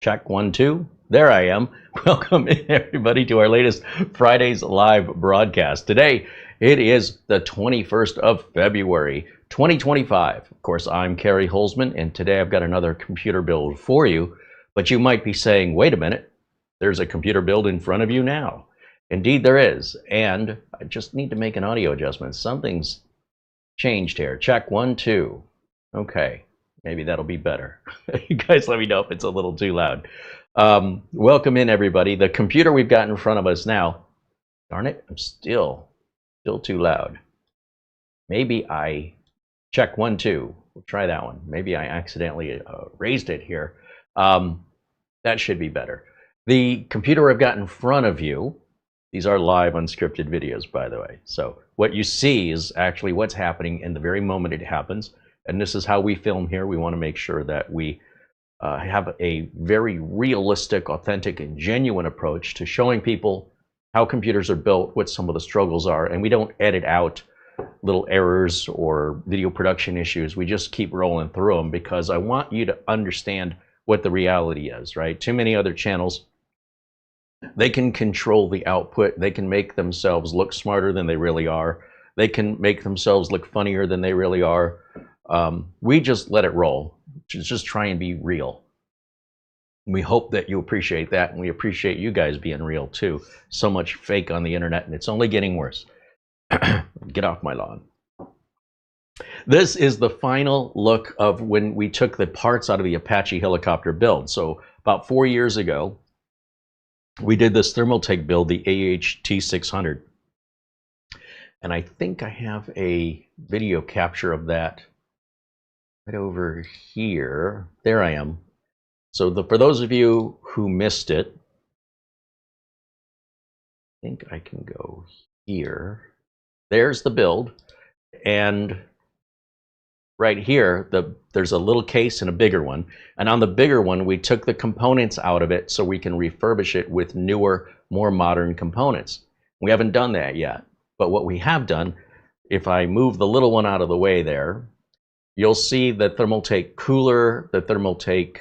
Check 1, 2. There I am. Welcome everybody to our latest Friday's live broadcast. Today it is the 21st of February 2025. Of course, I'm CareyHolzman, and today I've got another computer build for you. But you might be saying, wait a minute, there's a computer build in front of you now. Indeed there is, and I just need to make an audio adjustment. Something's changed here. Check 1, 2. Okay. Maybe that'll be better. You guys let me know if it's a little too loud. Welcome in, everybody. The computer we've got in front of us now, darn it, I'm still too loud. Maybe I, check 1, 2. We'll try that one. Maybe I accidentally raised it here. That should be better. The computer I've got in front of you, these are live unscripted videos, by the way. So what you see is actually what's happening in the very moment it happens. And this is how we film here. We want to make sure that we have a very realistic, authentic, and genuine approach to showing people how computers are built, what some of the struggles are, and we don't edit out little errors or video production issues. We just keep rolling through them because I want you to understand what the reality is, right? Too many other channels, they can control the output. They can make themselves look smarter than they really are. They can make themselves look funnier than they really are. We just let it roll. Just try and be real. We hope that you appreciate that, and we appreciate you guys being real too. So much fake on the internet, and it's only getting worse. Get off my lawn. This is the final look of when we took the parts out of the Apache helicopter build. So about 4 years ago, we did this Thermaltake build, the AHT600. And I think I have a video capture of that right over here. There I am. So for those of you who missed it, I think I can go here. There's the build. And right here, there's a little case and a bigger one. And on the bigger one, we took the components out of it so we can refurbish it with newer, more modern components. We haven't done that yet. But what we have done, if I move the little one out of the way there, you'll see the Thermaltake cooler, the Thermaltake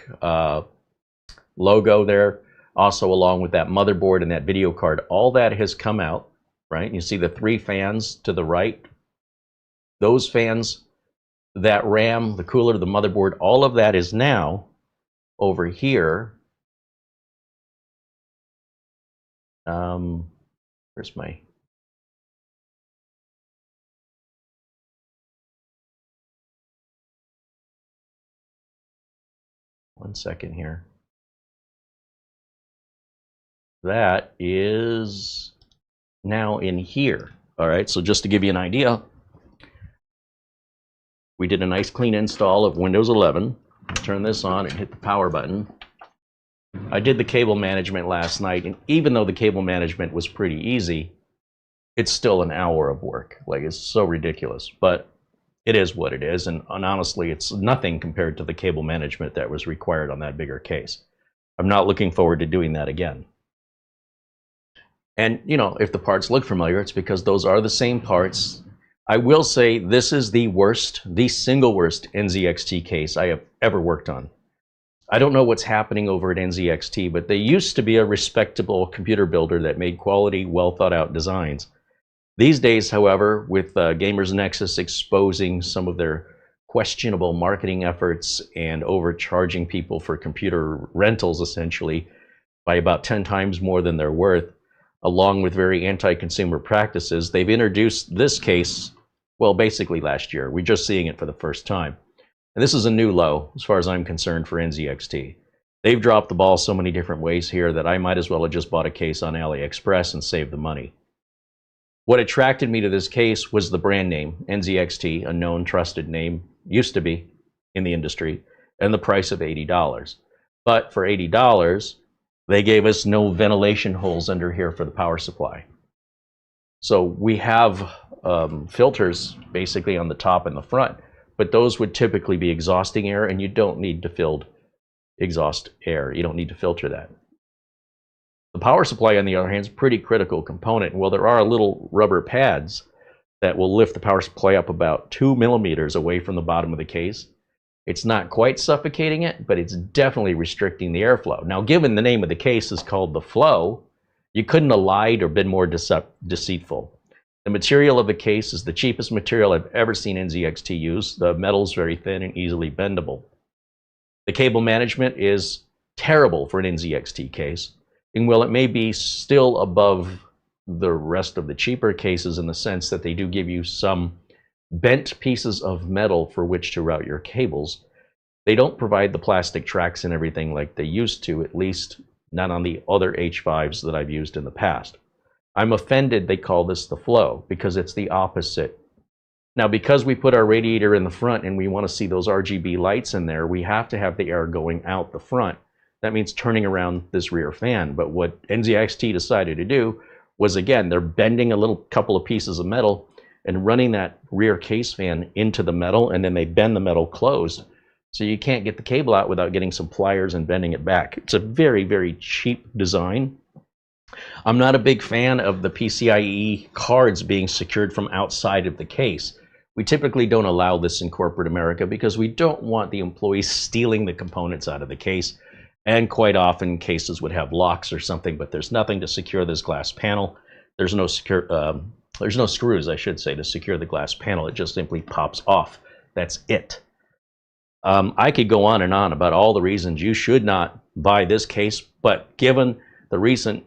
logo there, also along with that motherboard and that video card. All that has come out, right? You see the 3 fans to the right. Those fans, that RAM, the cooler, the motherboard, all of that is now over here. Where's my... One second here. That is now in here. All right, so just to give you an idea, we did a nice clean install of Windows 11. Turn this on and hit the power button. I did the cable management last night, and even though the cable management was pretty easy, it's still an hour of work. Like, it's so ridiculous, but it is what it is, and honestly, it's nothing compared to the cable management that was required on that bigger case. I'm not looking forward to doing that again. And, you know, if the parts look familiar, it's because those are the same parts. I will say this is the worst, the single worst NZXT case I have ever worked on. I don't know what's happening over at NZXT, but they used to be a respectable computer builder that made quality, well thought out designs. These days, however, with Gamers Nexus exposing some of their questionable marketing efforts and overcharging people for computer rentals, essentially, by about 10 times more than they're worth, along with very anti-consumer practices, they've introduced this case, well, basically last year. We're just seeing it for the first time. And this is a new low, as far as I'm concerned, for NZXT. They've dropped the ball so many different ways here that I might as well have just bought a case on AliExpress and saved the money. What attracted me to this case was the brand name, NZXT, a known, trusted name, used to be in the industry, and the price of $80. But for $80, they gave us no ventilation holes under here for the power supply. So we have filters basically on the top and the front, but those would typically be exhausting air, and you don't need to fill exhaust air. You don't need to filter that. The power supply, on the other hand, is a pretty critical component. Well, there are little rubber pads that will lift the power supply up about 2 millimeters away from the bottom of the case. It's not quite suffocating it, but it's definitely restricting the airflow. Now, given the name of the case is called the Flow, you couldn't have lied or been more deceitful. The material of the case is the cheapest material I've ever seen NZXT use. The metal's very thin and easily bendable. The cable management is terrible for an NZXT case. And while it may be still above the rest of the cheaper cases in the sense that they do give you some bent pieces of metal for which to route your cables, they don't provide the plastic tracks and everything like they used to, at least not on the other H5s that I've used in the past. I'm offended they call this the Flow because it's the opposite. Now, because we put our radiator in the front and we want to see those RGB lights in there, we have to have the air going out the front. That means turning around this rear fan. But what NZXT decided to do was, again, they're bending a little couple of pieces of metal and running that rear case fan into the metal, and then they bend the metal closed. So you can't get the cable out without getting some pliers and bending it back. It's a very, very cheap design. I'm not a big fan of the PCIe cards being secured from outside of the case. We typically don't allow this in corporate America because we don't want the employees stealing the components out of the case. And quite often cases would have locks or something, but there's nothing to secure this glass panel. There's no screws, I should say, to secure the glass panel. It just simply pops off. That's it. I could go on and on about all the reasons you should not buy this case, but given the recent,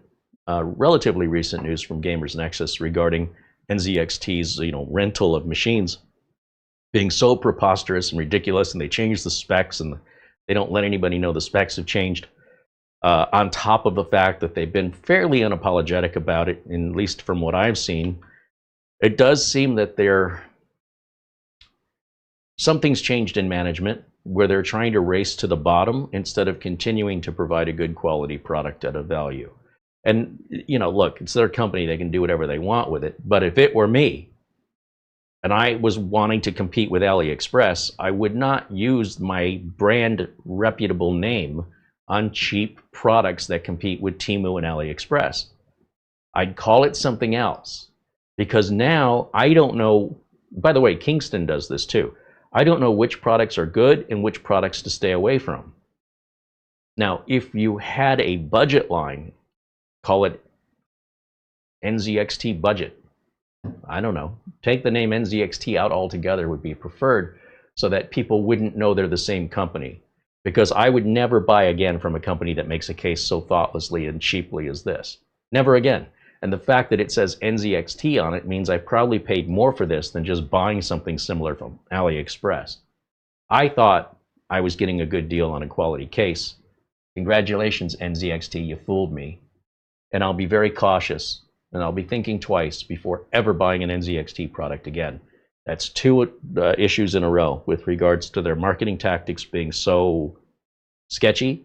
relatively recent news from Gamers Nexus regarding NZXT's rental of machines being so preposterous and ridiculous, and they changed the specs and they don't let anybody know the specs have changed, on top of the fact that they've been fairly unapologetic about it, at least from what I've seen, it does seem that something's changed in management where they're trying to race to the bottom instead of continuing to provide a good quality product at a value. And, look, it's their company. They can do whatever they want with it. But if it were me and I was wanting to compete with AliExpress, I would not use my brand reputable name on cheap products that compete with Temu and AliExpress. I'd call it something else, because now I don't know. By the way, Kingston does this too. I don't know which products are good and which products to stay away from. Now, if you had a budget line, call it NZXT budget. I don't know. Take the name NZXT out altogether would be preferred so that people wouldn't know they're the same company. Because I would never buy again from a company that makes a case so thoughtlessly and cheaply as this. Never again. And the fact that it says NZXT on it means I probably paid more for this than just buying something similar from AliExpress. I thought I was getting a good deal on a quality case. Congratulations, NZXT, you fooled me. And I'll be very cautious, and I'll be thinking twice before ever buying an NZXT product again. That's two issues in a row with regards to their marketing tactics being so sketchy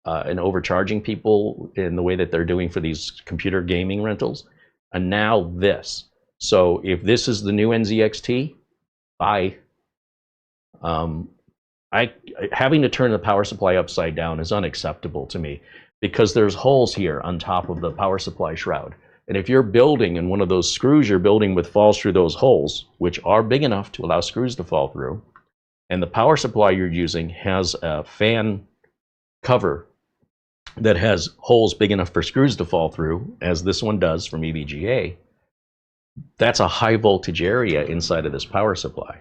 and overcharging people in the way that they're doing for these computer gaming rentals. And now this. So if this is the new NZXT, bye. Having to turn the power supply upside down is unacceptable to me because there's holes here on top of the power supply shroud. And if you're building and one of those screws you're building with falls through those holes, which are big enough to allow screws to fall through, and the power supply you're using has a fan cover that has holes big enough for screws to fall through, as this one does from EVGA, that's a high voltage area inside of this power supply.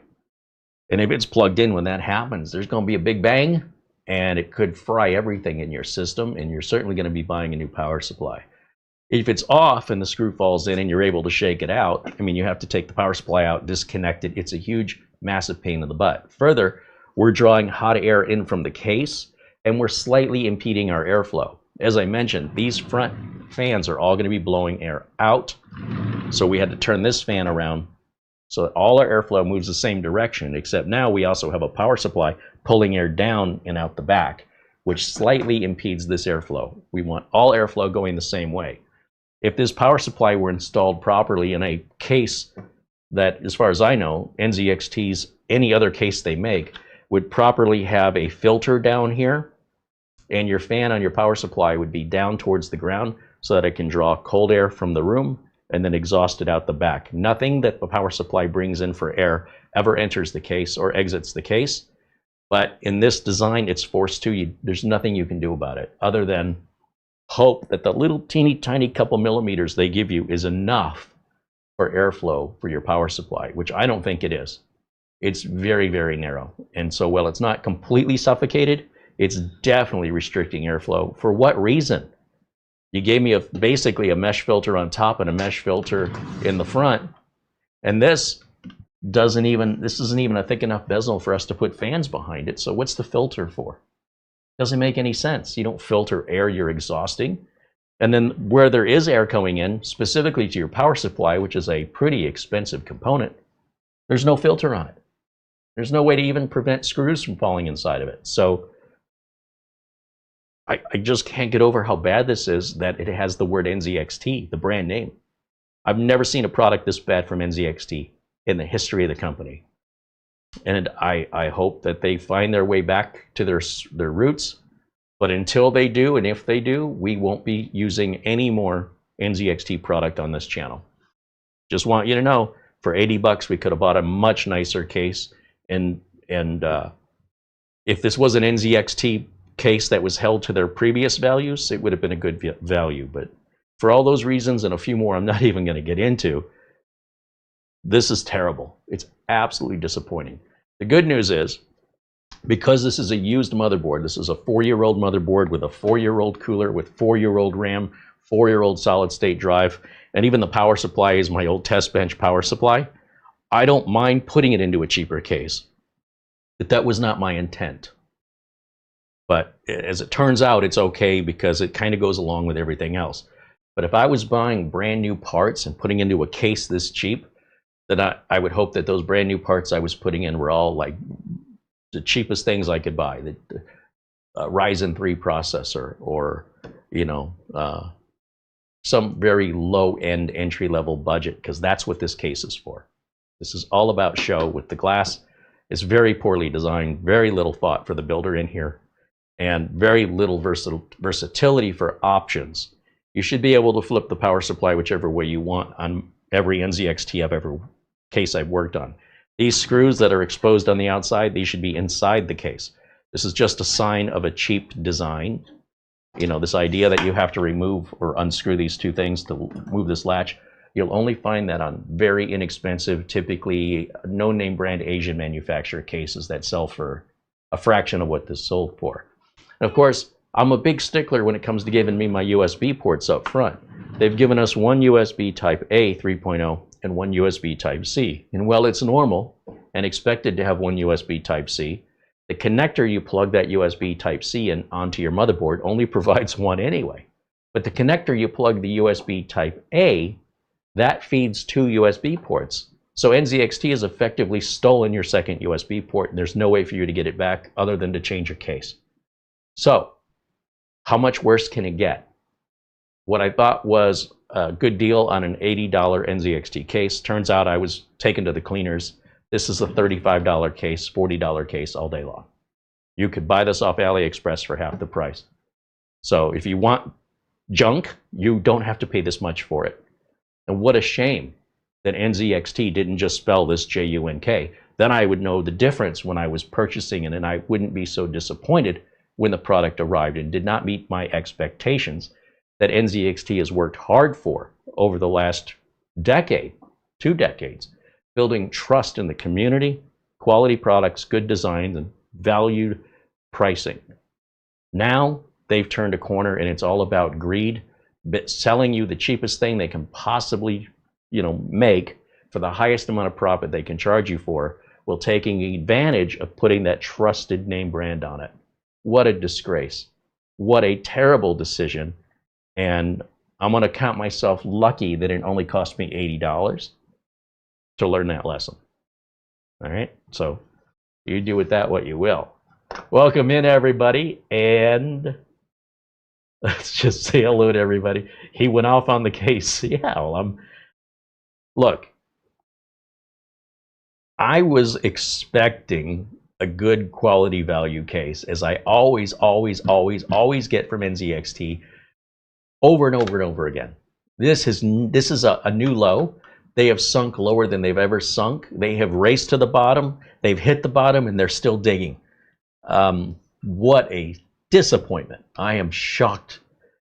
And if it's plugged in when that happens, there's going to be a big bang, and it could fry everything in your system, and you're certainly going to be buying a new power supply. If it's off and the screw falls in and you're able to shake it out, I mean, you have to take the power supply out, disconnect it. It's a huge, massive pain in the butt. Further, we're drawing hot air in from the case, and we're slightly impeding our airflow. As I mentioned, these front fans are all going to be blowing air out. So we had to turn this fan around so that all our airflow moves the same direction, except now we also have a power supply pulling air down and out the back, which slightly impedes this airflow. We want all airflow going the same way. If this power supply were installed properly in a case that, as far as I know, NZXT's, any other case they make, would properly have a filter down here, and your fan on your power supply would be down towards the ground so that it can draw cold air from the room and then exhaust it out the back. Nothing that the power supply brings in for air ever enters the case or exits the case. But in this design, it's forced to. There's nothing you can do about it other than hope that the little teeny tiny couple millimeters they give you is enough for airflow for your power supply, which I don't think it is. It's very, very narrow. And so while it's not completely suffocated, it's definitely restricting airflow. For what reason? You gave me basically a mesh filter on top and a mesh filter in the front. And this isn't even a thick enough bezel for us to put fans behind it. So what's the filter for? Doesn't make any sense. You don't filter air you're exhausting. And then where there is air coming in, specifically to your power supply, which is a pretty expensive component, there's no filter on it. There's no way to even prevent screws from falling inside of it. So I just can't get over how bad this is that it has the word NZXT, the brand name. I've never seen a product this bad from NZXT in the history of the company. And I hope that they find their way back to their roots. But until they do, and if they do, we won't be using any more NZXT product on this channel. Just want you to know, for 80 bucks, we could have bought a much nicer case. And if this was an NZXT case that was held to their previous values, it would have been a good value. But for all those reasons and a few more I'm not even going to get into, this is terrible. It's absolutely disappointing. The good news is, because this is a used motherboard, this is a 4-year-old motherboard with a 4-year-old cooler, with 4-year-old RAM, 4-year-old solid state drive, and even the power supply is my old test bench power supply, I don't mind putting it into a cheaper case. But that was not my intent. But as it turns out, it's okay because it kind of goes along with everything else. But if I was buying brand new parts and putting into a case this cheap, then I would hope that those brand new parts I was putting in were all like the cheapest things I could buy. The Ryzen 3 processor, or some very low-end entry-level budget, because that's what this case is for. This is all about show. With the glass, it's very poorly designed, very little thought for the builder in here, and very little versatility for options. You should be able to flip the power supply whichever way you want on every NZXT case I've worked on. These screws that are exposed on the outside, these should be inside the case. This is just a sign of a cheap design. This idea that you have to remove or unscrew these two things to move this latch, you'll only find that on very inexpensive, typically no-name brand Asian manufacturer cases that sell for a fraction of what this sold for. And of course, I'm a big stickler when it comes to giving me my USB ports up front. They've given us one USB Type A 3.0 and one USB Type C. And while it's normal and expected to have one USB Type C, the connector you plug that USB Type C in onto your motherboard only provides one anyway. But the connector you plug the USB Type A, that feeds 2 USB ports. So NZXT has effectively stolen your second USB port, and there's no way for you to get it back other than to change your case. So, how much worse can it get? What I thought was a good deal on an $80 NZXT case, turns out I was taken to the cleaners. This is a $35 case, $40 case all day long. You could buy this off AliExpress for half the price. So if you want junk, you don't have to pay this much for it. And what a shame that NZXT didn't just spell this J-U-N-K. Then I would know the difference when I was purchasing it, and I wouldn't be so disappointed when the product arrived and did not meet my expectations that NZXT has worked hard for over the last decade, 2 decades, building trust in the community, quality products, good designs, and valued pricing. Now they've turned a corner and it's all about greed, but selling you the cheapest thing they can possibly, make for the highest amount of profit they can charge you for, while taking advantage of putting that trusted name brand on it. What a disgrace. What a terrible decision. And I'm going to count myself lucky that it only cost me $80 to learn that lesson. All right, so you do with that what you will. Welcome in, everybody, and let's just say hello to everybody. He went off on the case. Yeah, well, look, I was expecting a good quality value case, as I always get from NZXT over and over and over again. This is a new low. They have sunk lower than they've ever sunk. They have raced to the bottom. They've hit the bottom, and they're still digging. What a disappointment. I am shocked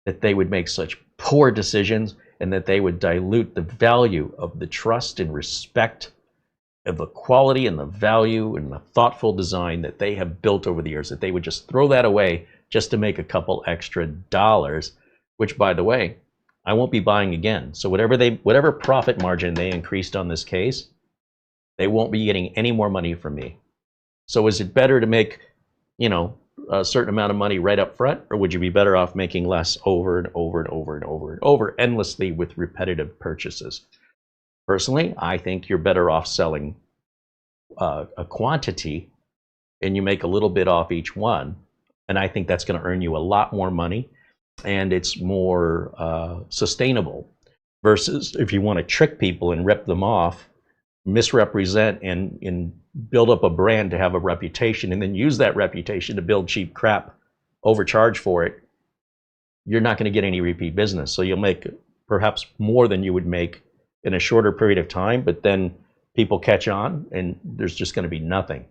that they would make such poor decisions and that they would dilute the value of the trust and respect of the quality and the value and the thoughtful design that they have built over the years, that they would just throw that away just to make a couple extra dollars, which, by the way, I won't be buying again. So whatever profit margin they increased on this case, they won't be getting any more money from me. So is it better to make, a certain amount of money right up front, or would you be better off making less over and over and over and over and over endlessly with repetitive purchases? Personally, I think you're better off selling a quantity and you make a little bit off each one. And I think that's going to earn you a lot more money and it's more sustainable versus if you want to trick people and rip them off, misrepresent and build up a brand to have a reputation and then use that reputation to build cheap crap, overcharge for it, you're not going to get any repeat business. So you'll make perhaps more than you would make in a shorter period of time, but then people catch on and there's just going to be nothing.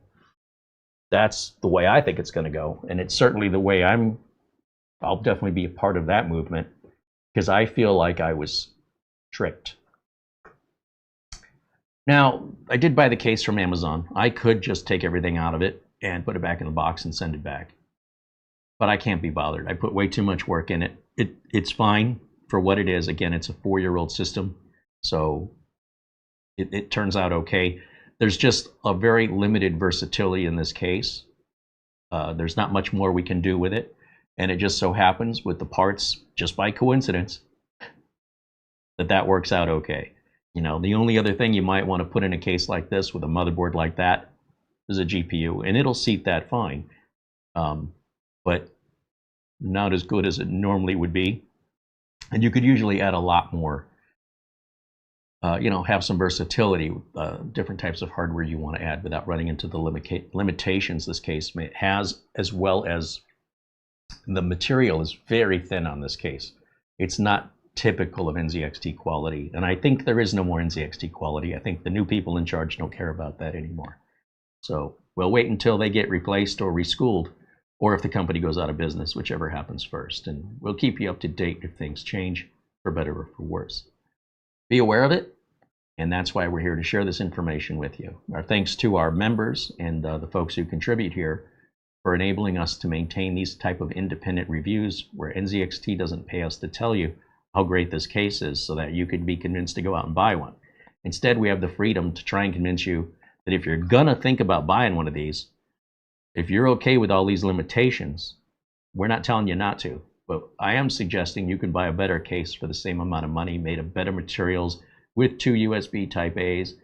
That's the way I think it's going to go. And it's certainly the way I'll definitely be a part of that movement because I feel like I was tricked. Now, I did buy the case from Amazon. I could just take everything out of it and put it back in the box and send it back. But I can't be bothered. I put way too much work in it. It's fine for what it is. Again, it's a 4-year-old system. So it turns out okay. There's just a very limited versatility in this case. There's not much more we can do with it. And it just so happens with the parts, just by coincidence, that works out okay. The only other thing you might want to put in a case like this with a motherboard like that is a GPU, and it'll seat that fine. But not as good as it normally would be. And you could usually add a lot more. Have some versatility, different types of hardware you want to add without running into the limitations this case has, as well as the material is very thin on this case. It's not typical of NZXT quality, and I think there is no more NZXT quality. I think the new people in charge don't care about that anymore. So we'll wait until they get replaced or reschooled, or if the company goes out of business, whichever happens first, and we'll keep you up to date if things change, for better or for worse. Be aware of it, and that's why we're here to share this information with you. Our thanks to our members and the folks who contribute here for enabling us to maintain these type of independent reviews where NZXT doesn't pay us to tell you how great this case is so that you could be convinced to go out and buy one. Instead, we have the freedom to try and convince you that if you're gonna think about buying one of these, if you're okay with all these limitations, we're not telling you not to, but I am suggesting you can buy a better case for the same amount of money, made of better materials, with 2 USB Type A's,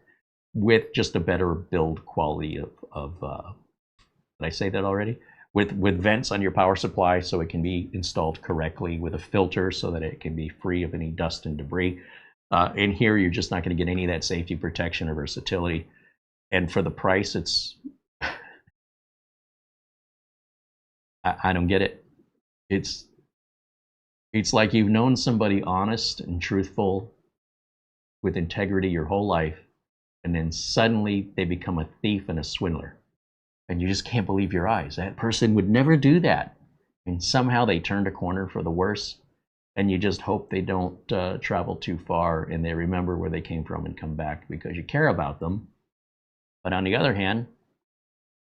with just a better build quality of did I say that already? With vents on your power supply so it can be installed correctly, with a filter so that it can be free of any dust and debris. In here, you're just not going to get any of that safety protection or versatility. And for the price, it's I don't get it. It's like you've known somebody honest and truthful with integrity your whole life, and then suddenly they become a thief and a swindler. And you just can't believe your eyes. That person would never do that. And somehow they turned a corner for the worse. And you just hope they don't travel too far and they remember where they came from and come back because you care about them. But on the other hand,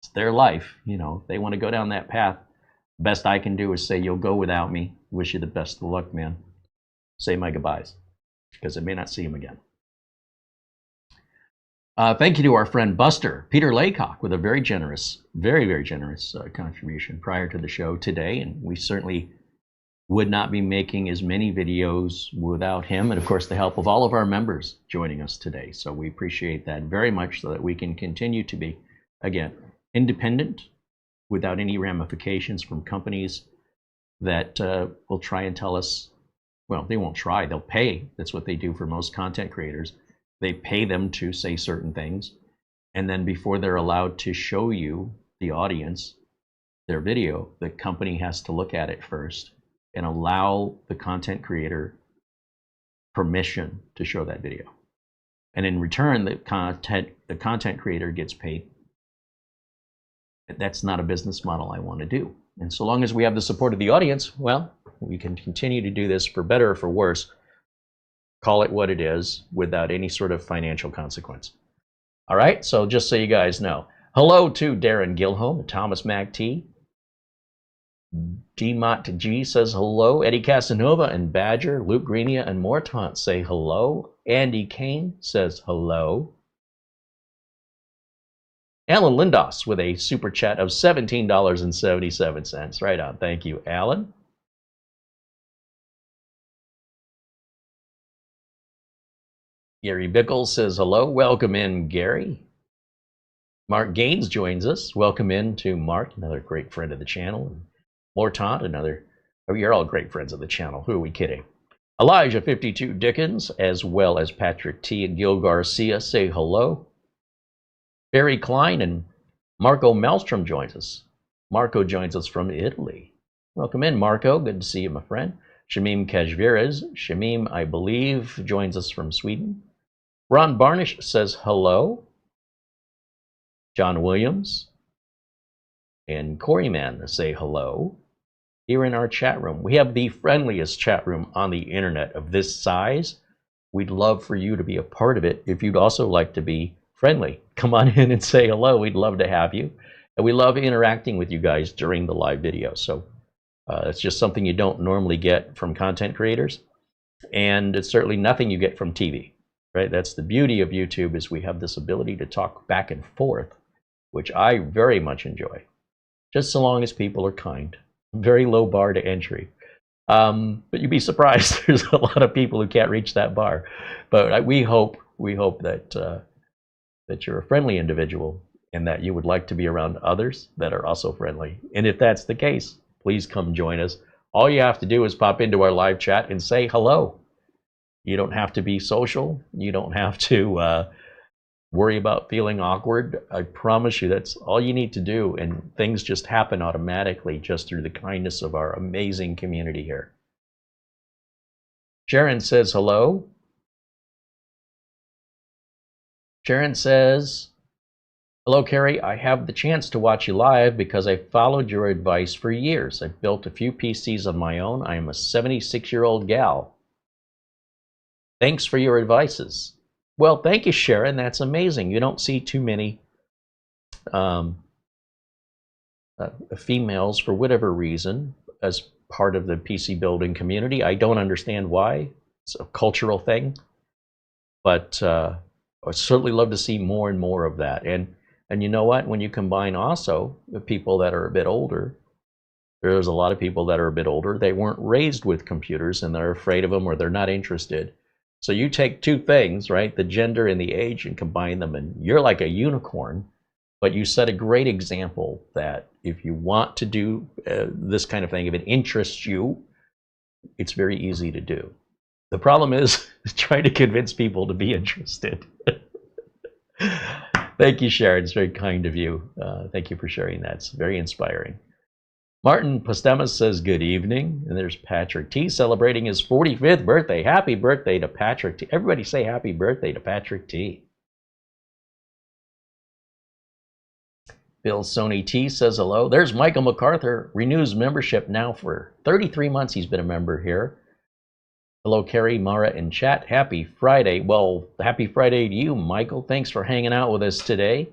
it's their life. They want to go down that path. Best I can do is say, you'll go without me. Wish you the best of luck, man. Say my goodbyes, because I may not see him again. Thank you to our friend Buster, Peter Laycock, with a very generous, very, very generous contribution prior to the show today. And we certainly would not be making as many videos without him. And of course, the help of all of our members joining us today. So we appreciate that very much so that we can continue to be, again, independent without any ramifications from companies that will try and tell us, well, they won't try, they'll pay. That's what they do for most content creators. They pay them to say certain things, and then before they're allowed to show you, the audience, their video, the company has to look at it first and allow the content creator permission to show that video. And in return, the content creator gets paid. That's not a business model I want to do. And so long as we have the support of the audience, well, we can continue to do this for better or for worse. Call it what it is without any sort of financial consequence. All right, so just so you guys know. Hello to Darren Gilholm, Thomas Mac T. DMOT G says hello. Eddie Casanova and Badger, Luke Greenia and Mortant say hello. Andy Kane says hello. Alan Lindos with a super chat of $17.77. Right on. Thank you, Alan. Gary Bickle says hello. Welcome in, Gary. Mark Gaines joins us. Welcome in to Mark, another great friend of the channel. Mortant, another. Oh, you're all great friends of the channel. Who are we kidding? Elijah 52 Dickens, as well as Patrick T. and Gil Garcia say hello. Barry Klein and Marco Maelstrom joins us. Marco joins us from Italy. Welcome in, Marco. Good to see you, my friend. Shamim Kajvirez. Shamim, I believe, joins us from Sweden. Ron Barnish says hello. John Williams and Coreyman say hello. Here in our chat room. We have the friendliest chat room on the internet of this size. We'd love for you to be a part of it. If you'd also like to be friendly, come on in and say hello. We'd love to have you. And we love interacting with you guys during the live video. So it's just something you don't normally get from content creators. And it's certainly nothing you get from TV, right? That's the beauty of YouTube, is we have this ability to talk back and forth, which I very much enjoy. Just so long as people are kind. Very low bar to entry. But you'd be surprised. There's a lot of people who can't reach that bar. But we hope that that you're a friendly individual and that you would like to be around others that are also friendly. And if that's the case, please come join us. All you have to do is pop into our live chat and say hello. You don't have to be social. You don't have to worry about feeling awkward. I promise you that's all you need to do, and things just happen automatically just through the kindness of our amazing community here. Sharon says hello. Sharon says, hello, Carey. I have the chance to watch you live because I followed your advice for years. I've built a few PCs on my own. I am a 76-year-old gal. Thanks for your advices. Well, thank you, Sharon. That's amazing. You don't see too many females, for whatever reason, as part of the PC building community. I don't understand why. It's a cultural thing. But I'd certainly love to see more and more of that. And you know what? When you combine also the people that are a bit older, there's a lot of people that are a bit older. They weren't raised with computers and they're afraid of them or they're not interested. So you take two things, right, the gender and the age, and combine them, and you're like a unicorn. But you set a great example that if you want to do this kind of thing, if it interests you, it's very easy to do. The problem is trying to convince people to be interested. Thank you, Sharon. It's very kind of you. Thank you for sharing that. It's very inspiring. Martin Postemas says good evening. And there's Patrick T celebrating his 45th birthday. Happy birthday to Patrick T. Everybody say happy birthday to Patrick T. Bill Sony T says hello. There's Michael MacArthur, renews membership now for 33 months. He's been a member here. Hello, Carey, Mara, and chat. Happy Friday. Well, happy Friday to you, Michael. Thanks for hanging out with us today.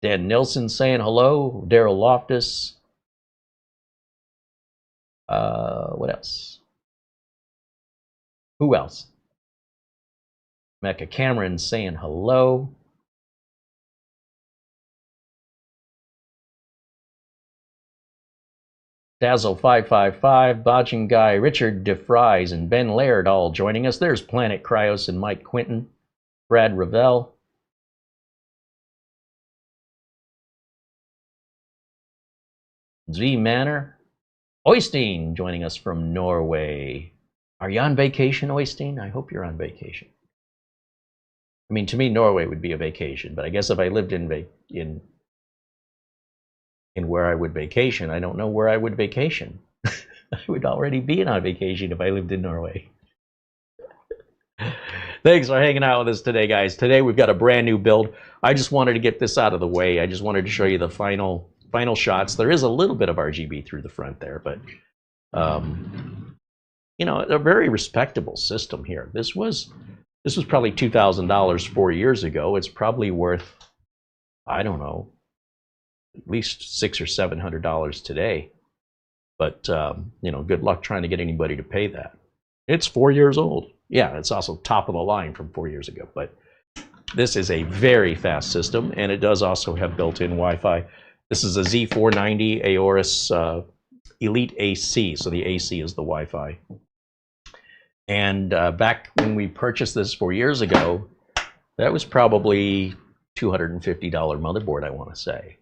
Dan Nilsson saying hello. Daryl Loftus. What else? Who else? Mecca Cameron saying hello. Dazzle555, Bodging Guy, Richard DeFries, and Ben Laird all joining us. There's Planet Cryos and Mike Quinton, Brad Ravel. Z Manor, Oystein joining us from Norway. Are you on vacation, Oystein? I hope you're on vacation. I mean, to me, Norway would be a vacation, but I guess if I lived in where I would vacation, I don't know where I would vacation. I would already be on vacation if I lived in Norway. Thanks for hanging out with us today, guys. Today we've got a brand new build. I just wanted to get this out of the way. I just wanted to show you the final shots. There is a little bit of RGB through the front there, but you know, a very respectable system here. This was probably $2,000 4 years ago. It's probably worth, I don't know, at least $600 or $700 today. But you know, good luck trying to get anybody to pay that. It's 4 years old. Yeah, it's also top of the line from 4 years ago. But this is a very fast system, and it does also have built-in Wi-Fi. This is a Z490 AORUS Elite AC, so the AC is the Wi-Fi. And back when we purchased this 4 years ago, that was probably $250 motherboard, I want to say.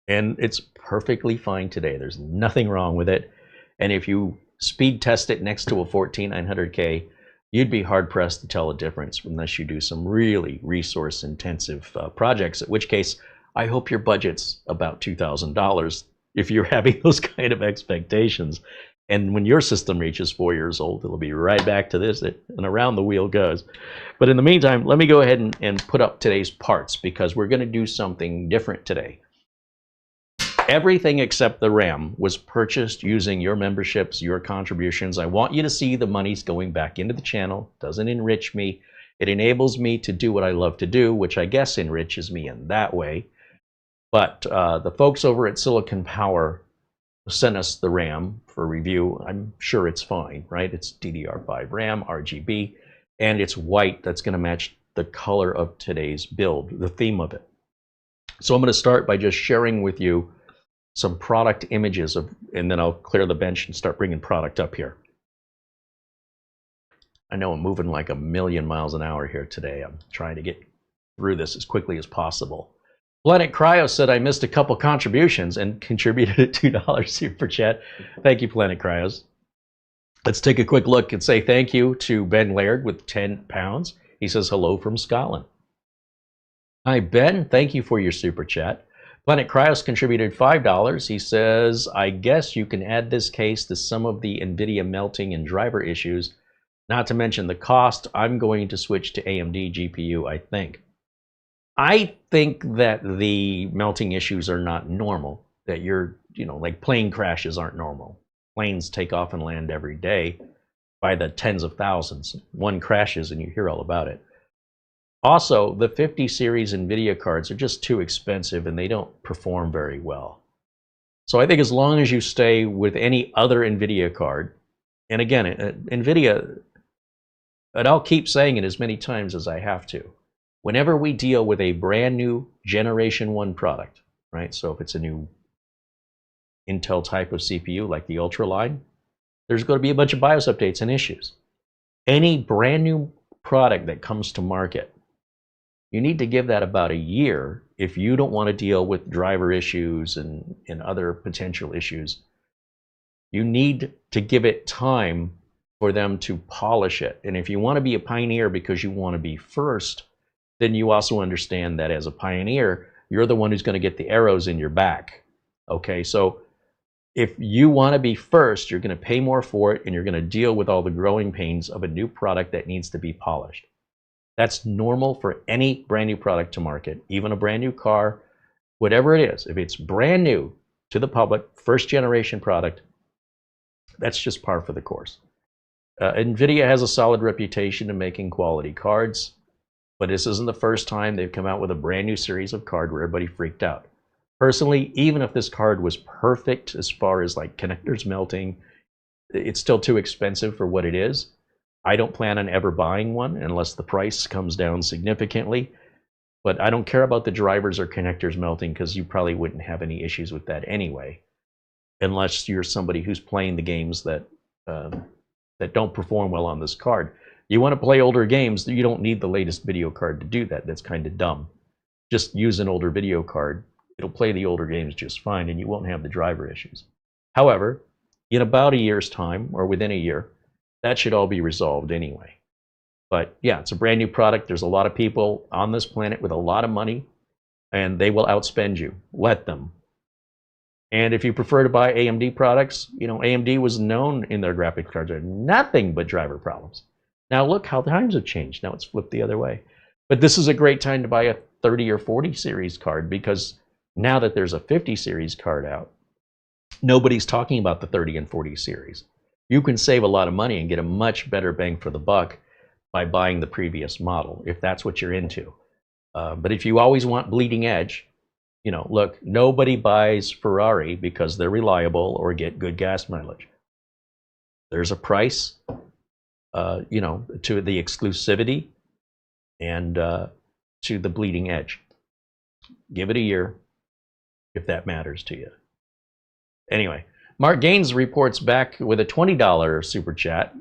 And it's perfectly fine today. There's nothing wrong with it. And if you speed test it next to a 14900K, you'd be hard-pressed to tell a difference unless you do some really resource-intensive projects, in which case I hope your budget's about $2,000 if you're having those kind of expectations. And when your system reaches 4 years old, it'll be right back to this, and around the wheel goes. But in the meantime, let me go ahead and put up today's parts, because we're going to do something different today. Everything except the RAM was purchased using your memberships, your contributions. I want you to see the money's going back into the channel. It doesn't enrich me. It enables me to do what I love to do, which I guess enriches me in that way. But the folks over at Silicon Power sent us the RAM for review. I'm sure it's fine, right? It's DDR5 RAM, RGB, and it's white. That's going to match the color of today's build, the theme of it. So I'm going to start by just sharing with you some product images and then I'll clear the bench and start bringing product up here. I know I'm moving like 1,000,000 miles an hour here today. I'm trying to get through this as quickly as possible. Planet Cryo said I missed a couple contributions and contributed a $2 super chat. Thank you, Planet Cryos. Let's take a quick look and say thank you to Ben Laird with 10 pounds. He says hello from Scotland. Hi, Ben. Thank you for your super chat. Planet Cryos contributed $5. He says, I guess you can add this case to some of the Nvidia melting and driver issues, not to mention the cost. I'm going to switch to AMD GPU, I think. I think that the melting issues are not normal, that like plane crashes aren't normal. Planes take off and land every day by the tens of thousands. One crashes and you hear all about it. Also, the 50 series Nvidia cards are just too expensive and they don't perform very well. So I think as long as you stay with any other Nvidia card, and again, Nvidia, and I'll keep saying it as many times as I have to, whenever we deal with a brand new Generation 1 product, right? So if it's a new Intel type of CPU like the Ultra line, there's going to be a bunch of BIOS updates and issues. Any brand new product that comes to market, you need to give that about a year if you don't want to deal with driver issues and other potential issues. You need to give it time for them to polish it. And if you want to be a pioneer because you want to be first, then you also understand that as a pioneer, you're the one who's going to get the arrows in your back. Okay, so if you want to be first, you're going to pay more for it and you're going to deal with all the growing pains of a new product that needs to be polished. That's normal for any brand new product to market, even a brand new car, whatever it is. If it's brand new to the public, first generation product, that's just par for the course. Nvidia has a solid reputation in making quality cards, but this isn't the first time they've come out with a brand new series of card where everybody freaked out. Personally, even if this card was perfect as far as like connectors melting, it's still too expensive for what it is. I don't plan on ever buying one unless the price comes down significantly. But I don't care about the drivers or connectors melting because you probably wouldn't have any issues with that anyway, unless you're somebody who's playing the games that don't perform well on this card. You want to play older games, you don't need the latest video card to do that. That's kind of dumb. Just use an older video card. It'll play the older games just fine and you won't have the driver issues. However, in about a year's time or within a year, that should all be resolved anyway. But yeah, it's a brand new product. There's a lot of people on this planet with a lot of money and they will outspend you. Let them. And if you prefer to buy AMD products, you know, AMD was known in their graphics cards are nothing but driver problems. Now look how the times have changed. Now it's flipped the other way. But this is a great time to buy a 30 or 40 series card, because now that there's a 50 series card out, nobody's talking about the 30 and 40 series. You can save a lot of money and get a much better bang for the buck by buying the previous model, if that's what you're into. But if you always want bleeding edge, you know, look, nobody buys Ferrari because they're reliable or get good gas mileage. There's a price, you know, to the exclusivity and to the bleeding edge. Give it a year if that matters to you. Anyway, Mark Gaines reports back with a $20 super chat.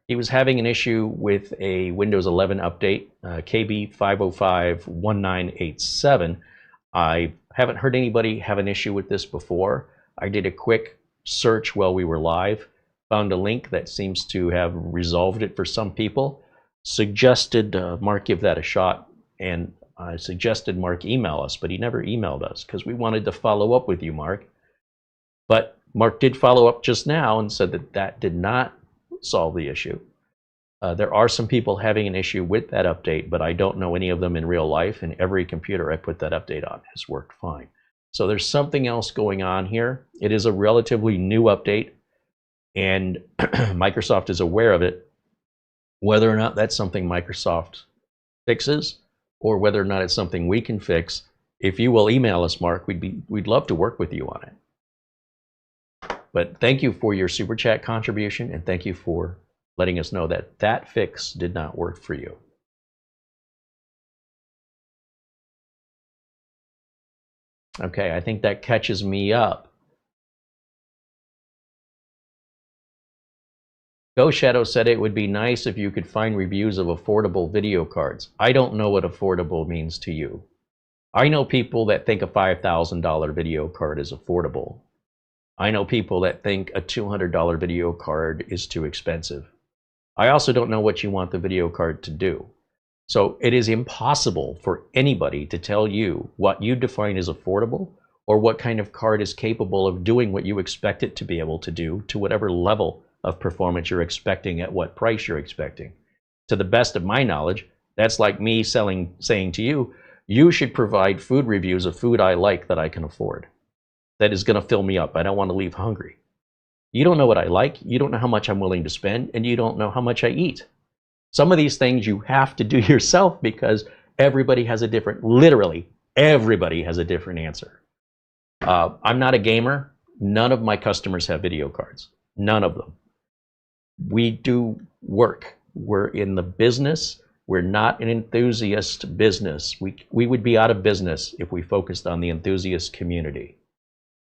He was having an issue with a Windows 11 update, KB5051987. I haven't heard anybody have an issue with this before. I did a quick search while we were live, found a link that seems to have resolved it for some people. Suggested Mark give that a shot, and I suggested Mark email us, but he never emailed us because we wanted to follow up with you, Mark. But Mark did follow up just now and said that that did not solve the issue. There are some people having an issue with that update, but I don't know any of them in real life, and every computer I put that update on has worked fine. So there's something else going on here. It is a relatively new update, and Microsoft is aware of it. Whether or not that's something Microsoft fixes, or whether or not it's something we can fix, if you will email us, Mark, we'd love to work with you on it. But thank you for your super chat contribution, and thank you for letting us know that that fix did not work for you. Okay, I think that catches me up. Go Shadow said it would be nice if you could find reviews of affordable video cards. I don't know what affordable means to you. I know people that think a $5,000 video card is affordable. I know people that think a $200 video card is too expensive. I also don't know what you want the video card to do. So it is impossible for anybody to tell you what you define as affordable, or what kind of card is capable of doing what you expect it to be able to do to whatever level of performance you're expecting at what price you're expecting. To the best of my knowledge, that's like me saying to you, you should provide food reviews of food I like that I can afford. That is going to fill me up. I don't want to leave hungry. You don't know what I like, you don't know how much I'm willing to spend, and you don't know how much I eat. Some of these things you have to do yourself because everybody has a different, literally, everybody has a different answer. I'm not a gamer. None of my customers have video cards. None of them. We do work. We're in the business. We're not an enthusiast business. We would be out of business if we focused on the enthusiast community,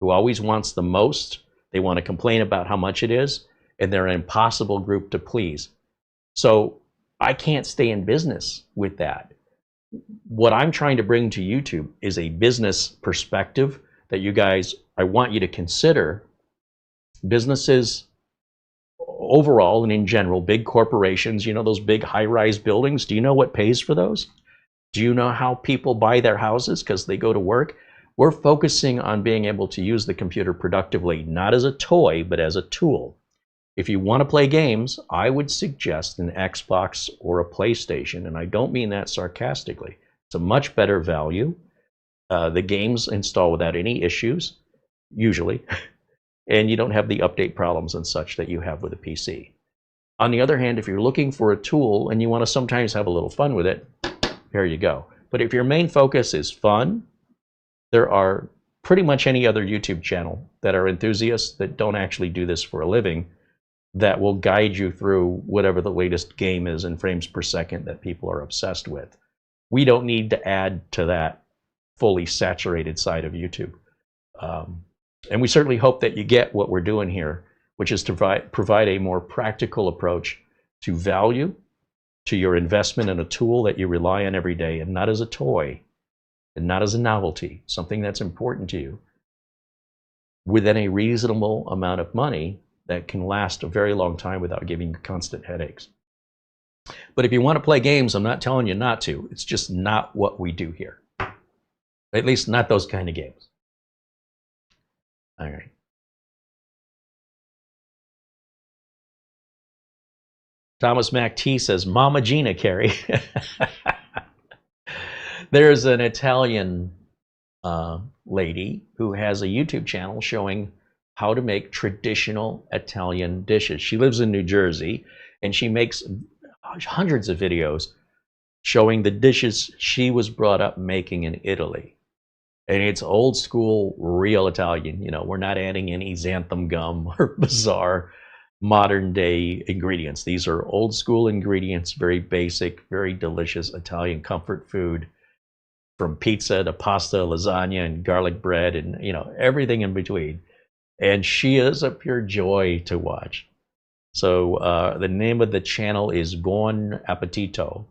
who always wants the most. They want to complain about how much it is, and they're an impossible group to please. So I can't stay in business with that. What I'm trying to bring to YouTube is a business perspective that you guys, I want you to consider. Businesses overall and in general, big corporations, you know, those big high-rise buildings, do you know what pays for those? Do you know how people buy their houses because they go to work? We're focusing on being able to use the computer productively, not as a toy, but as a tool. If you want to play games, I would suggest an Xbox or a PlayStation, and I don't mean that sarcastically. It's a much better value. The games install without any issues, usually, and you don't have the update problems and such that you have with a PC. On the other hand, if you're looking for a tool and you want to sometimes have a little fun with it, here you go. But if your main focus is fun, there are pretty much any other YouTube channel that are enthusiasts that don't actually do this for a living that will guide you through whatever the latest game is in frames per second that people are obsessed with. We don't need to add to that fully saturated side of YouTube. And we certainly hope that you get what we're doing here, which is to provide a more practical approach to value, to your investment in a tool that you rely on every day, and not as a toy, and not as a novelty, something that's important to you, within a reasonable amount of money that can last a very long time without giving you constant headaches. But if you want to play games, I'm not telling you not to. It's just not what we do here. At least not those kind of games. All right. Thomas Mac T says, Mama Gina, Carey. There's an Italian lady who has a YouTube channel showing how to make traditional Italian dishes. She lives in New Jersey, and she makes hundreds of videos showing the dishes she was brought up making in Italy. And it's old school, real Italian. You know, we're not adding any xanthan gum or bizarre modern day ingredients. These are old school ingredients, very basic, very delicious Italian comfort food, from pizza to pasta, lasagna, and garlic bread, and you know, everything in between. And she is a pure joy to watch. So the name of the channel is Buon Appetito,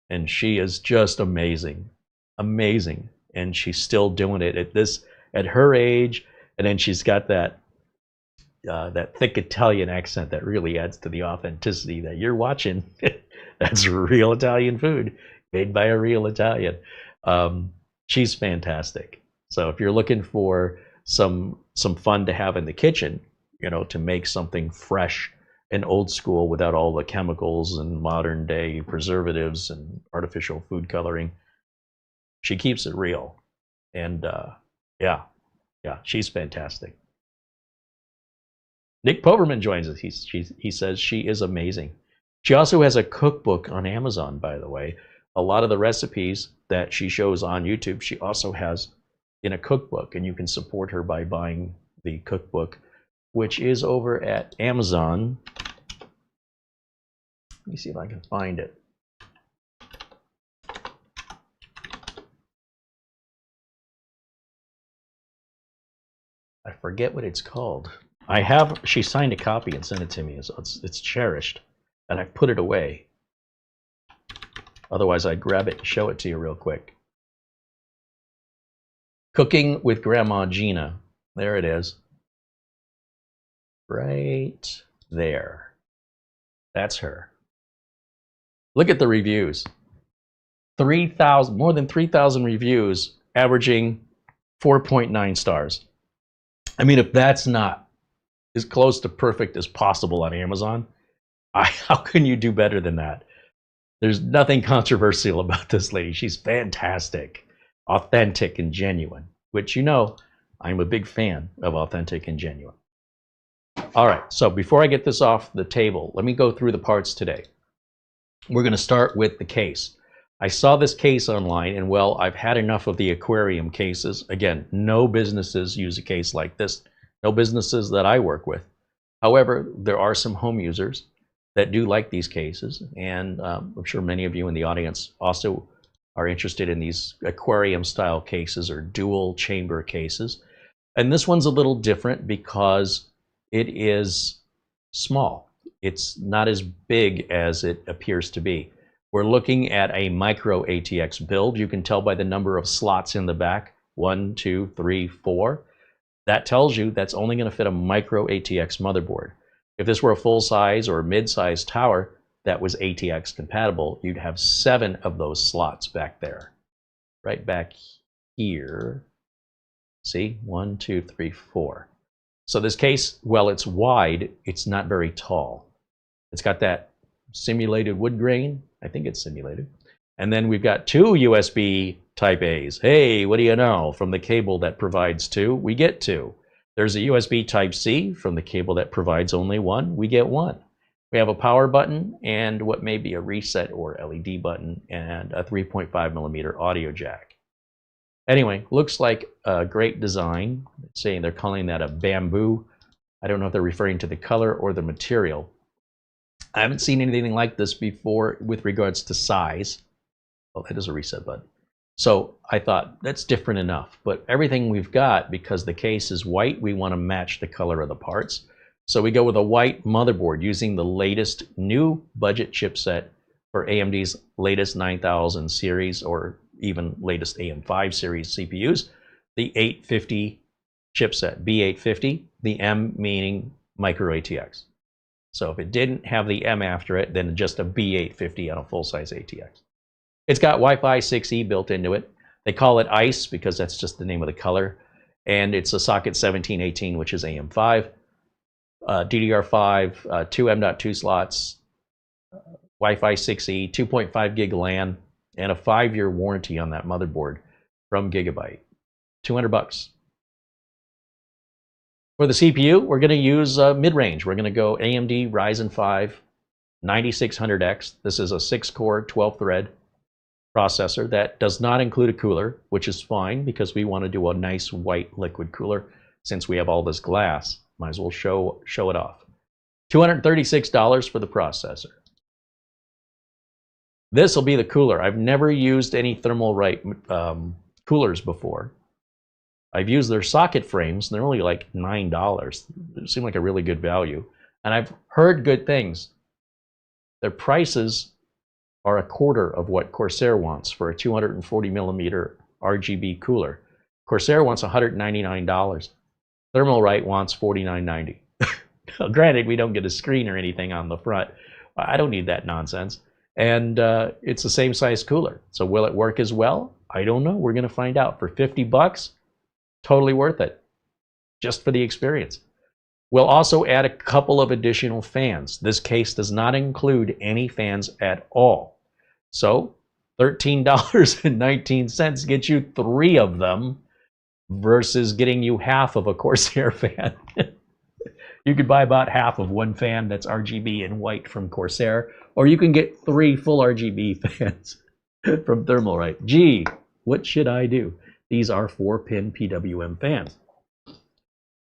and she is just amazing, amazing. And she's still doing it at her age, and then she's got that thick Italian accent that really adds to the authenticity that you're watching. That's real Italian food made by a real Italian. She's fantastic. So if you're looking for some fun to have in the kitchen, you know, to make something fresh and old school without all the chemicals and modern day preservatives and artificial food coloring, she keeps it real. And yeah, she's fantastic. Nick Poverman joins us. He says she is amazing. She also has a cookbook on Amazon, by the way. A lot of the recipes that she shows on YouTube, she also has in a cookbook, and you can support her by buying the cookbook, which is over at Amazon. Let me see if I can find it. I forget what it's called. She signed a copy and sent it to me, so it's cherished, and I put it away. Otherwise, I'd grab it and show it to you real quick. Cooking with Grandma Gina. There it is. Right there. That's her. Look at the reviews. 3,000, more than 3,000 reviews, averaging 4.9 stars. I mean, if that's not as close to perfect as possible on Amazon, how can you do better than that? There's nothing controversial about this lady. She's fantastic, authentic, and genuine, which, you know, I'm a big fan of authentic and genuine. All right, so before I get this off the table, let me go through the parts today. We're going to start with the case. I saw this case online, and well, I've had enough of the aquarium cases. Again, no businesses use a case like this. No businesses that I work with. However, there are some home users that do like these cases, and I'm sure many of you in the audience also are interested in these aquarium style cases or dual chamber cases. And this one's a little different because it is small. It's not as big as it appears to be. We're looking at a micro ATX build. You can tell by the number of slots in the back, 1, 2, 3, 4. That tells you that's only going to fit a micro ATX motherboard. If this were a full-size or mid-size tower that was ATX compatible, you'd have 7 of those slots back there. Right back here. See? 1, 2, 3, 4. So this case, well, it's wide, it's not very tall. It's got that simulated wood grain. I think it's simulated. And then we've got 2 USB Type A's. Hey, what do you know? From the cable that provides 2, we get 2. There's a USB Type C from the cable that provides only 1. We get 1. We have a power button and what may be a reset or LED button and a 3.5mm audio jack. Anyway, looks like a great design. Saying they're calling that a bamboo. I don't know if they're referring to the color or the material. I haven't seen anything like this before with regards to size. Oh, that is a reset button. So I thought that's different enough, but everything we've got, because the case is white, we want to match the color of the parts. So we go with a white motherboard using the latest new budget chipset for AMD's latest 9000 series or even latest AM5 series CPUs, the 850 chipset, B850, the M meaning micro ATX. So if it didn't have the M after it, then just a B850 on a full-size ATX. It's got Wi-Fi 6E built into it. They call it ICE because that's just the name of the color. And it's a socket 1718, which is AM5. DDR5, 2 M.2 slots, Wi-Fi 6E, 2.5 gig LAN, and a 5-year warranty on that motherboard from Gigabyte. $200. For the CPU, we're going to use mid-range. We're going to go AMD Ryzen 5 9600X. This is a 6-core, 12-thread processor that does not include a cooler, which is fine because we want to do a nice white liquid cooler. Since we have all this glass, might as well show it off. $236 for the processor. This will be the cooler. I've never used any Thermalright coolers before. I've used their socket frames, and they're only like $9. They seem like a really good value. And I've heard good things. Their prices are a quarter of what CORSAIR wants for a 240 millimeter RGB cooler. CORSAIR wants $199. Thermalright wants $49.90. Granted, we don't get a screen or anything on the front. I don't need that nonsense. And it's the same size cooler. So will it work as well? I don't know. We're going to find out. For 50 bucks, totally worth it. Just for the experience. We'll also add a couple of additional fans. This case does not include any fans at all. So $13.19 gets you 3 of them versus getting you half of a CORSAIR fan. You could buy about half of one fan that's RGB and white from CORSAIR, or you can get 3 full RGB fans from Thermalright. Gee, what should I do? These are 4-pin PWM fans.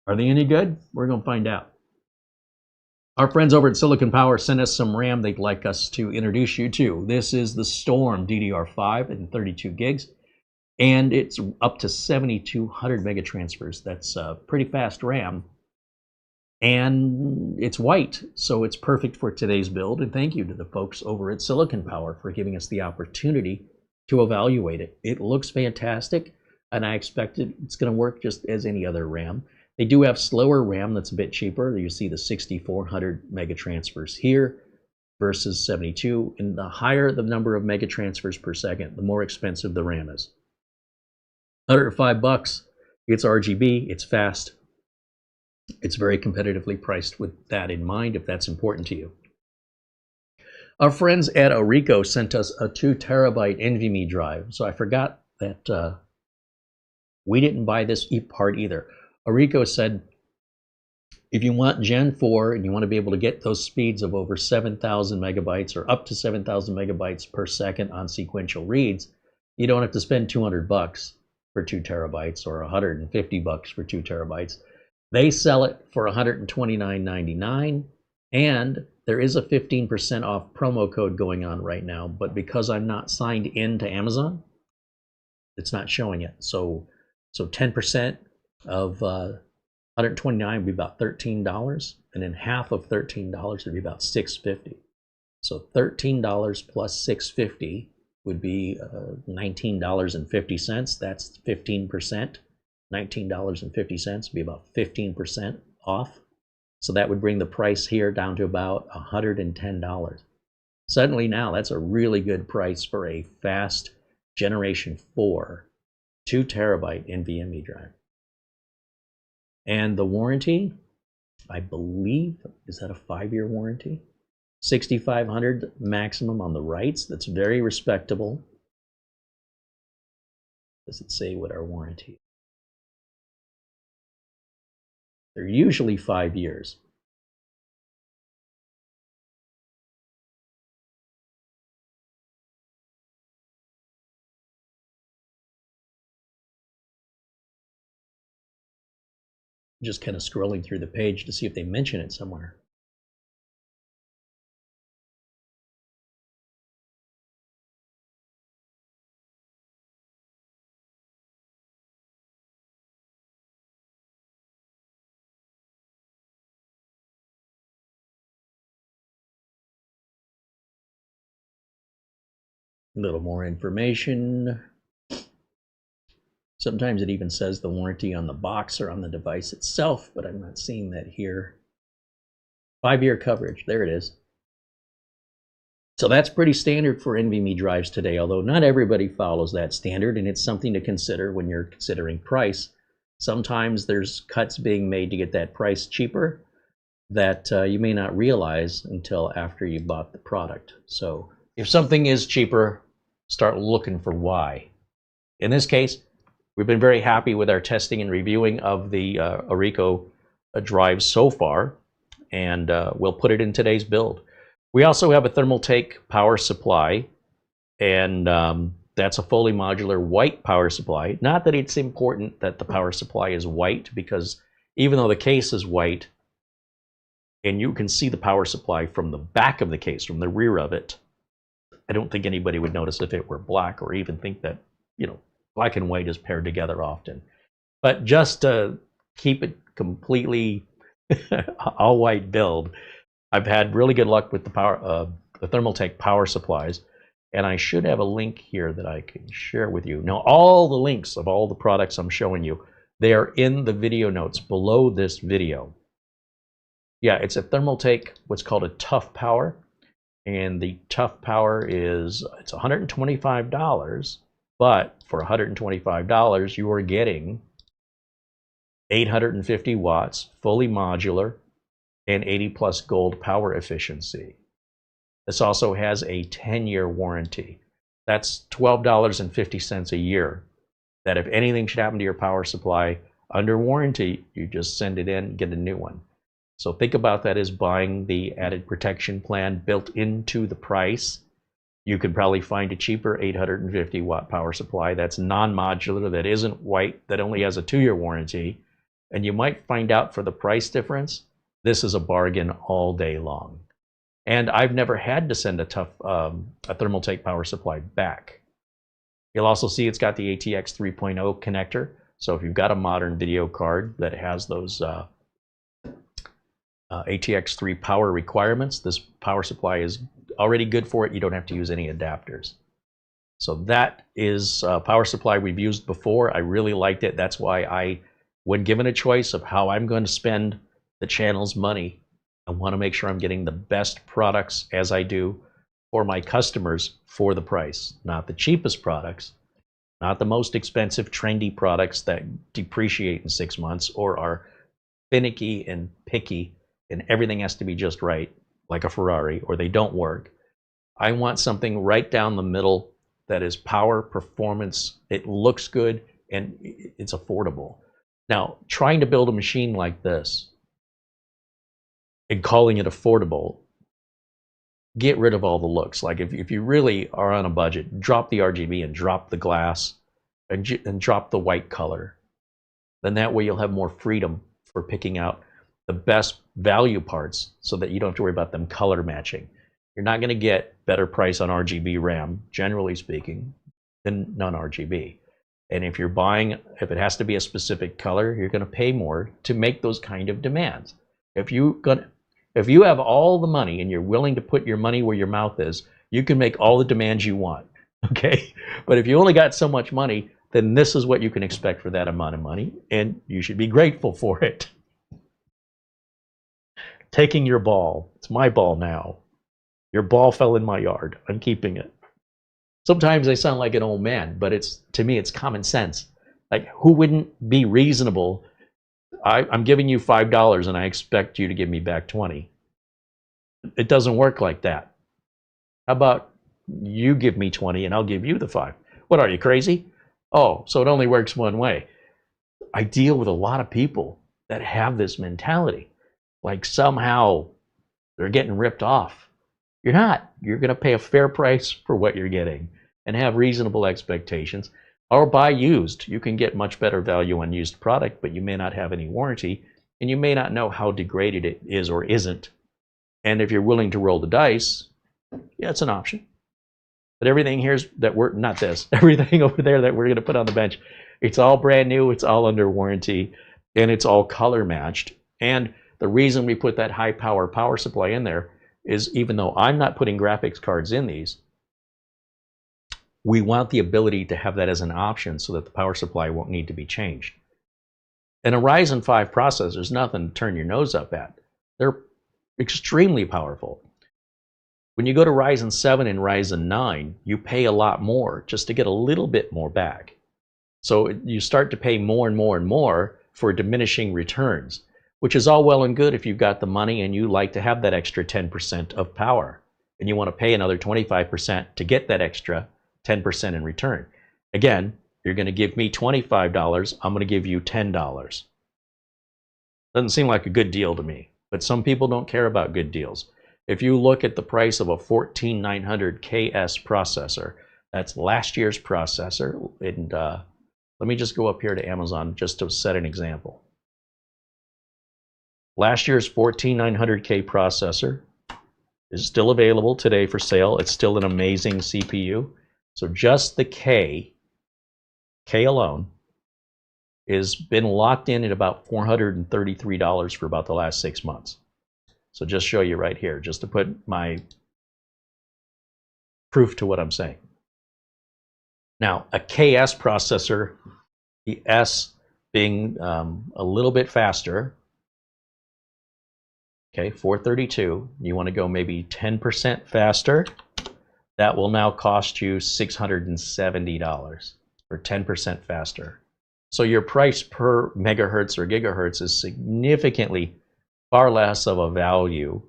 Are they any good? We're going to find out. Our friends over at Silicon Power sent us some RAM they'd like us to introduce you to. This is the Storm DDR5 and 32 gigs, and it's up to 7,200 megatransfers. That's pretty fast RAM. And it's white, so it's perfect for today's build. And thank you to the folks over at Silicon Power for giving us the opportunity to evaluate it. It looks fantastic, and I expect it's going to work just as any other RAM. They do have slower RAM that's a bit cheaper. You see the 6,400 megatransfers here versus 72. And the higher the number of megatransfers per second, the more expensive the RAM is. 105 bucks. It's RGB. It's fast. It's very competitively priced with that in mind, if that's important to you. Our friends at Orico sent us a 2 terabyte NVMe drive. So I forgot that we didn't buy this part either. Orico said, if you want Gen 4 and you want to be able to get those speeds of over 7,000 megabytes or up to 7,000 megabytes per second on sequential reads, you don't have to spend 200 bucks for 2 terabytes or 150 bucks for 2 terabytes. They sell it for $129.99, and there is a 15% off promo code going on right now, but because I'm not signed in to Amazon, it's not showing it. So 10% of 129 would be about $13, and then half of $13 would be about $6.50. So $13 plus $6.50 would be $19.50. That's 15%. $19.50 would be about 15% off. So that would bring the price here down to about $110. Suddenly now, that's a really good price for a fast Generation 4 2 terabyte NVMe drive. And the warranty, I believe, is that a 5-year warranty? 6,500 maximum on the writes. That's very respectable. Does it say what our warranty is? They're usually 5 years. Just kind of scrolling through the page to see if they mention it somewhere. A little more information. Sometimes it even says the warranty on the box or on the device itself, but I'm not seeing that here. 5-year coverage, there it is. So that's pretty standard for NVMe drives today, although not everybody follows that standard, and it's something to consider when you're considering price. Sometimes there's cuts being made to get that price cheaper, that you may not realize until after you bought the product. So if something is cheaper, start looking for why. In this case, we've been very happy with our testing and reviewing of the Orico drives so far, and we'll put it in today's build. We also have a Thermaltake power supply, and that's a fully modular white power supply. Not that it's important that the power supply is white, because even though the case is white, and you can see the power supply from the back of the case, from the rear of it, I don't think anybody would notice if it were black, or even think that, you know, black and white is paired together often. But just to keep it completely all white build, I've had really good luck with the Thermaltake power supplies, and I should have a link here that I can share with you. Now, all the links of all the products I'm showing you, they are in the video notes below this video. Yeah, it's a Thermaltake, what's called a Toughpower, and the Toughpower it's $125, but for $125 you are getting 850 watts, fully modular, and 80 plus gold power efficiency. This also has a 10-year warranty. That's $12.50 a year. That if anything should happen to your power supply under warranty, you just send it in and get a new one. So think about that as buying the added protection plan built into the price. You could probably find a cheaper 850 watt power supply that's non-modular, that isn't white, that only has a 2-year warranty. And you might find out for the price difference, this is a bargain all day long. And I've never had to send a Thermaltake power supply back. You'll also see it's got the ATX 3.0 connector. So if you've got a modern video card that has those ATX 3 power requirements, this power supply is already good for it. You don't have to use any adapters. So that is a power supply we've used before. I really liked it. That's why when given a choice of how I'm going to spend the channel's money, I want to make sure I'm getting the best products, as I do, for my customers for the price. Not the cheapest products, not the most expensive trendy products that depreciate in 6 months or are finicky and picky and everything has to be just right, like a Ferrari, or they don't work. I want something right down the middle that is power, performance, it looks good, and it's affordable. Now, trying to build a machine like this and calling it affordable, get rid of all the looks. Like if you really are on a budget, drop the RGB and drop the glass and drop the white color. Then that way you'll have more freedom for picking out the best value parts so that you don't have to worry about them color matching. You're not going to get better price on RGB RAM, generally speaking, than non-RGB. And if you're buying, if it has to be a specific color, you're going to pay more to make those kind of demands. If you have all the money and you're willing to put your money where your mouth is, you can make all the demands you want, okay? But if you only got so much money, then this is what you can expect for that amount of money, and you should be grateful for it. Taking your ball. It's my ball now. Your ball fell in my yard. I'm keeping it. Sometimes I sound like an old man, but to me, it's common sense. Like, who wouldn't be reasonable? I'm giving you $5 and I expect you to give me back 20. It doesn't work like that. How about you give me 20 and I'll give you the 5? What, are you crazy? Oh, so it only works one way. I deal with a lot of people that have this mentality. Like somehow they're getting ripped off. You're not. You're going to pay a fair price for what you're getting and have reasonable expectations. Or buy used. You can get much better value on used product, but you may not have any warranty, and you may not know how degraded it is or isn't. And if you're willing to roll the dice, yeah, it's an option. But everything here's that we're not this. Everything over there that we're going to put on the bench, it's all brand new. It's all under warranty, and it's all color matched. And the reason we put that high power supply in there is, even though I'm not putting graphics cards in these, we want the ability to have that as an option so that the power supply won't need to be changed. And a Ryzen 5 processor is nothing to turn your nose up at. They're extremely powerful. When you go to Ryzen 7 and Ryzen 9, you pay a lot more just to get a little bit more back. So you start to pay more and more and more for diminishing returns. which is all well and good if you've got the money and you like to have that extra 10% of power, and you want to pay another 25% to get that extra 10% in return. Again, you're going to give me $25, I'm going to give you $10. Doesn't seem like a good deal to me, but some people don't care about good deals. If you look at the price of a 14900 KS processor, that's last year's processor, and let me just go up here to Amazon just to set an example. Last year's 14900K processor is still available today for sale. It's still an amazing CPU. So just the K alone has been locked in at about $433 for about the last 6 months. So just show you right here, just to put my proof to what I'm saying. Now, a KS processor, the S being a little bit faster, okay, 432, you want to go maybe 10% faster, that will now cost you $670 or 10% faster. So your price per megahertz or gigahertz is significantly far less of a value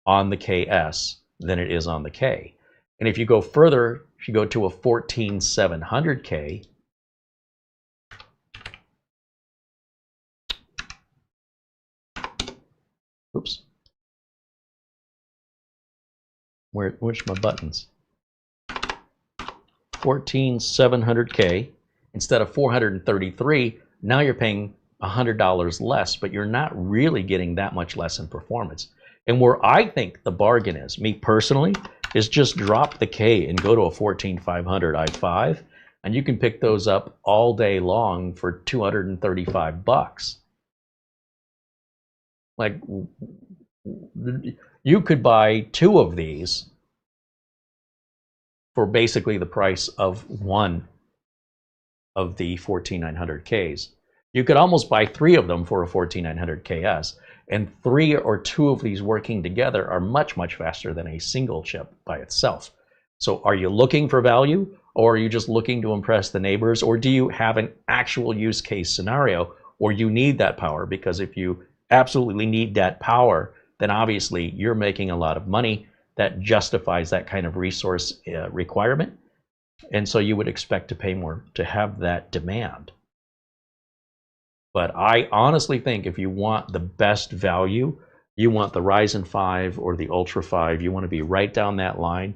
on the KS than it is on the K. And if you go further, if you go to a 14700K, oops, where's my buttons? 14700K, instead of 433, now you're paying $100 less, but you're not really getting that much less in performance. And where I think the bargain is, me personally, is just drop the K and go to a 14500 i5, and you can pick those up all day long for $235. Like, you could buy 2 of these for basically the price of 1 of the 14900Ks. You could almost buy 3 of them for a 14900 KS, and 3 or 2 of these working together are much, much faster than a single chip by itself. So are you looking for value, or are you just looking to impress the neighbors, or do you have an actual use case scenario where you need that power? Because if you absolutely need that power, then obviously you're making a lot of money that justifies that kind of resource requirement, and so you would expect to pay more to have that demand. But I honestly think if you want the best value, you want the Ryzen 5 or the Ultra 5, you want to be right down that line.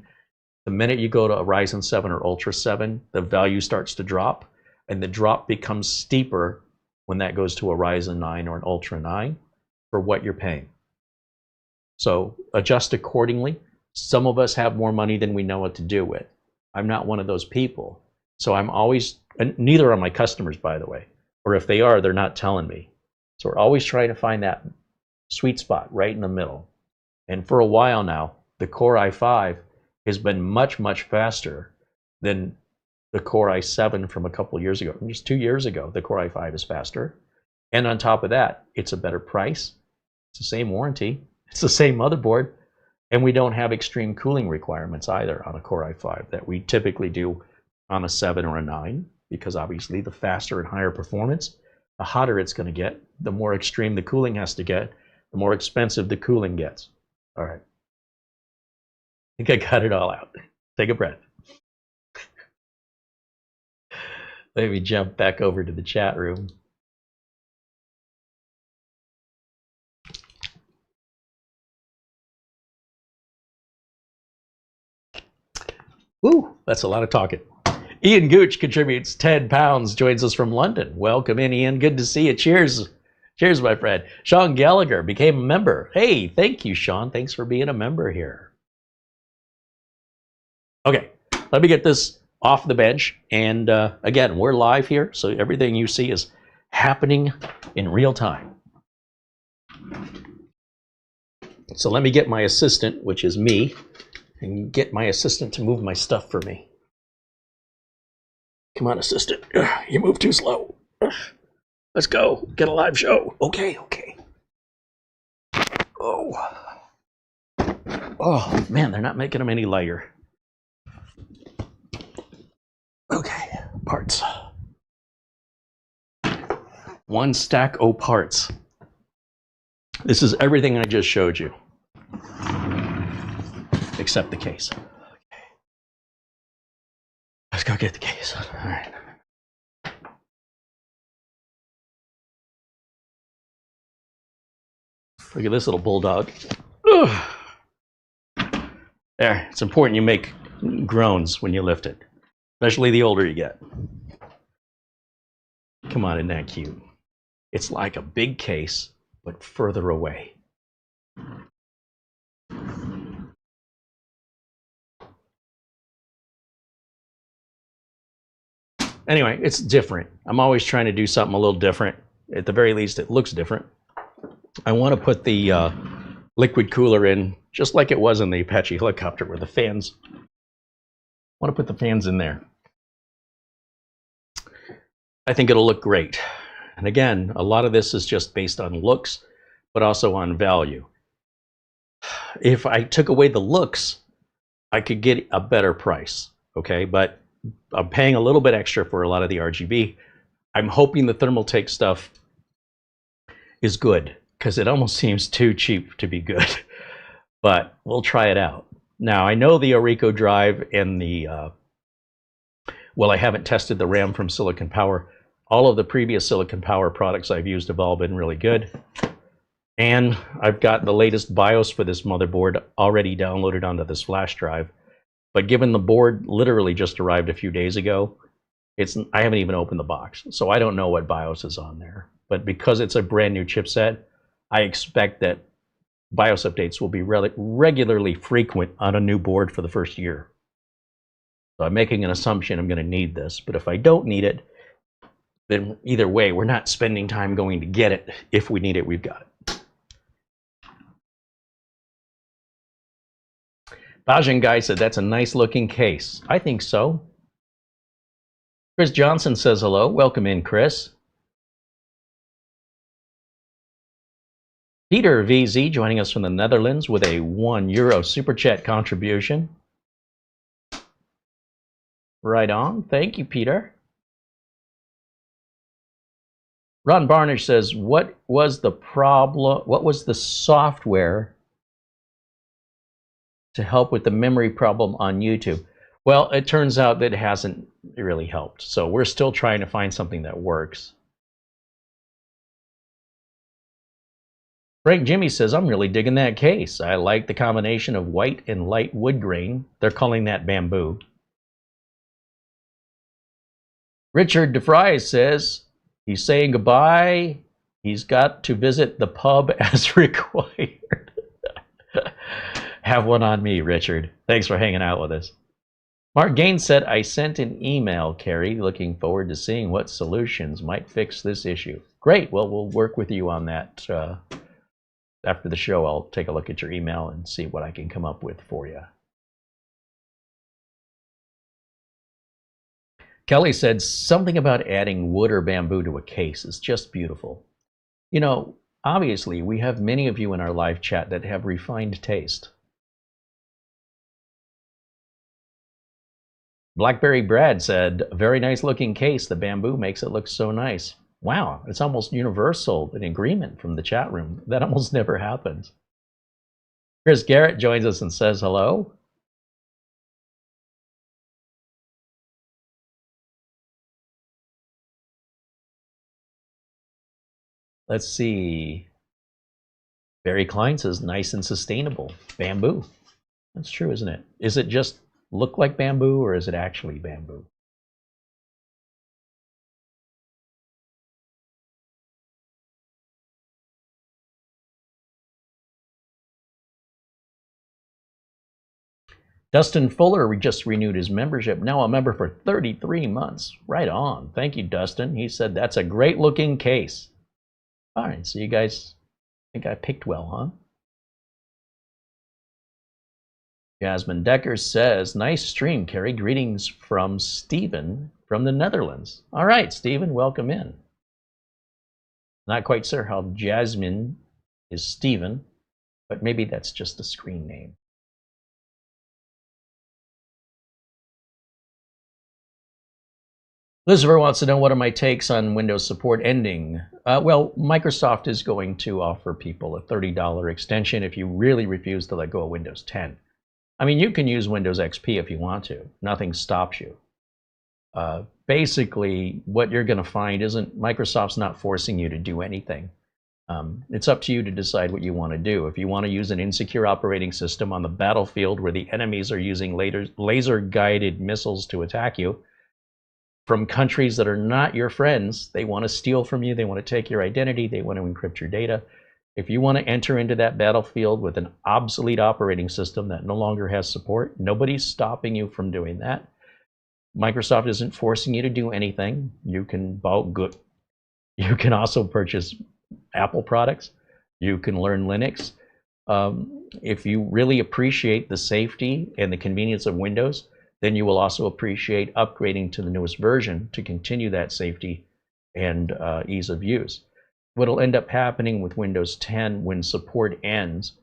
The minute you go to a Ryzen 7 or Ultra 7, the value starts to drop, and the drop becomes steeper when that goes to a Ryzen 9 or an Ultra 9 for what you're paying. So adjust accordingly. Some of us have more money than we know what to do with. I'm not one of those people. So I'm always, and neither are my customers, by the way. Or if they are, they're not telling me. So we're always trying to find that sweet spot right in the middle. And for a while now, the Core i5 has been much, much faster than the Core i7 from a couple of years ago. Just 2 years ago, the Core i5 is faster. And on top of that, it's a better price. It's the same warranty. It's the same motherboard. And we don't have extreme cooling requirements either on a Core i5 that we typically do on a 7 or a 9. Because obviously the faster and higher performance, the hotter it's going to get, the more extreme the cooling has to get, the more expensive the cooling gets. All right. I think I got it all out. Take a breath. Let me jump back over to the chat room. Woo, that's a lot of talking. Ian Gooch contributes 10 pounds, joins us from London. Welcome in, Ian. Good to see you. Cheers. Cheers, my friend. Sean Gallagher became a member. Hey, thank you, Sean. Thanks for being a member here. Okay, let me get this off the bench. And again, we're live here, so everything you see is happening in real time. So let me get my assistant, which is me, and get my assistant to move my stuff for me. Come on, assistant. You move too slow. Let's go. Get a live show. Okay, okay. Oh. Oh, man, they're not making them any lighter. Okay, parts. 1 stack of parts. This is everything I just showed you, except the case. Let's go get the case. All right. Look at this little bulldog. Ugh. There, it's important you make groans when you lift it, especially the older you get. Come on, isn't that cute? It's like a big case, but further away. Anyway, it's different. I'm always trying to do something a little different. At the very least, it looks different. I want to put the liquid cooler in just like it was in the Apache helicopter, where the fans, I want to put the fans in there. I think it'll look great. And again, a lot of this is just based on looks, but also on value. If I took away the looks, I could get a better price, okay? But I'm paying a little bit extra for a lot of the RGB. I'm hoping the Thermaltake stuff is good, because it almost seems too cheap to be good. But we'll try it out. Now, I know the Orico drive and the, well, I haven't tested the RAM from Silicon Power. All of the previous Silicon Power products I've used have all been really good. And I've got the latest BIOS for this motherboard already downloaded onto this flash drive. But given the board literally just arrived a few days ago, I haven't even opened the box. So I don't know what BIOS is on there. But because it's a brand new chipset, I expect that BIOS updates will be regularly frequent on a new board for the first year. So I'm making an assumption I'm going to need this. But if I don't need it, then either way, we're not spending time going to get it. If we need it, we've got it. Bajan Guy said, that's a nice looking case. I think so. Chris Johnson says hello. Welcome in, Chris. Peter VZ joining us from the Netherlands with a €1 super chat contribution. Right on. Thank you, Peter. Ron Barnish says, what was the problem? What was the software to help with the memory problem on YouTube? Well, it turns out that it hasn't really helped. So we're still trying to find something that works. Frank Jimmy says, I'm really digging that case. I like the combination of white and light wood grain. They're calling that bamboo. Richard DeFries says, he's saying goodbye. He's got to visit the pub as required. Have one on me, Richard. Thanks for hanging out with us. Mark Gaines said, I sent an email, Carey, looking forward to seeing what solutions might fix this issue. Great. Well, we'll work with you on that. After the show, I'll take a look at your email and see what I can come up with for you. Kelly said something about adding wood or bamboo to a case is just beautiful. You know, obviously, we have many of you in our live chat that have refined taste. Blackberry Brad said, very nice looking case. The bamboo makes it look so nice. Wow, it's almost universal, an agreement from the chat room. That almost never happens. Chris Garrett joins us and says hello. Let's see. Barry Klein says, nice and sustainable. Bamboo. That's true, isn't it? Is it just look like bamboo, or is it actually bamboo? Dustin Fuller just renewed his membership. Now a member for 33 months. Right on. Thank you, Dustin. He said that's a great looking case. All right, so you guys think I picked well, huh? Jasmine Decker says, nice stream, Carey. Greetings from Stephen from the Netherlands. All right, Stephen, welcome in. Not quite sure how Jasmine is Stephen, but maybe that's just a screen name. Lucifer wants to know, what are my takes on Windows support ending? Well, Microsoft is going to offer people a $30 extension if you really refuse to let go of Windows 10. I mean, you can use Windows XP if you want to. Nothing stops you. Basically, what you're going to find isn't Microsoft's not forcing you to do anything. It's up to you to decide what you want to do. If you want to use an insecure operating system on the battlefield where the enemies are using laser-guided missiles to attack you from countries that are not your friends, they want to steal from you, they want to take your identity, they want to encrypt your data. If you want to enter into that battlefield with an obsolete operating system that no longer has support, nobody's stopping you from doing that. Microsoft isn't forcing you to do anything. You can You can also purchase Apple products. You can learn Linux. If you really appreciate the safety and the convenience of Windows, then you will also appreciate upgrading to the newest version to continue that safety and ease of use. What will end up happening with Windows 10 when support ends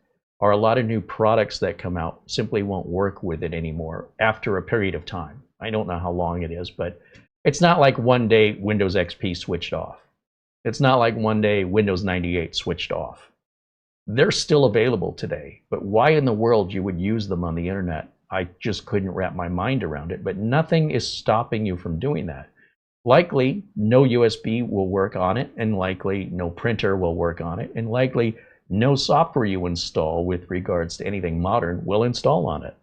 are a lot of new products that come out simply won't work with it anymore after a period of time. I don't know how long it is, but it's not like one day Windows XP switched off. It's not like one day Windows 98 switched off. They're still available today, but why in the world you would use them on the internet, I just couldn't wrap my mind around it. But nothing is stopping you from doing that. Likely no USB will work on it, and likely no printer will work on it, and likely no software you install with regards to anything modern will install on it.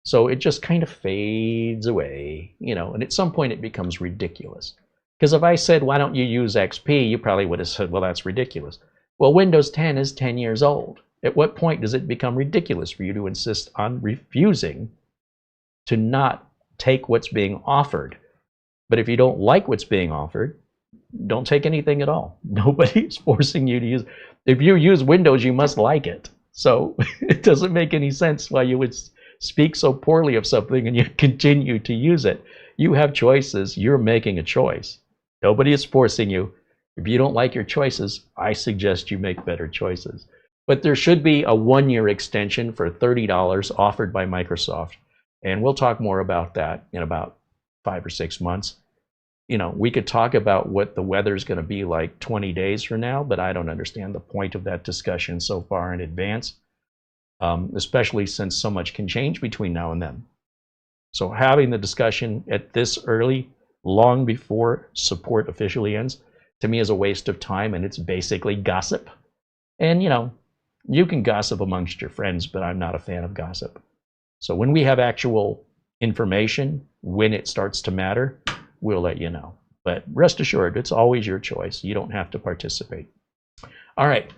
So it just kind of fades away, you know, and at some point it becomes ridiculous. Because if I said, why don't you use XP, you probably would have said, well, that's ridiculous. Well, Windows 10 is 10 years old. At what point does it become ridiculous for you to insist on refusing to not take what's being offered? But if you don't like what's being offered, don't take anything at all. Nobody's forcing you to use. If you use Windows, you must like it. So it doesn't make any sense why you would speak so poorly of something and you continue to use it. You have choices. You're making a choice. Nobody is forcing you. If you don't like your choices, I suggest you make better choices. But there should be a 1-year extension for $30 offered by Microsoft. And we'll talk more about that in about 5 or 6 months. You know, we could talk about what the weather's going to be like 20 days from now, but I don't understand the point of that discussion so far in advance, especially since so much can change between now and then. So having the discussion at this early, long before support officially ends, to me is a waste of time, and it's basically gossip. And, you know, you can gossip amongst your friends, but I'm not a fan of gossip. So when we have actual information, when it starts to matter, we'll let you know. But rest assured, it's always your choice. You don't have to participate. All right.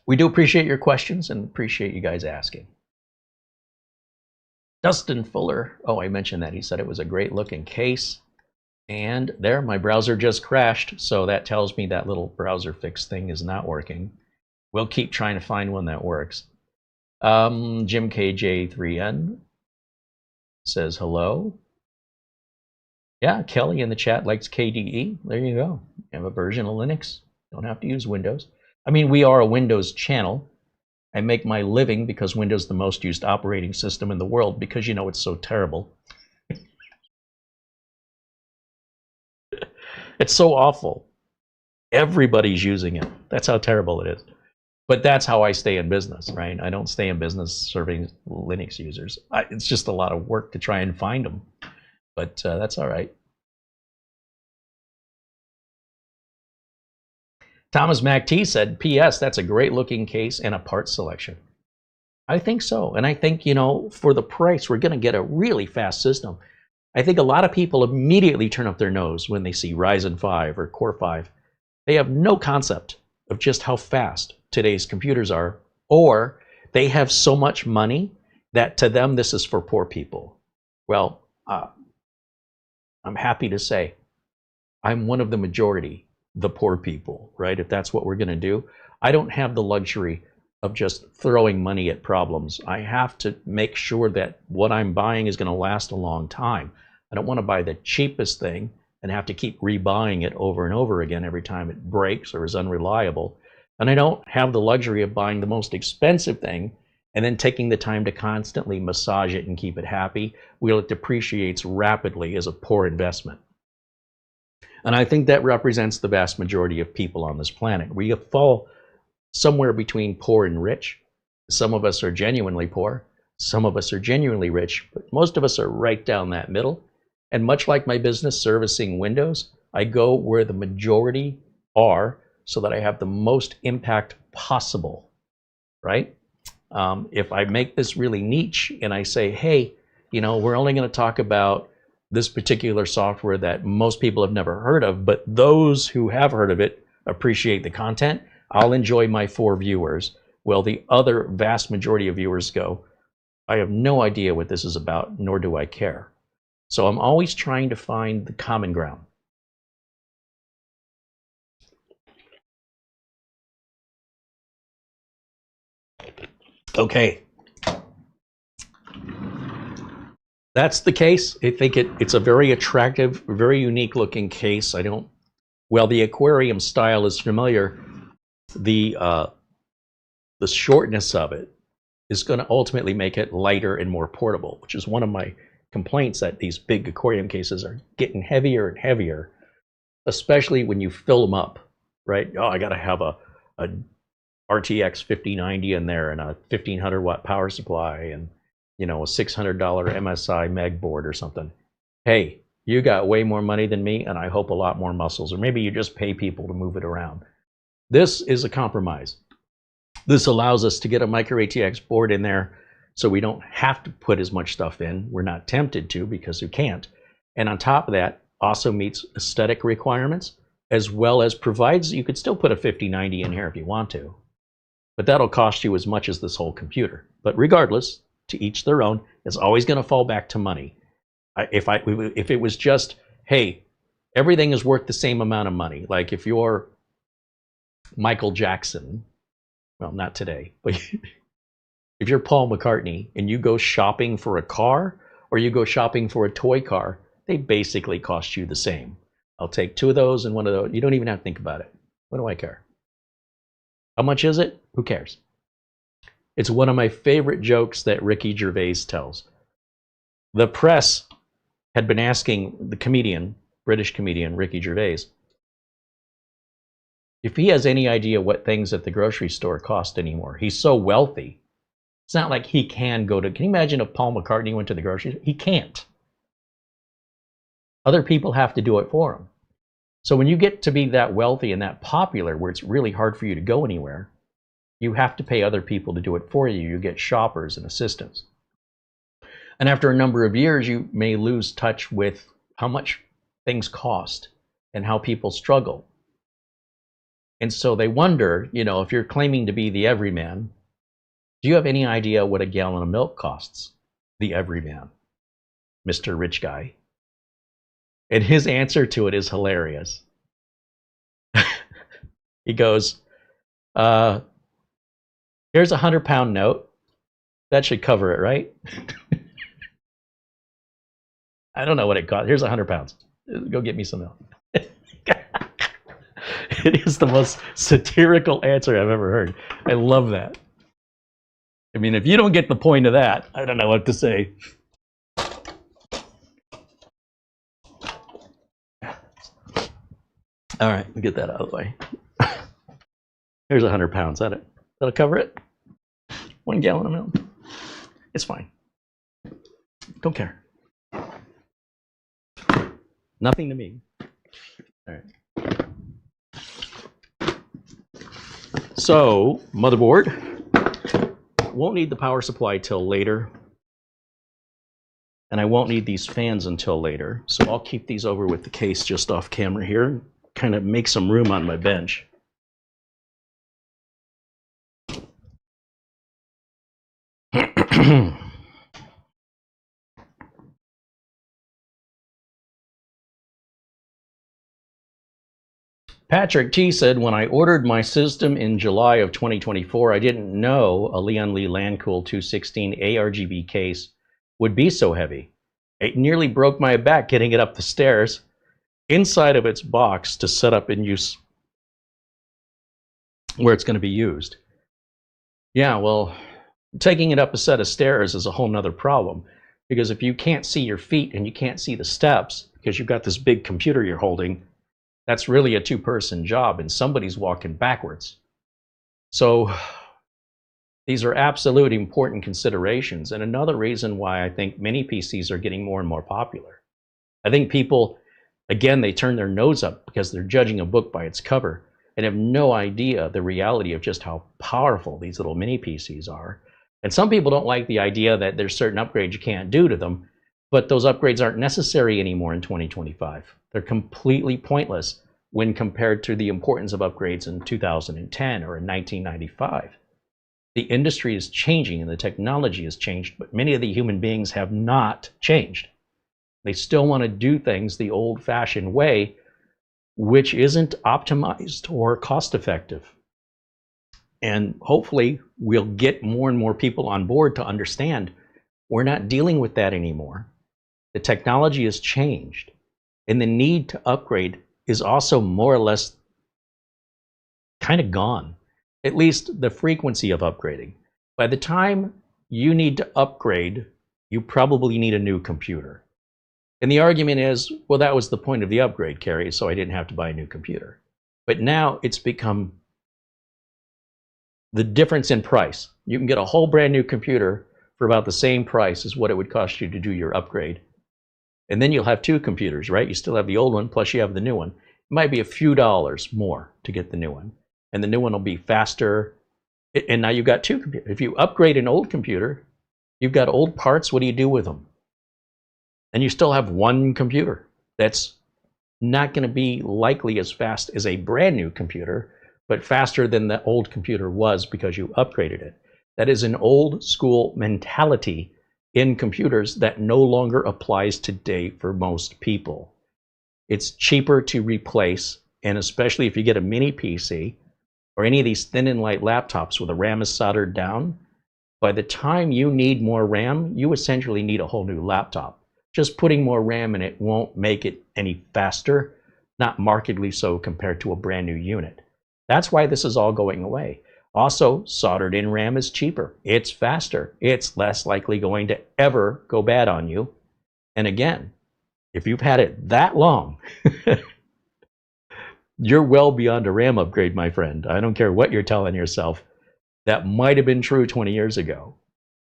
We do appreciate your questions and appreciate you guys asking. Dustin Fuller. Oh, I mentioned that. He said it was a great looking case. And there, my browser just crashed. So that tells me that little browser fix thing is not working. We'll keep trying to find one that works. Jim KJ3N says hello. Yeah, Kelly in the chat likes KDE. There you go. You have a version of Linux. Don't have to use Windows. I mean, we are a Windows channel. I make my living because Windows is the most used operating system in the world because, you know, it's so terrible. It's so awful. Everybody's using it. That's how terrible it is. But that's how I stay in business, right? I don't stay in business serving Linux users. It's just a lot of work to try and find them. But that's all right. Thomas MacT said, P.S. That's a great looking case and a part selection. I think so. And I think, you know, for the price, we're going to get a really fast system. I think a lot of people immediately turn up their nose when they see Ryzen 5 or Core 5. They have no concept of just how fast today's computers are, or they have so much money that to them this is for poor people. Well, I'm happy to say I'm one of the majority, the poor people, right? If that's what we're going to do. I don't have the luxury of just throwing money at problems. I have to make sure that what I'm buying is going to last a long time. I don't want to buy the cheapest thing and have to keep rebuying it over and over again every time it breaks or is unreliable. And I don't have the luxury of buying the most expensive thing and then taking the time to constantly massage it and keep it happy, while it depreciates rapidly as a poor investment. And I think that represents the vast majority of people on this planet. We fall somewhere between poor and rich. Some of us are genuinely poor. Some of us are genuinely rich, but most of us are right down that middle. And much like my business servicing Windows, I go where the majority are so that I have the most impact possible, right? If I make this really niche and I say, hey, you know, we're only going to talk about this particular software that most people have never heard of, but those who have heard of it appreciate the content, I'll enjoy my 4 viewers. Well, the other vast majority of viewers go, I have no idea what this is about, nor do I care. So I'm always trying to find the common ground. Okay. That's the case. I think it's a very attractive, very unique looking case. Well, the aquarium style is familiar. The shortness of it is going to ultimately make it lighter and more portable, which is one of my complaints, that these big aquarium cases are getting heavier and heavier, especially when you fill them up, right? Oh, I got to have a RTX 5090 in there and a 1500 watt power supply and, you know, a $600 MSI Meg board or something. Hey, you got way more money than me, and I hope a lot more muscles, or maybe you just pay people to move it around. This is a compromise. This allows us to get a micro ATX board in there so we don't have to put as much stuff in. We're not tempted to because we can't. And on top of that, also meets aesthetic requirements, as well as provides, you could still put a 5090 in here if you want to, but that'll cost you as much as this whole computer. But regardless, to each their own, it's always going to fall back to money. If it was just, hey, everything is worth the same amount of money, like if you're Michael Jackson, well, not today, but if you're Paul McCartney and you go shopping for a car or you go shopping for a toy car, they basically cost you the same. I'll take 2 of those and 1 of those. You don't even have to think about it. What do I care? How much is it? Who cares? It's one of my favorite jokes that Ricky Gervais tells. The press had been asking the comedian, British comedian Ricky Gervais, if he has any idea what things at the grocery store cost anymore. He's so wealthy. It's not like he can go to, can you imagine if Paul McCartney went to the grocery store? He can't. Other people have to do it for him. So when you get to be that wealthy and that popular where it's really hard for you to go anywhere, you have to pay other people to do it for you. You get shoppers and assistants. And after a number of years, you may lose touch with how much things cost and how people struggle. And so they wonder, you know, if you're claiming to be the everyman, do you have any idea what a gallon of milk costs? The everyman, Mr. Rich Guy. And his answer to it is hilarious. He goes, here's a 100-pound note. That should cover it, right? I don't know what it costs. Here's 100 pounds. Go get me some milk. It is the most satirical answer I've ever heard. I love that. I mean, if you don't get the point of that, I don't know what to say. All right, we'll get that out of the way. Here's 100 pounds. That'll cover it. 1 gallon of milk. It's fine. Don't care. Nothing to me. All right. So, motherboard. Won't need the power supply till later. And I won't need these fans until later. So I'll keep these over with the case just off camera here. Kind of make some room on my bench. Patrick T said, when I ordered my system in July of 2024, I didn't know a Lian Li Landcool 216 ARGB case would be so heavy. It nearly broke my back getting it up the stairs inside of its box to set up in use where it's going to be used. Yeah, well, taking it up a set of stairs is a whole nother problem, because if you can't see your feet and you can't see the steps because you've got this big computer you're holding, That's really a two-person job, and somebody's walking backwards. So these are absolute important considerations, and another reason why I think mini PCs are getting more and more popular. I think people, again, they turn their nose up because they're judging a book by its cover and have no idea the reality of just how powerful these little mini PCs are. And some people don't like the idea that there's certain upgrades you can't do to them, but those upgrades aren't necessary anymore in 2025. They're completely pointless when compared to the importance of upgrades in 2010 or in 1995. The industry is changing and the technology has changed, but many of the human beings have not changed. They still want to do things the old-fashioned way, which isn't optimized or cost-effective. And hopefully we'll get more and more people on board to understand we're not dealing with that anymore. The technology has changed, and the need to upgrade is also more or less kind of gone. At least the frequency of upgrading. By the time you need to upgrade, you probably need a new computer. And the argument is, well, that was the point of the upgrade, Carey, so I didn't have to buy a new computer. But now it's become the difference in price. You can get a whole brand new computer for about the same price as what it would cost you to do your upgrade. And then you'll have two computers, right? You still have the old one, plus you have the new one. It might be a few dollars more to get the new one. And the new one will be faster. And now you've got two computers. If you upgrade an old computer, you've got old parts, what do you do with them? And you still have one computer that's not going to be likely as fast as a brand new computer, but faster than the old computer was because you upgraded it. That is an old school mentality in computers that no longer applies today for most people. It's cheaper to replace, and especially if you get a mini PC or any of these thin and light laptops where the RAM is soldered down, by the time you need more RAM, you essentially need a whole new laptop. Just putting more RAM in it won't make it any faster, not markedly so compared to a brand new unit. That's why this is all going away. Also, soldered in RAM is cheaper. It's faster. It's less likely going to ever go bad on you. And again, if you've had it that long, you're well beyond a RAM upgrade, my friend. I don't care what you're telling yourself. That might have been true 20 years ago.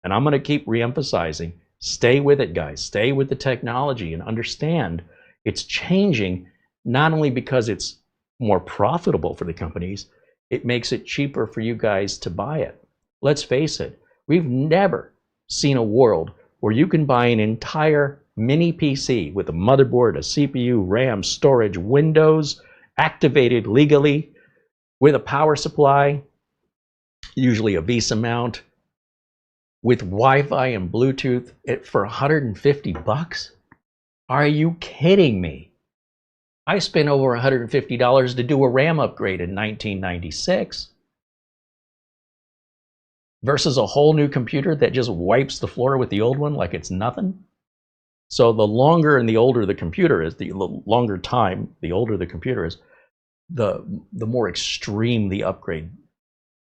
And I'm going to keep reemphasizing, stay with it, guys. Stay with the technology and understand it's changing, not only because it's more profitable for the companies, it makes it cheaper for you guys to buy it. Let's face it, we've never seen a world where you can buy an entire mini PC with a motherboard, a CPU, RAM, storage, Windows, activated legally, with a power supply, usually a VESA mount, with Wi-Fi and Bluetooth for $150? Are you kidding me? I spent over $150 to do a RAM upgrade in 1996 versus a whole new computer that just wipes the floor with the old one like it's nothing. So the longer and the older the computer is, the longer time, the older the computer is, the more extreme the upgrade,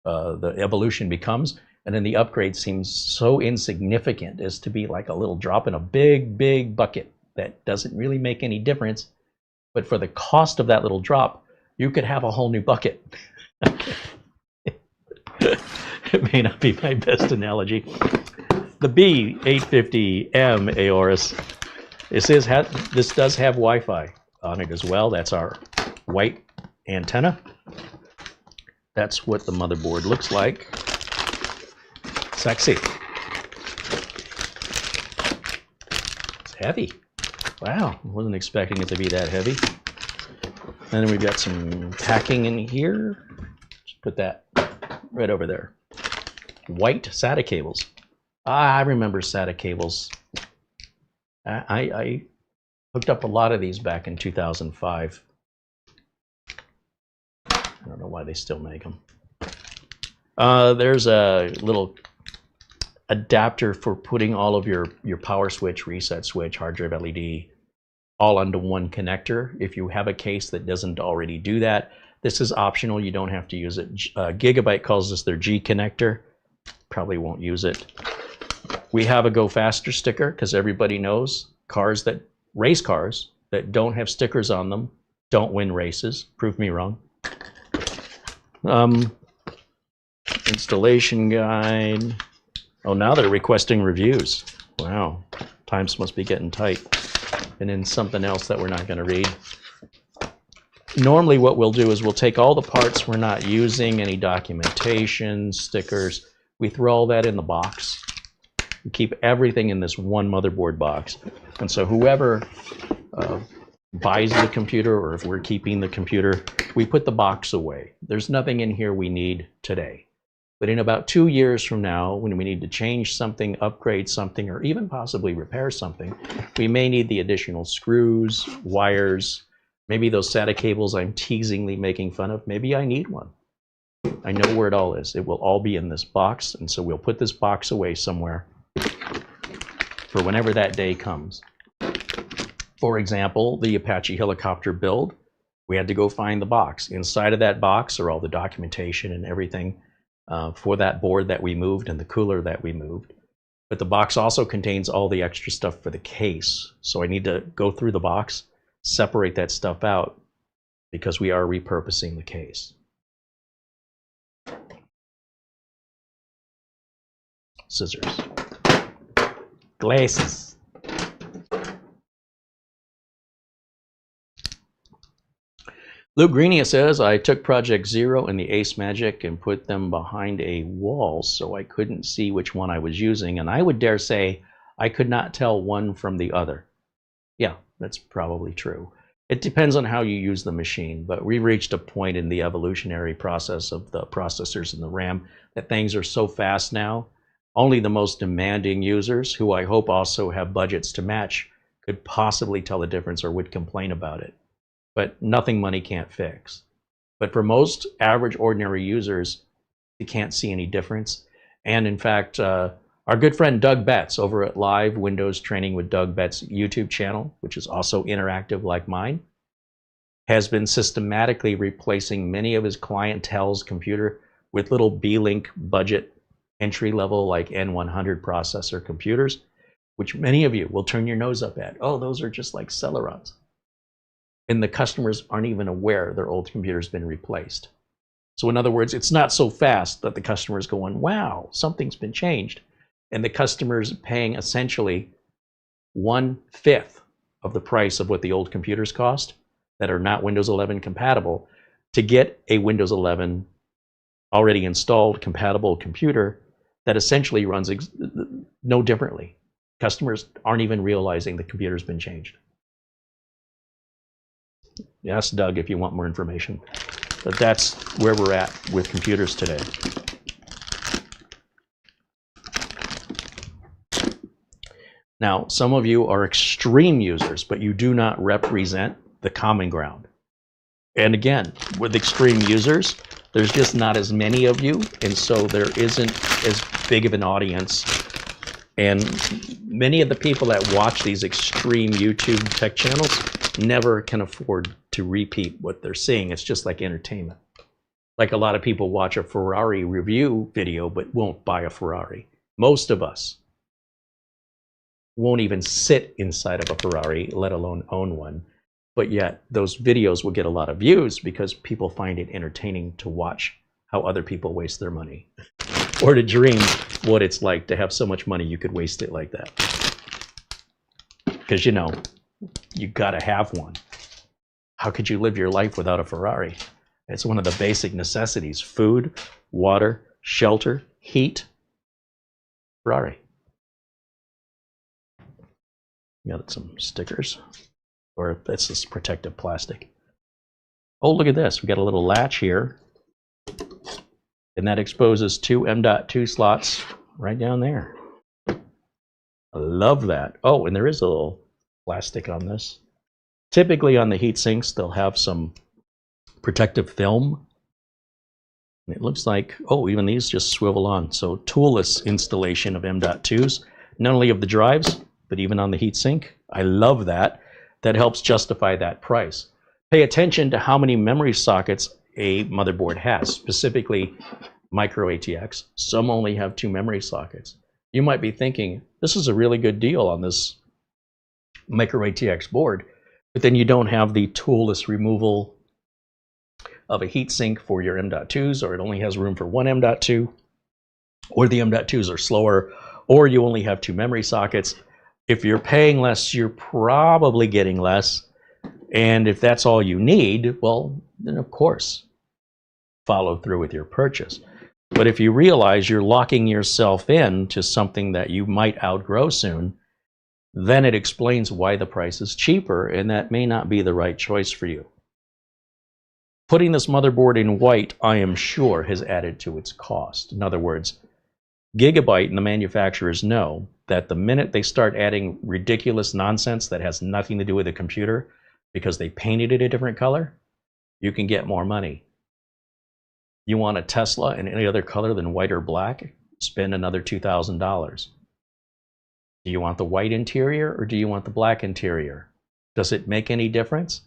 the evolution becomes. And then the upgrade seems so insignificant as to be like a little drop in a big, big bucket that doesn't really make any difference. But for the cost of that little drop, you could have a whole new bucket. It may not be my best analogy. The B850M AORUS, this does have Wi-Fi on it as well. That's our white antenna. That's what the motherboard looks like. Sexy. It's heavy. Wow, wasn't expecting it to be that heavy. And then we've got some packing in here. Just put that right over there. White SATA cables. I remember SATA cables. I hooked up a lot of these back in 2005. I don't know why they still make them. There's a little adapter for putting all of your power switch, reset switch, hard drive LED, all onto one connector. If you have a case that doesn't already do that, this is optional. You don't have to use it. Gigabyte calls this their G connector. Probably won't use it. We have a Go Faster sticker because everybody knows race cars that don't have stickers on them don't win races. Prove me wrong. Installation guide. Oh, now they're requesting reviews. Wow, times must be getting tight. And then something else that we're not going to read. Normally what we'll do is we'll take all the parts we're not using, any documentation, stickers, we throw all that in the box. We keep everything in this one motherboard box. And so whoever buys the computer, or if we're keeping the computer, we put the box away. There's nothing in here we need today. But in about 2 years from now, when we need to change something, upgrade something, or even possibly repair something, we may need the additional screws, wires, maybe those SATA cables I'm teasingly making fun of. Maybe I need one. I know where it all is. It will all be in this box, and so we'll put this box away somewhere for whenever that day comes. For example, the Apache helicopter build, we had to go find the box. Inside of that box are all the documentation and everything for that board that we moved and the cooler that we moved. But the box also contains all the extra stuff for the case. So I need to go through the box, separate that stuff out, because we are repurposing the case. Scissors. Glasses. Luke Greenia says, I took Project Zero and the Ace Magic and put them behind a wall so I couldn't see which one I was using, and I would dare say I could not tell one from the other. Yeah, that's probably true. It depends on how you use the machine, but we've reached a point in the evolutionary process of the processors and the RAM that things are so fast now, only the most demanding users, who I hope also have budgets to match, could possibly tell the difference or would complain about it. But nothing money can't fix. But for most average ordinary users, you can't see any difference. And in fact, our good friend Doug Betts over at Live Windows Training with Doug Betts YouTube channel, which is also interactive like mine, has been systematically replacing many of his clientele's computer with little B-Link budget entry-level like N100 processor computers, which many of you will turn your nose up at. Oh, those are just like Celerons. And the customers aren't even aware their old computer's been replaced. So in other words, it's not so fast that the customer's going, wow, something's been changed. And the customer's paying essentially 1/5 of the price of what the old computers cost that are not Windows 11 compatible to get a Windows 11 already installed compatible computer that essentially runs no differently. Customers aren't even realizing the computer's been changed. Ask Doug if you want more information. But that's where we're at with computers today. Now, some of you are extreme users, but you do not represent the common ground. And again, with extreme users, there's just not as many of you, and so there isn't as big of an audience. And many of the people that watch these extreme YouTube tech channels never can afford to repeat what they're seeing. It's just like entertainment. Like a lot of people watch a Ferrari review video but won't buy a Ferrari. Most of us won't even sit inside of a Ferrari, let alone own one. But yet those videos will get a lot of views because people find it entertaining to watch how other people waste their money. Or to dream what it's like to have so much money you could waste it like that. Because, you know, you gotta have one. How could you live your life without a Ferrari? It's one of the basic necessities: food, water, shelter, heat. Ferrari. Got some stickers, or that's this protective plastic. Oh, look at this. We got a little latch here, and that exposes 2 M.2 slots right down there. I love that. Oh, and there is a little plastic on this. Typically on the heat sinks, they'll have some protective film. It looks like, oh, even these just swivel on. So toolless installation of M.2s, not only of the drives, but even on the heat sink. I love that. That helps justify that price. Pay attention to how many memory sockets a motherboard has, specifically micro ATX. Some only have 2 memory sockets. You might be thinking, this is a really good deal on this micro ATX board. But then you don't have the toolless removal of a heatsink for your M.2s, or it only has room for one M.2, or the M.2s are slower, or you only have 2 memory sockets. If you're paying less, you're probably getting less. And if that's all you need, well, then of course, follow through with your purchase. But if you realize you're locking yourself in to something that you might outgrow soon, then it explains why the price is cheaper, and that may not be the right choice for you. Putting this motherboard in white, I am sure, has added to its cost. In other words, Gigabyte and the manufacturers know that the minute they start adding ridiculous nonsense that has nothing to do with the computer because they painted it a different color, you can get more money. You want a Tesla in any other color than white or black? Spend another $2,000. Do you want the white interior or do you want the black interior? Does it make any difference?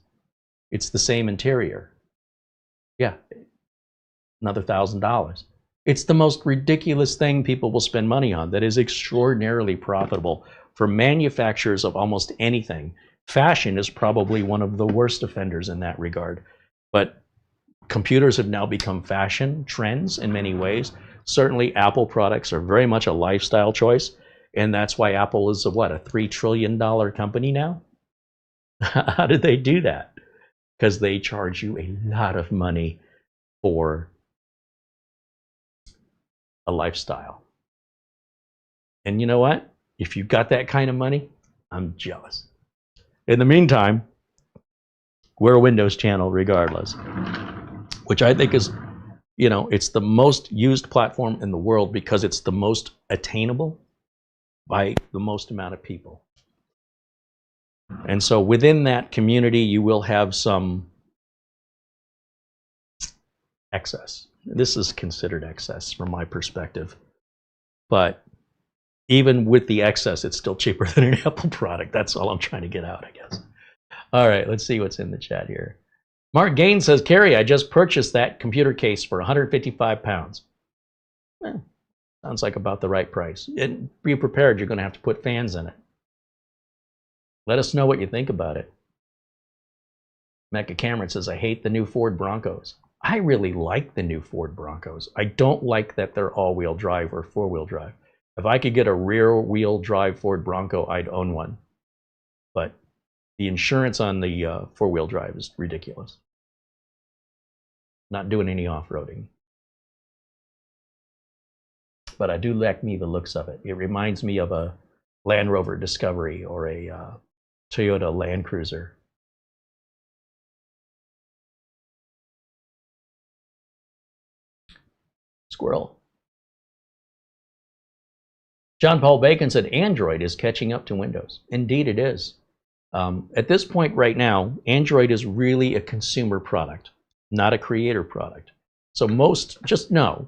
It's the same interior. Yeah, another $1,000. It's the most ridiculous thing people will spend money on that is extraordinarily profitable for manufacturers of almost anything. Fashion is probably one of the worst offenders in that regard. But computers have now become fashion trends in many ways. Certainly Apple products are very much a lifestyle choice. And that's why Apple is a, what, a $3 trillion company now? How did they do that? Because they charge you a lot of money for a lifestyle. And you know what? If you've got that kind of money, I'm jealous. In the meantime, we're a Windows channel regardless, which I think is, you know, it's the most used platform in the world because it's the most attainable by the most amount of people. And so within that community, you will have some excess. This is considered excess from my perspective. But even with the excess, it's still cheaper than an Apple product. That's all I'm trying to get out, I guess. All right, let's see what's in the chat here. Mark Gaines says, Carey, I just purchased that computer case for 155 pounds. Sounds like about the right price. And be prepared, you're going to have to put fans in it. Let us know what you think about it. Mecca Cameron says, I hate the new Ford Broncos. I really like the new Ford Broncos. I don't like that they're all-wheel drive or four-wheel drive. If I could get a rear-wheel drive Ford Bronco, I'd own one. But the insurance on the four-wheel drive is ridiculous. Not doing any off-roading. But I do like the looks of it. It reminds me of a Land Rover Discovery or a Toyota Land Cruiser. Squirrel. John Paul Bacon said Android is catching up to Windows. Indeed it is. At this point right now, Android is really a consumer product, not a creator product. So just know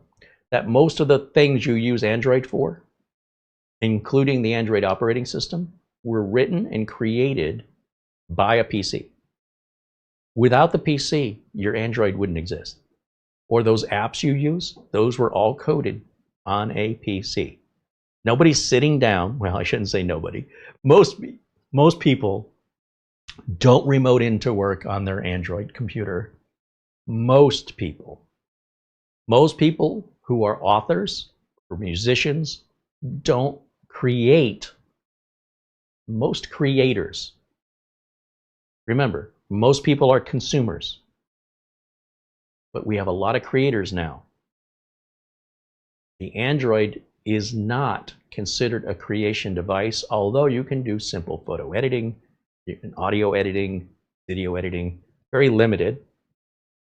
that most of the things you use Android for, including the Android operating system, were written and created by a PC. Without the PC, your Android wouldn't exist. Or those apps you use, those were all coded on a PC. Nobody's sitting down, well, I shouldn't say nobody. Most people don't remote into work on their Android computer. Most people who are authors or musicians don't create. Most creators, remember, most people are consumers, but we have a lot of creators now. The Android is not considered a creation device, although you can do simple photo editing, audio editing, video editing, very limited.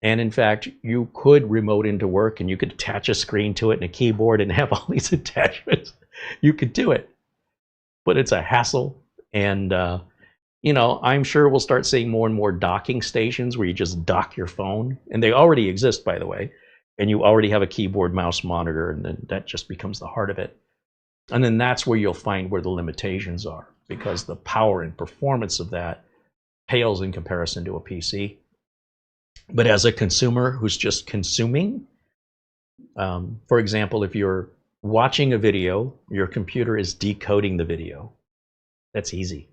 And in fact, you could remote into work and you could attach a screen to it and a keyboard and have all these attachments. You could do it, but it's a hassle. And, you know, I'm sure we'll start seeing more and more docking stations where you just dock your phone. And they already exist, by the way. And you already have a keyboard, mouse, monitor, and then that just becomes the heart of it. And then that's where you'll find where the limitations are, because the power and performance of that pales in comparison to a PC. But as a consumer who's just consuming, for example, if you're watching a video, your computer is decoding the video. That's easy.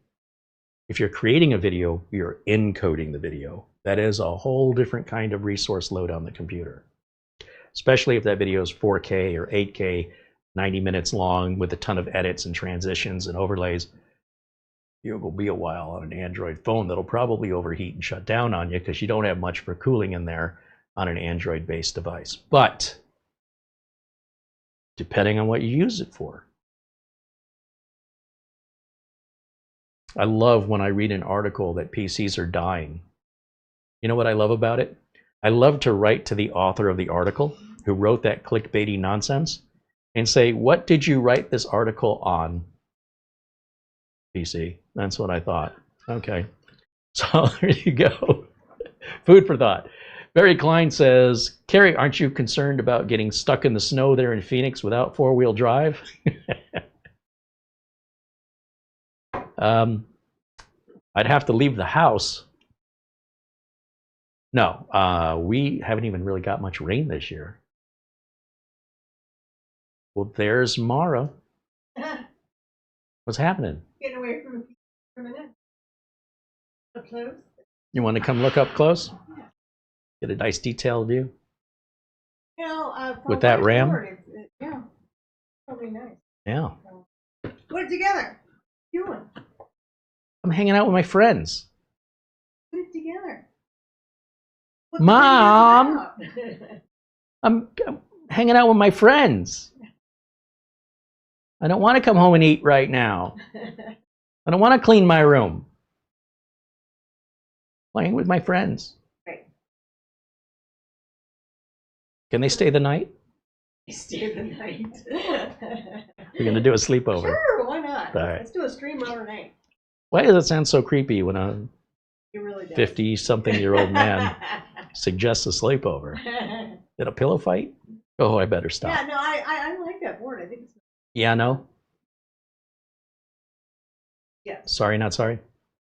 If you're creating a video, you're encoding the video. That is a whole different kind of resource load on the computer, especially if that video is 4K or 8K, 90 minutes long with a ton of edits and transitions and overlays. It will be a while on an Android phone that'll probably overheat and shut down on you because you don't have much for cooling in there on an Android-based device. But depending on what you use it for. I love when I read an article that PCs are dying. You know what I love about it? I love to write to the author of the article who wrote that clickbaity nonsense and say, what did you write this article on? PC. That's what I thought. Okay. So there you go. Food for thought. Barry Klein says, Carey, aren't you concerned about getting stuck in the snow there in Phoenix without four-wheel drive? I'd have to leave the house. No, we haven't even really got much rain this year. Well, there's Mara. What's happening? Getting away from a minute. Up close. You want to come look up close? Get a nice detailed view? You know, with that RAM? Yeah, probably nice. Yeah. Put it together. What are you doing? I'm hanging out with my friends. Put it together. Mom! I'm hanging out with my friends. I don't want to come home and eat right now. I don't want to clean my room. Playing with my friends. Right. Can they stay the night? Stay the night. We're going to do a sleepover. Sure, why not? All right. Let's do a stream overnight. Why does it sound so creepy when a Really 50-something-year-old man suggests a sleepover? Did a pillow fight? Oh, I better stop. Yeah, no, I like that board. I think it's... Yeah, no? Yeah. Sorry, not sorry?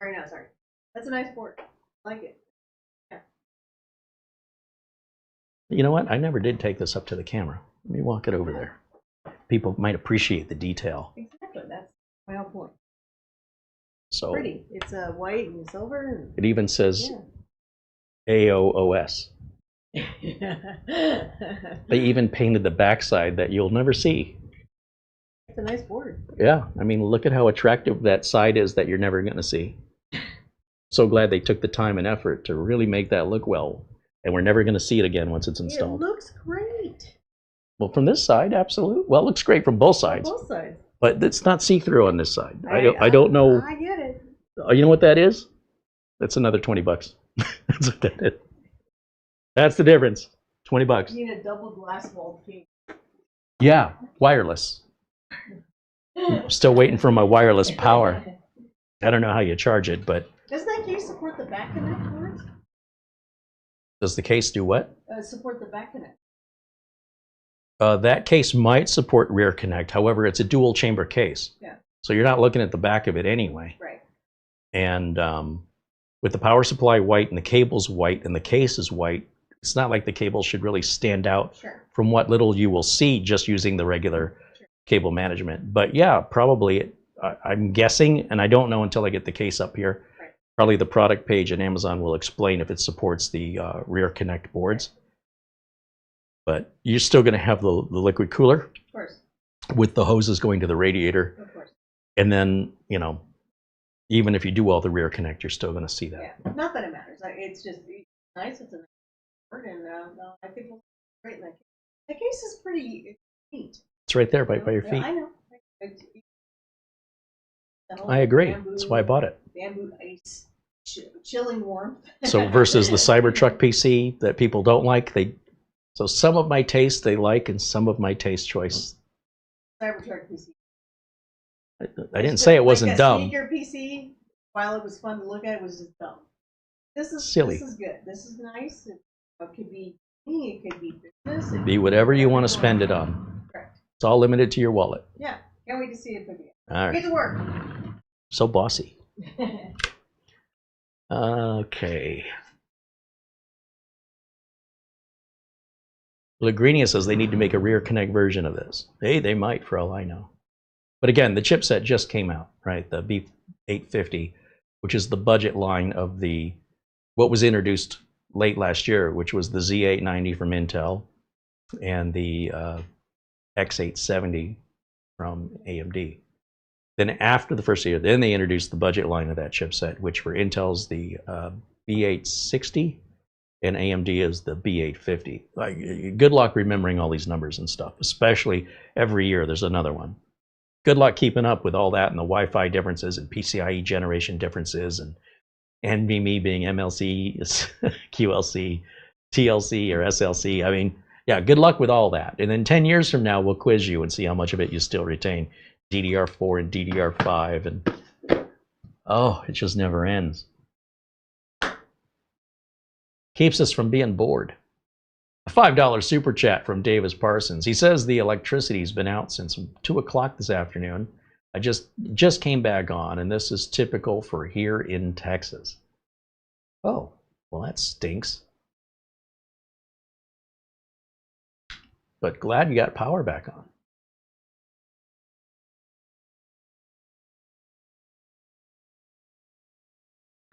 Sorry, not sorry. That's a nice board. I like it. Yeah. You know what? I never did take this up to the camera. Let me walk it over there. People might appreciate the detail. Exactly. That's my whole point. So Pretty. It's white and silver. And... It even says AORUS. They even painted the backside that you'll never see. It's a nice board. Yeah, I mean, look at how attractive that side is that you're never going to see. So glad they took the time and effort to really make that look well. And we're never going to see it again once it's installed. It looks great. Well, from this side, absolutely. Well, it looks great from both sides. Both sides. But it's not see-through on this side. I don't know. I get it. You know what that is? That's another $20. That's what that is. That's the difference. $20. You need a double glass wall key. Yeah, wireless. Still waiting for my wireless power. I don't know how you charge it, but... Does that case support the back connect for it? Does the case do what? Support the back connect. That case might support rear connect. However, it's a dual chamber case. Yeah. So you're not looking at the back of it anyway. Right. And with the power supply white and the cables white and the case is white, it's not like the cable should really stand out from what little you will see just using the regular cable management. But yeah, probably, I'm guessing, and I don't know until I get the case up here, probably the product page at Amazon will explain if it supports the rear connect boards. But you're still going to have the liquid cooler. Of course. With the hoses going to the radiator. Of course. And then, you know, even if you do all the rear connect, you're still going to see that. Yeah, not that it matters. It's just nice. It's a nice board, and I think it's great. The case is pretty neat. It's right there by your feet. I know. I agree. That's why I bought it. Bamboo ice, chilling warmth. So versus the Cybertruck PC that people don't like, so some of my taste they like, and some of my taste choice. Cybertruck PC. I didn't say it wasn't dumb. Sneaker PC, while it was fun to look at, it was just dumb. This is silly. This is good. This is nice. It could be me. It could be business. Be whatever you want to spend it on. Correct. It's all limited to your wallet. Yeah. Can't wait to see it put together. All right. Get to work. So bossy. Okay. Lagrinia says they need to make a rear connect version of this. Hey, they might, for all I know. But again, the chipset just came out, right? The B850 which is the budget line of the what was introduced late last year, which was the Z890 from Intel and the X870 from AMD. Then after the first year, then they introduced the budget line of that chipset, which for Intel's the B860 and AMD is the B850. Like, good luck remembering all these numbers and stuff, especially every year there's another one. Good luck keeping up with all that and the Wi-Fi differences and PCIe generation differences and NVMe being MLC, QLC, TLC, or SLC. I mean, yeah, good luck with all that. And then 10 years from now, we'll quiz you and see how much of it you still retain. DDR4 and DDR5, and oh, it just never ends. Keeps us from being bored. A $5 super chat from Davis Parsons. He says the electricity's been out since 2 o'clock this afternoon. I just came back on, and this is typical for here in Texas. Oh, well, that stinks. But glad you got power back on.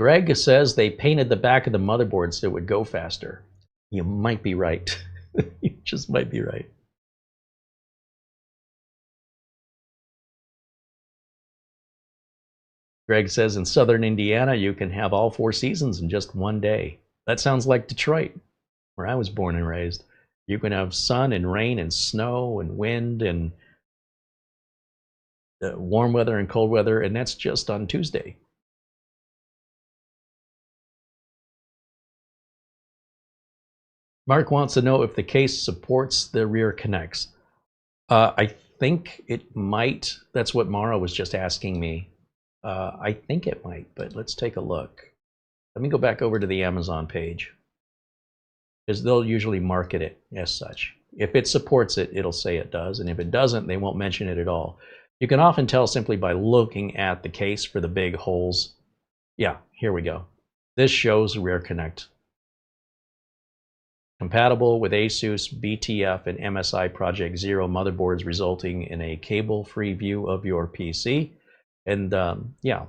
Greg says they painted the back of the motherboard so it would go faster. You might be right. You just might be right. Greg says in southern Indiana, you can have all 4 seasons in just one day. That sounds like Detroit, where I was born and raised. You can have sun and rain and snow and wind and warm weather and cold weather, and that's just on Tuesday. Mark wants to know if the case supports the rear connects. I think it might. That's what Mara was just asking me. I think it might, but let's take a look. Let me go back over to the Amazon page, because they'll usually market it as such. If it supports it, it'll say it does, and if it doesn't, they won't mention it at all. You can often tell simply by looking at the case for the big holes. Yeah, here we go. This shows rear connect. Compatible with ASUS, BTF, and MSI Project Zero motherboards, resulting in a cable-free view of your PC. And yeah,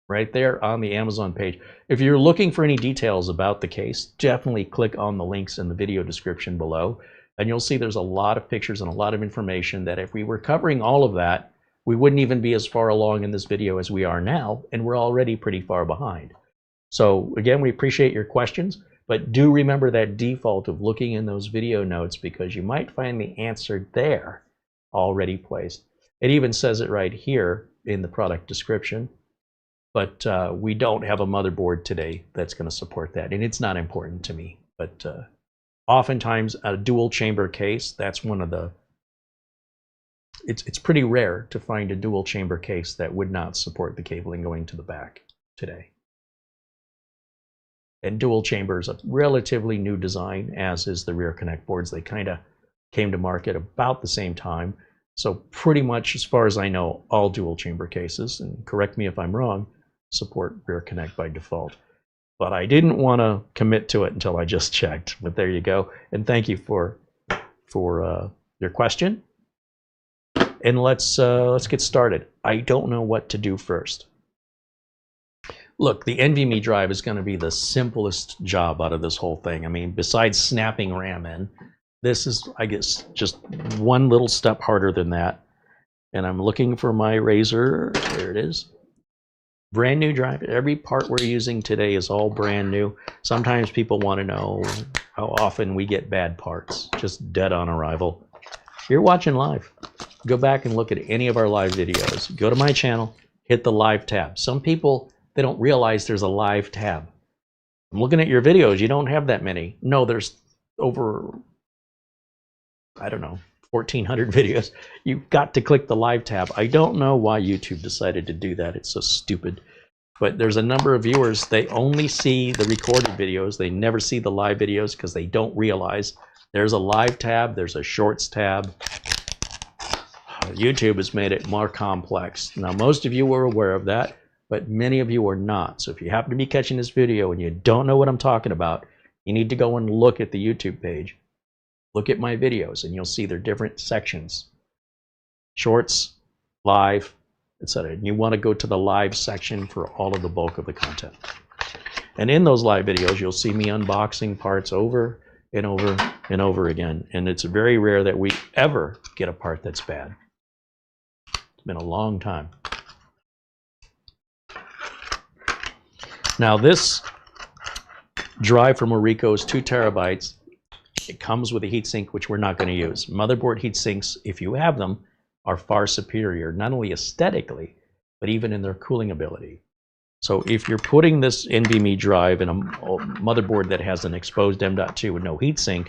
right there on the Amazon page. If you're looking for any details about the case, definitely click on the links in the video description below, and you'll see there's a lot of pictures and a lot of information that if we were covering all of that, we wouldn't even be as far along in this video as we are now, and we're already pretty far behind. So again, we appreciate your questions. But do remember that default of looking in those video notes, because you might find the answer there already placed. It even says it right here in the product description. But we don't have a motherboard today that's going to support that. And it's not important to me. But oftentimes a dual chamber case, that's one of the... It's pretty rare to find a dual chamber case that would not support the cabling going to the back today. And dual chamber is a relatively new design, as is the rear connect boards. They kind of came to market about the same time. So pretty much, as far as I know, all dual chamber cases, and correct me if I'm wrong, support rear connect by default. But I didn't want to commit to it until I just checked. But there you go. And thank you for your question. And let's get started. I don't know what to do first. Look, the NVMe drive is going to be the simplest job out of this whole thing. I mean, besides snapping RAM in, this is, I guess, just one little step harder than that. And I'm looking for my razor. There it is. Brand new drive. Every part we're using today is all brand new. Sometimes people want to know how often we get bad parts, just dead on arrival. You're watching live. Go back and look at any of our live videos. Go to my channel, hit the live tab. Some people, they don't realize there's a live tab. I'm looking at your videos. You don't have that many. No, there's over, I don't know, 1,400 videos. You've got to click the live tab. I don't know why YouTube decided to do that. It's so stupid. But there's a number of viewers, they only see the recorded videos. They never see the live videos because they don't realize there's a live tab, there's a shorts tab. YouTube has made it more complex. Now, most of you are aware of that, but many of you are not. So if you happen to be catching this video and you don't know what I'm talking about, you need to go and look at the YouTube page. Look at my videos and you'll see they're different sections. Shorts, live, etc. And you want to go to the live section for all of the bulk of the content. And in those live videos, you'll see me unboxing parts over and over and over again. And it's very rare that we ever get a part that's bad. It's been a long time. Now this drive from Orico is 2 terabytes. It comes with a heatsink, which we're not going to use. Motherboard heatsinks, if you have them, are far superior, not only aesthetically, but even in their cooling ability. So if you're putting this NVMe drive in a motherboard that has an exposed M.2 with no heatsink,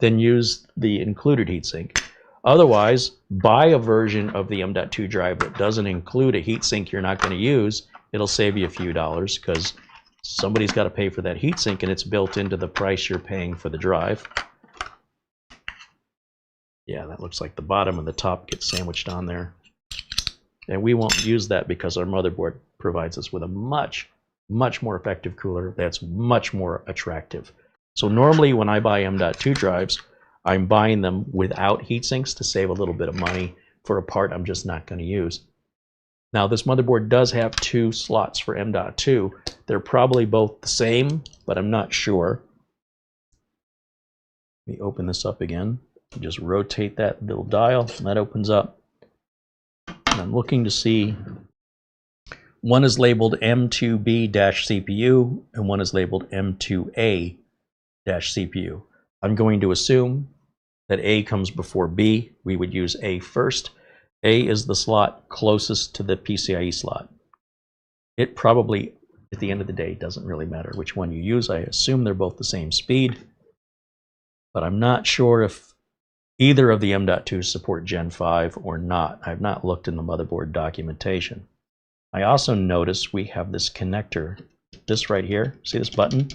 then use the included heatsink. Otherwise, buy a version of the M.2 drive that doesn't include a heatsink you're not going to use. It'll save you a few dollars because somebody's got to pay for that heatsink, and it's built into the price you're paying for the drive. Yeah, that looks like the bottom and the top get sandwiched on there. And we won't use that because our motherboard provides us with a much more effective cooler that's much more attractive. So normally when I buy M.2 drives, I'm buying them without heatsinks to save a little bit of money for a part I'm just not going to use. Now this motherboard does have 2 slots for M.2. They're probably both the same, but I'm not sure. Let me open this up again. Just rotate that little dial and that opens up. And I'm looking to see, one is labeled M2B-CPU and one is labeled M2A-CPU. I'm going to assume that A comes before B. We would use A first. A is the slot closest to the PCIe slot. It probably, at the end of the day, doesn't really matter which one you use. I assume they're both the same speed, but I'm not sure if either of the M.2s support Gen 5 or not. I've not looked in the motherboard documentation. I also notice we have this connector, this right here. See this button?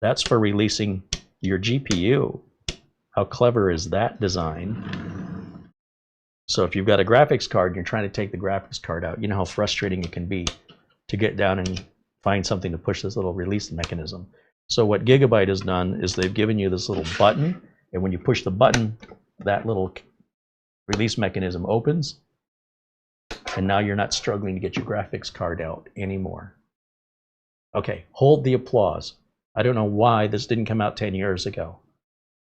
That's for releasing your GPU. How clever is that design? So if you've got a graphics card and you're trying to take the graphics card out, you know how frustrating it can be to get down and find something to push this little release mechanism. So what GIGABYTE has done is they've given you this little button, and when you push the button, that little release mechanism opens, and now you're not struggling to get your graphics card out anymore. Okay, hold the applause. I don't know why this didn't come out 10 years ago.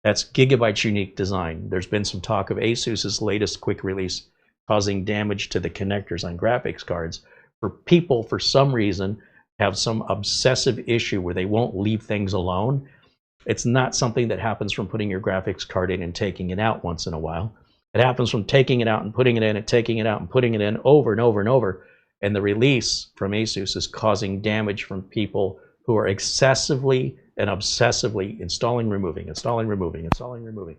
That's GIGABYTE's unique design. There's been some talk of ASUS's latest quick release causing damage to the connectors on graphics cards. For people, for some reason, have some obsessive issue where they won't leave things alone. It's not something that happens from putting your graphics card in and taking it out once in a while. It happens from taking it out and putting it in and taking it out and putting it in over and over and over. And the release from ASUS is causing damage from people who are excessively and obsessively installing, removing, installing, removing, installing, removing.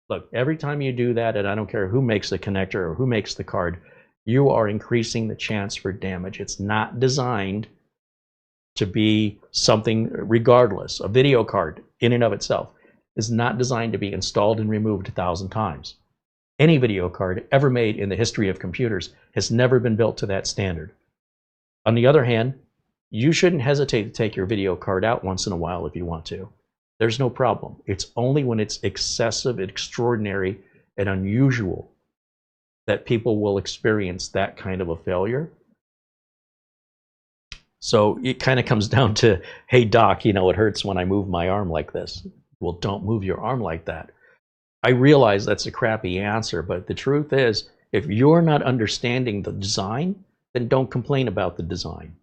Look, every time you do that, and I don't care who makes the connector or who makes the card, you are increasing the chance for damage. It's not designed to be something, regardless. A video card in and of itself is not designed to be installed and removed 1,000 times. Any video card ever made in the history of computers has never been built to that standard. On the other hand, you shouldn't hesitate to take your video card out once in a while if you want to. There's no problem. It's only when it's excessive, extraordinary, and unusual that people will experience that kind of a failure. So it kind of comes down to, hey doc, you know, it hurts when I move my arm like this. Well, don't move your arm like that. I realize that's a crappy answer, but the truth is, if you're not understanding the design, then don't complain about the design.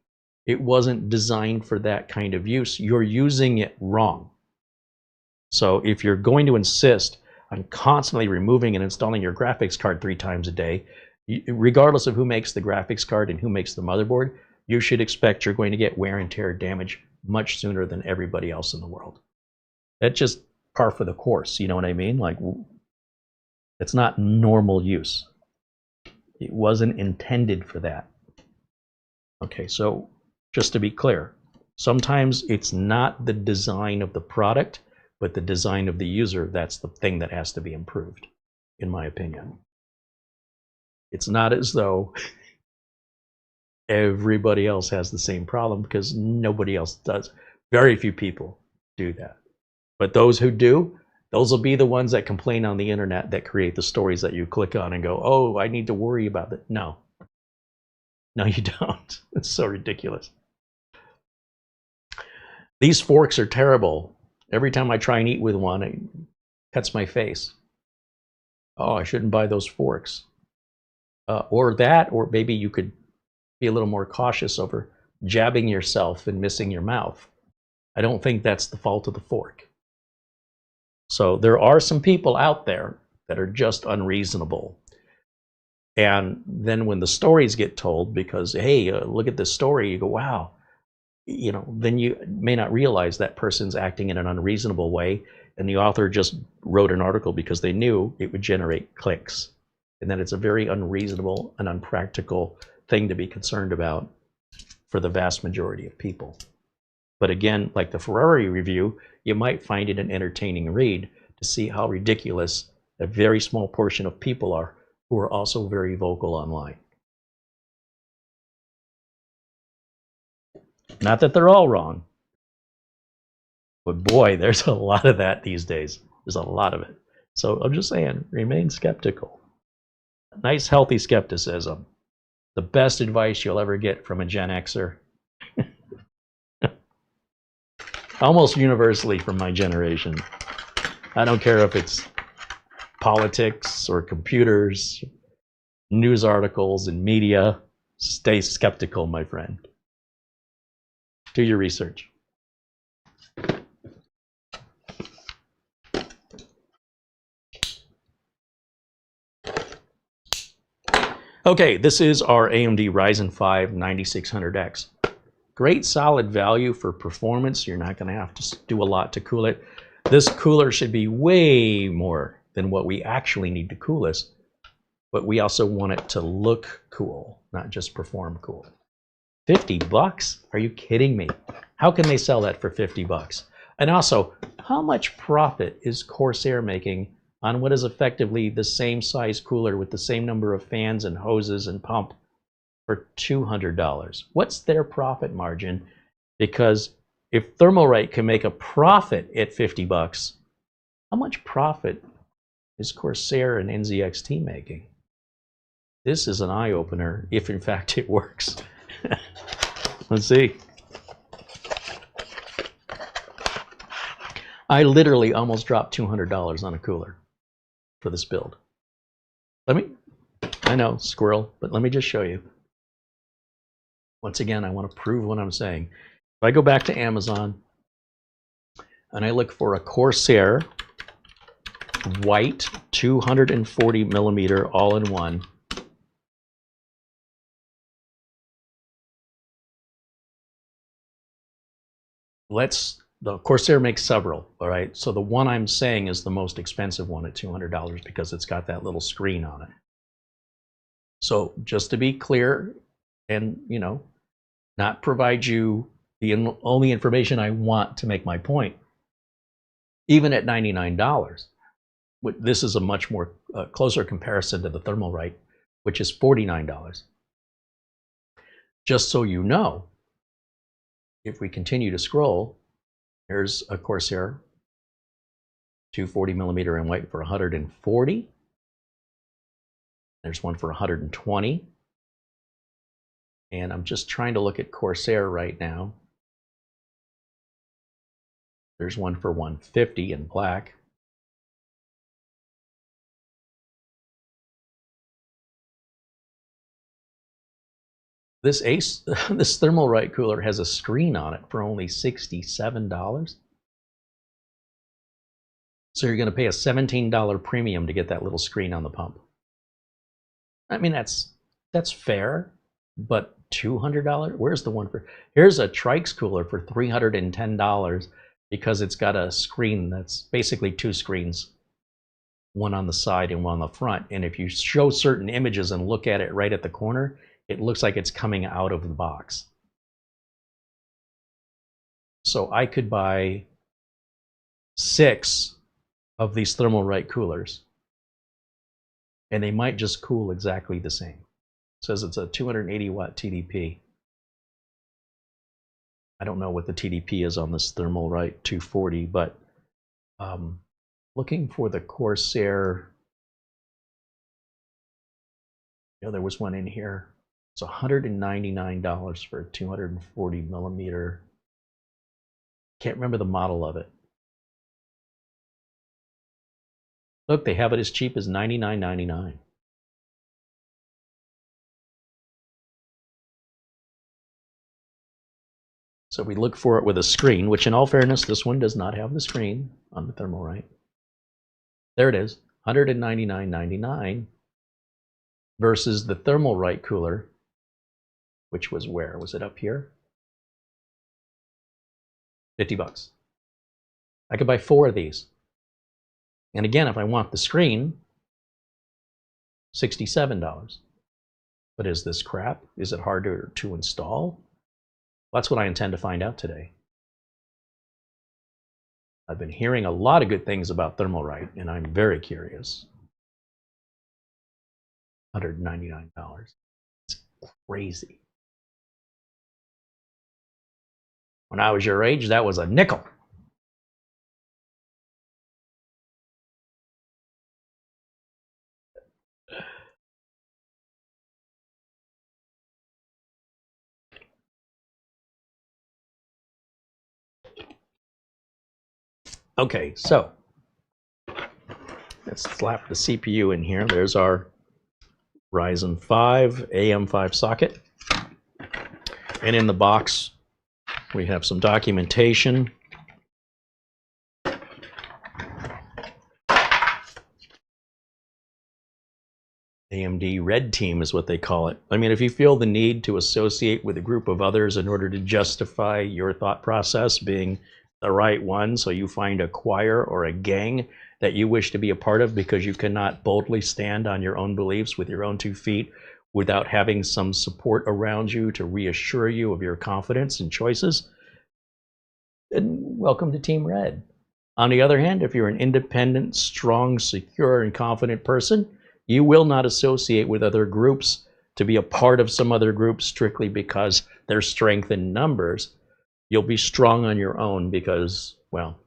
It wasn't designed for that kind of use. You're using it wrong. So if you're going to insist on constantly removing and installing your graphics card 3 times a day, regardless of who makes the graphics card and who makes the motherboard, you should expect you're going to get wear and tear damage much sooner than everybody else in the world. That's just par for the course, you know what I mean? Like, it's not normal use. It wasn't intended for that. Okay, so just to be clear, sometimes it's not the design of the product, but the design of the user. That's the thing that has to be improved, in my opinion. It's not as though everybody else has the same problem, because nobody else does. Very few people do that. But those who do, those will be the ones that complain on the internet, that create the stories that you click on and go, oh, I need to worry about it. No, No, you don't. It's so ridiculous. These forks are terrible. Every time I try and eat with one, it cuts my face. Oh, I shouldn't buy those forks. Or that, or maybe you could be a little more cautious over jabbing yourself and missing your mouth. I don't think that's the fault of the fork. So there are some people out there that are just unreasonable. And then when the stories get told, because, hey, look at this story, you go, wow, you know, then you may not realize that person's acting in an unreasonable way. And the author just wrote an article because they knew it would generate clicks. And that it's a very unreasonable and unpractical thing to be concerned about for the vast majority of people. But again, like the Ferrari review, you might find it an entertaining read to see how ridiculous a very small portion of people are who are also very vocal online. Not that they're all wrong, but boy, there's a lot of that these days. There's a lot of it. So I'm just saying, remain skeptical. Nice, healthy skepticism. The best advice you'll ever get from a Gen Xer. Almost universally from my generation. I don't care if it's politics or computers, news articles and media. Stay skeptical, my friend. Do your research. Okay, this is our AMD Ryzen 5 9600X. Great solid value for performance. You're not going to have to do a lot to cool it. This cooler should be way more than what we actually need to cool this, but we also want it to look cool, not just perform cool. 50 bucks? Are you kidding me? How can they sell that for 50 bucks? And also, how much profit is CORSAIR making on what is effectively the same size cooler with the same number of fans and hoses and pump for $200? What's their profit margin? Because if Thermalright can make a profit at 50 bucks, how much profit is CORSAIR and NZXT making? This is an eye-opener, if in fact it works. Let's see. I literally almost dropped $200 on a cooler for this build. I know, squirrel, but let me just show you. Once again, I want to prove what I'm saying. If I go back to Amazon and I look for a CORSAIR white 240 millimeter all-in-one, the CORSAIR makes several, all right? So the one I'm saying is the most expensive one at $200 because it's got that little screen on it. So just to be clear and, you know, not provide you the only information I want to make my point, even at $99, this is a much more closer comparison to the Thermalright, which is $49. Just so you know, if we continue to scroll, here's a CORSAIR 240 millimeter in white for 140. There's one for 120. And I'm just trying to look at CORSAIR right now. There's one for 150 in black. This Thermalright cooler has a screen on it for only $67. So you're going to pay a $17 premium to get that little screen on the pump. I mean, that's fair, but $200? Where's the one for? Here's a Trikes cooler for $310 because it's got a screen that's basically two screens, one on the side and one on the front. And if you show certain images and look at it right at the corner, it looks like it's coming out of the box. So I could buy 6 of these Thermalright coolers, and they might just cool exactly the same. It says it's a 280 watt TDP. I don't know what the TDP is on this Thermalright 240, but looking for the CORSAIR, there was one in here. It's $199 for a 240 millimeter. Can't remember the model of it. Look, they have it as cheap as $99.99. So we look for it with a screen, which in all fairness, this one does not have the screen on the Thermalright. There it is, $199.99 versus the Thermalright cooler, which was where? Was it up here? 50 bucks. I could buy 4 of these. And again, if I want the screen, $67. But is this crap? Is it harder to install? That's what I intend to find out today. I've been hearing a lot of good things about Thermalright, and I'm very curious. $199. It's crazy. When I was your age, that was a nickel. Okay, so let's slap the CPU in here. There's our Ryzen 5 AM5 socket. And in the box, we have some documentation. AMD Red Team is what they call it. I mean, if you feel the need to associate with a group of others in order to justify your thought process being the right one, so you find a choir or a gang that you wish to be a part of because you cannot boldly stand on your own beliefs with your own 2 feet without having some support around you to reassure you of your confidence and choices, then welcome to Team Red. On the other hand, if you're an independent, strong, secure, and confident person, you will not associate with other groups to be a part of some other group strictly because there's strength in numbers. You'll be strong on your own because, well,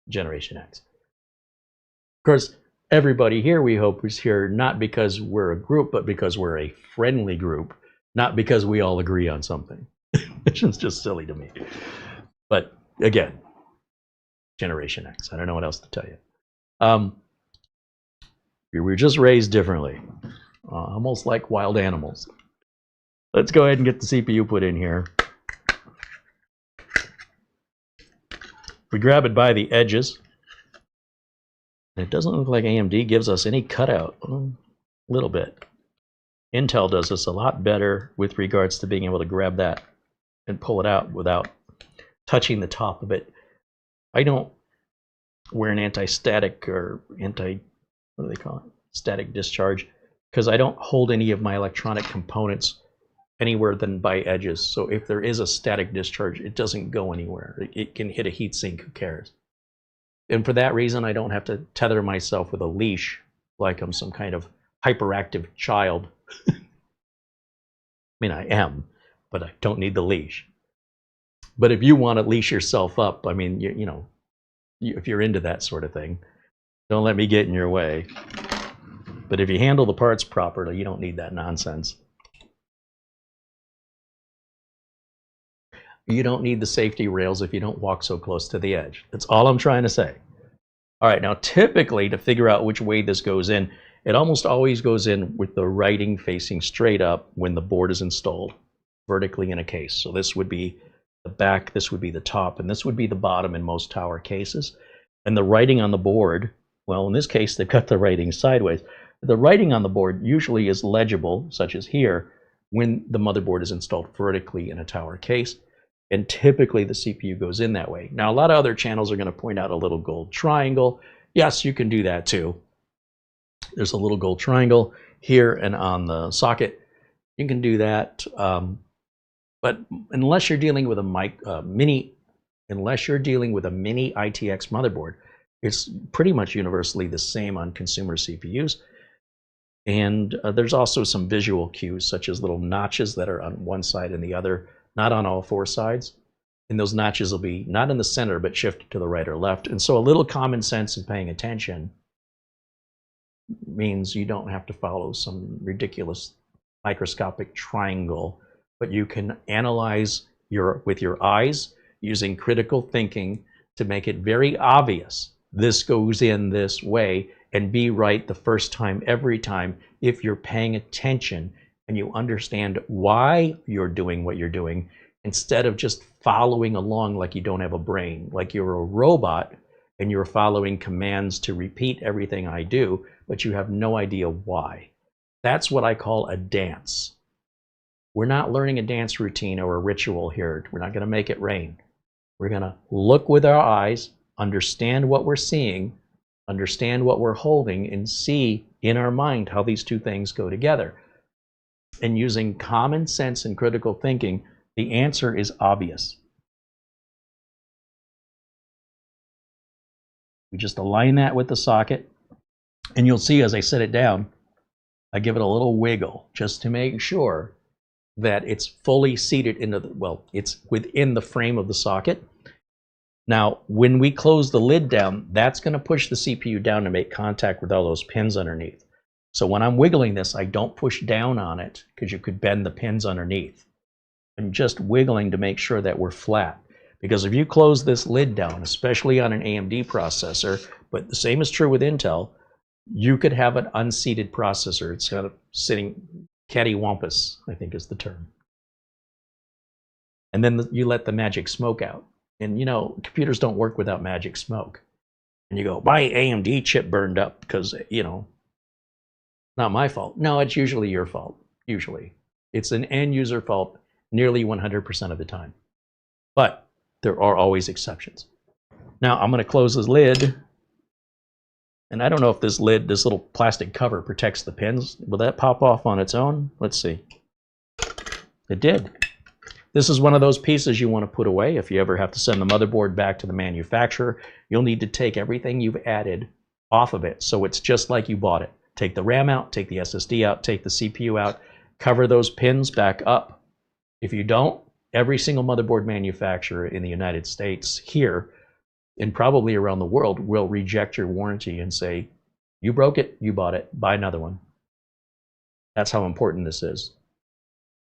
Generation X. Of course, everybody here, we hope, is here not because we're a group, but because we're a friendly group, not because we all agree on something, which is just silly to me. But again, Generation X. I don't know what else to tell you. We were just raised differently, almost like wild animals. Let's go ahead and get the CPU put in here. We grab it by the edges. It doesn't look like AMD gives us any cutout. A little bit. Intel does this a lot better with regards to being able to grab that and pull it out without touching the top of it. I don't wear an anti-static or what do they call it? Static discharge, because I don't hold any of my electronic components anywhere than by edges. So if there is a static discharge, it doesn't go anywhere. It can hit a heatsink, who cares? And for that reason, I don't have to tether myself with a leash like I'm some kind of hyperactive child. I mean, I am, but I don't need the leash. But if you want to leash yourself up, I mean, if you're into that sort of thing, don't let me get in your way. But if you handle the parts properly, you don't need that nonsense. You don't need the safety rails if you don't walk so close to the edge. That's all I'm trying to say. All right, now typically to figure out which way this goes in, it almost always goes in with the writing facing straight up when the board is installed vertically in a case. So this would be the back, this would be the top, and this would be the bottom in most tower cases. And the writing on the board, well, in this case, they've got the writing sideways. The writing on the board usually is legible, such as here, when the motherboard is installed vertically in a tower case. And typically the CPU goes in that way. Now, a lot of other channels are going to point out a little gold triangle. Yes, you can do that too. There's a little gold triangle here and on the socket. You can do that. But unless you're dealing with a mini ITX motherboard, it's pretty much universally the same on consumer CPUs. And there's also some visual cues, such as little notches that are on one side and the other, not on all 4 sides. And those notches will be not in the center, but shifted to the right or left. And so a little common sense and paying attention means you don't have to follow some ridiculous microscopic triangle, but you can analyze with your eyes using critical thinking to make it very obvious this goes in this way, and be right the first time every time if you're paying attention and you understand why you're doing what you're doing, instead of just following along like you don't have a brain, like you're a robot and you're following commands to repeat everything I do, but you have no idea why. That's what I call a dance. We're not learning a dance routine or a ritual here. We're not going to make it rain. We're going to look with our eyes, understand what we're seeing, understand what we're holding, and see in our mind how these two things go together. And using common sense and critical thinking, the answer is obvious. We just align that with the socket, and you'll see as I set it down, I give it a little wiggle just to make sure that it's fully seated into the, well, it's within the frame of the socket. Now, when we close the lid down, that's going to push the CPU down to make contact with all those pins underneath. So when I'm wiggling this, I don't push down on it because you could bend the pins underneath. I'm just wiggling to make sure that we're flat. Because if you close this lid down, especially on an AMD processor, but the same is true with Intel, you could have an unseated processor. It's kind of sitting cattywampus, I think is the term. And then you let the magic smoke out. And you know, computers don't work without magic smoke. And you go, my AMD chip burned up because, you know, not my fault. No, it's usually your fault. Usually. It's an end user fault nearly 100% of the time. But there are always exceptions. Now I'm going to close this lid. And I don't know if this lid, this little plastic cover protects the pins. Will that pop off on its own? Let's see. It did. This is one of those pieces you want to put away. If you ever have to send the motherboard back to the manufacturer, you'll need to take everything you've added off of it. So it's just like you bought it. Take the RAM out, take the SSD out, take the CPU out, cover those pins back up. If you don't, every single motherboard manufacturer in the United States here, and probably around the world, will reject your warranty and say, you broke it, you bought it, buy another one. That's how important this is.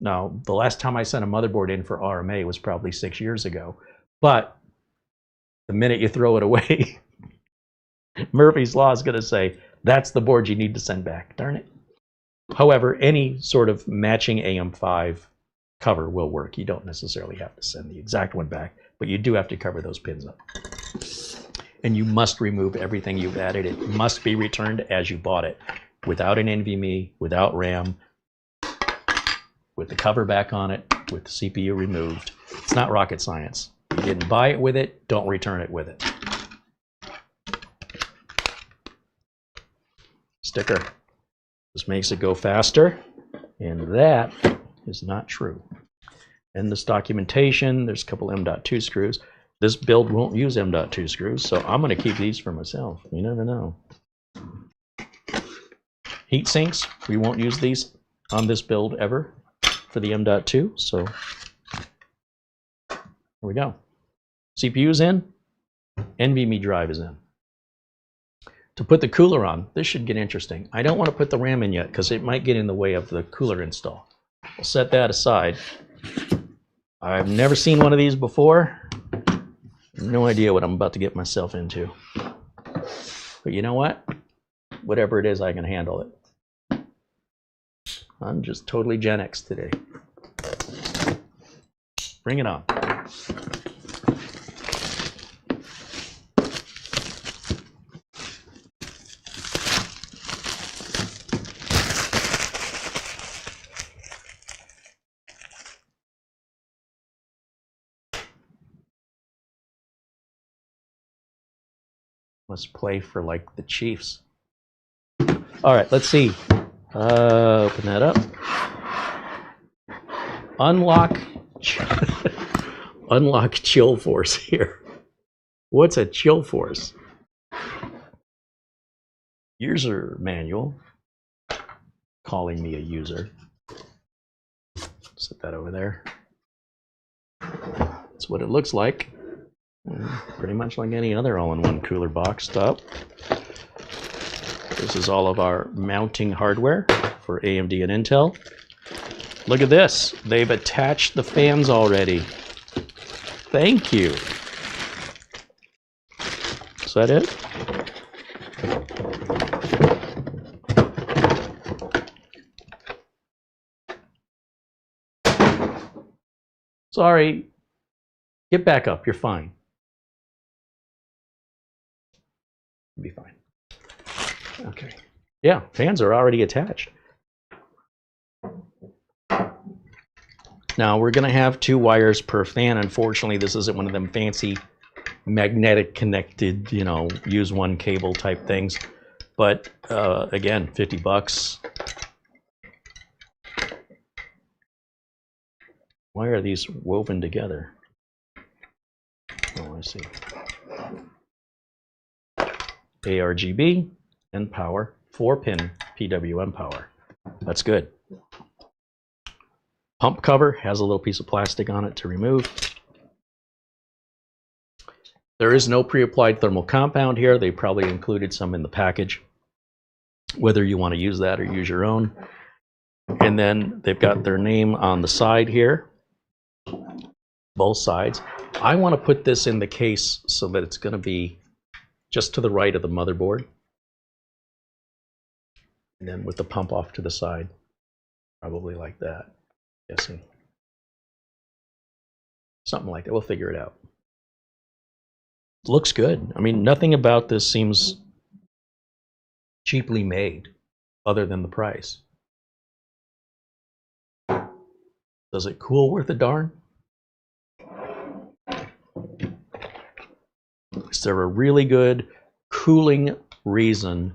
Now, the last time I sent a motherboard in for RMA was probably 6 years ago. But the minute you throw it away, Murphy's Law is going to say, that's the board you need to send back. Darn it. However, any sort of matching AM5 cover will work. You don't necessarily have to send the exact one back, but you do have to cover those pins up. And you must remove everything you've added. It must be returned as you bought it, without an NVMe, without RAM, with the cover back on it, with the CPU removed. It's not rocket science. You didn't buy it with it, don't return it with it. Sticker. This makes it go faster, and that is not true. In this documentation, there's a couple M.2 screws. This build won't use M.2 screws, so I'm going to keep these for myself. You never know. Heat sinks, we won't use these on this build ever for the M.2, so here we go. CPU's in, NVMe drive is in. To put the cooler on, this should get interesting. I don't want to put the RAM in yet because it might get in the way of the cooler install. I'll set that aside. I've never seen one of these before. No idea what I'm about to get myself into. But you know what? Whatever it is, I can handle it. I'm just totally Gen X today. Bring it on. Let's play for like the Chiefs. All right, let's see. Open that up. Unlock unlock chill force here. What's a chill force? User manual. Calling me a user. Set that over there. That's what it looks like. Pretty much like any other all-in-one cooler box top. This is all of our mounting hardware for AMD and Intel. Look at this. They've attached the fans already. Thank you. Is that it? Sorry. Get back up. You're fine. You'll be fine. Okay. Yeah, fans are already attached. Now we're going to have 2 wires per fan. Unfortunately, this isn't one of them fancy magnetic connected, you know, use one cable type things. But again, 50 bucks. Why are these woven together? Oh, I see. ARGB and power, 4-pin PWM power. That's good. Pump cover has a little piece of plastic on it to remove. There is no pre-applied thermal compound here. They probably included some in the package, whether you want to use that or use your own. And then they've got their name on the side here, both sides. I want to put this in the case so that it's going to be just to the right of the motherboard. And then with the pump off to the side, probably like that. Guessing. Something like that. We'll figure it out. Looks good. I mean, nothing about this seems cheaply made other than the price. Does it cool worth a darn? Is there a really good cooling reason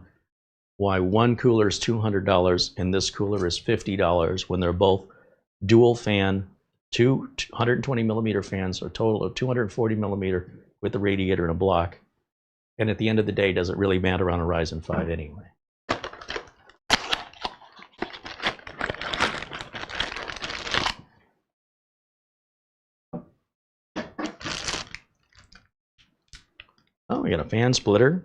why one cooler is $200 and this cooler is $50 when they're both dual fan, 120 millimeter fans, a total of 240 millimeter with the radiator and a block? And at the end of the day, does it really matter on a Ryzen 5 anyway? Oh, we got a fan splitter.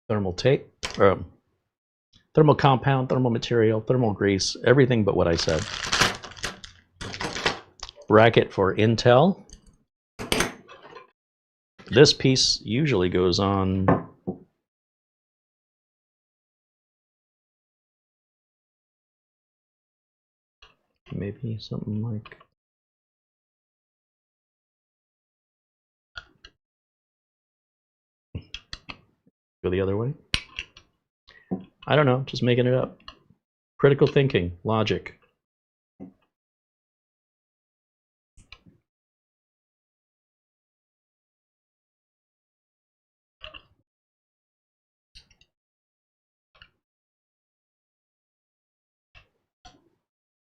Thermaltake, thermal compound, thermal material, thermal grease, everything but what I said. Bracket for Intel. This piece usually goes on maybe something like go the other way. I don't know, just making it up. Critical thinking, logic.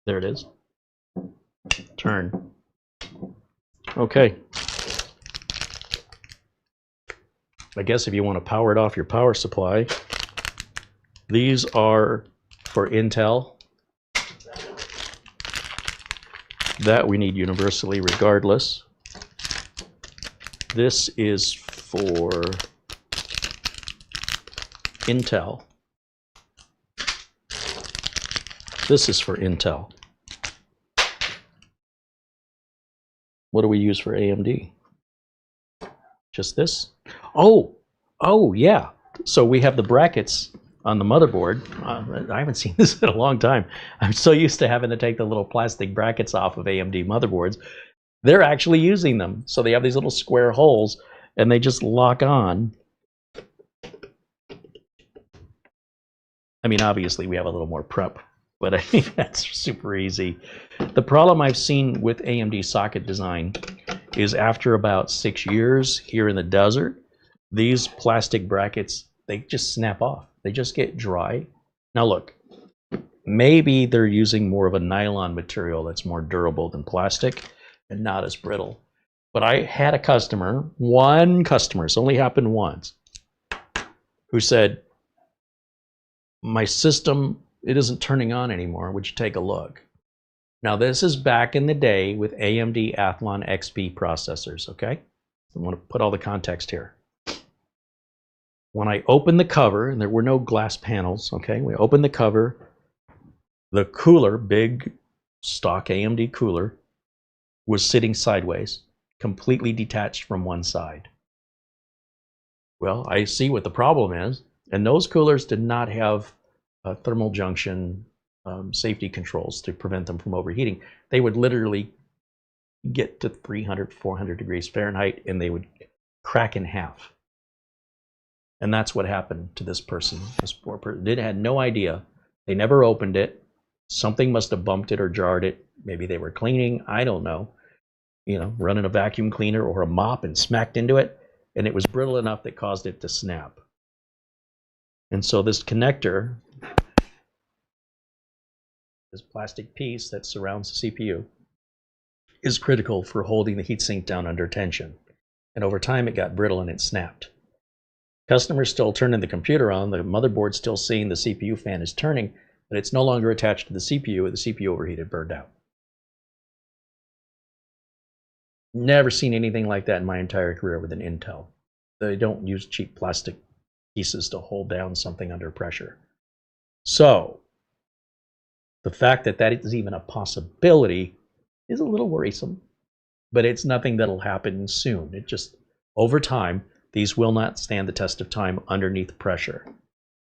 There it is. Turn. Okay. I guess if you want to power it off your power supply, these are for Intel. That we need universally regardless. This is for Intel. This is for Intel. What do we use for AMD? Just this? Oh yeah. So we have the brackets on the motherboard. I haven't seen this in a long time. I'm so used to having to take the little plastic brackets off of AMD motherboards. They're actually using them. So they have these little square holes and they just lock on. I mean, obviously we have a little more prep, but I think that's super easy. The problem I've seen with AMD socket design is after about 6 years here in the desert, these plastic brackets, they just snap off. They just get dry. Now look, maybe they're using more of a nylon material that's more durable than plastic and not as brittle. But I had a customer, one customer, it's only happened once, who said, my system, it isn't turning on anymore. Would you take a look? Now this is back in the day with AMD Athlon XP processors, okay? I want to put all the context here. when I opened the cover, and there were no glass panels, okay, we opened the cover, the cooler, big stock AMD cooler, was sitting sideways, completely detached from one side. Well, I see what the problem is, and those coolers did not have thermal junction safety controls to prevent them from overheating. They would literally get to 300, 400 degrees Fahrenheit, and they would crack in half. And that's what happened to this person. This poor person. They had no idea. They never opened it. Something must have bumped it or jarred it. Maybe they were cleaning. I don't know. You know, running a vacuum cleaner or a mop and smacked into it. And it was brittle enough that caused it to snap. And so this connector, this plastic piece that surrounds the CPU, is critical for holding the heatsink down under tension. And over time it got brittle and it snapped. Customers still turning the computer on, the motherboard's still seeing the CPU fan is turning, but it's no longer attached to the CPU, and the CPU overheated, burned out. Never seen anything like that in my entire career with an Intel. They don't use cheap plastic pieces to hold down something under pressure. So, the fact that that is even a possibility is a little worrisome, but it's nothing that'll happen soon. It just, over time, these will not stand the test of time underneath pressure,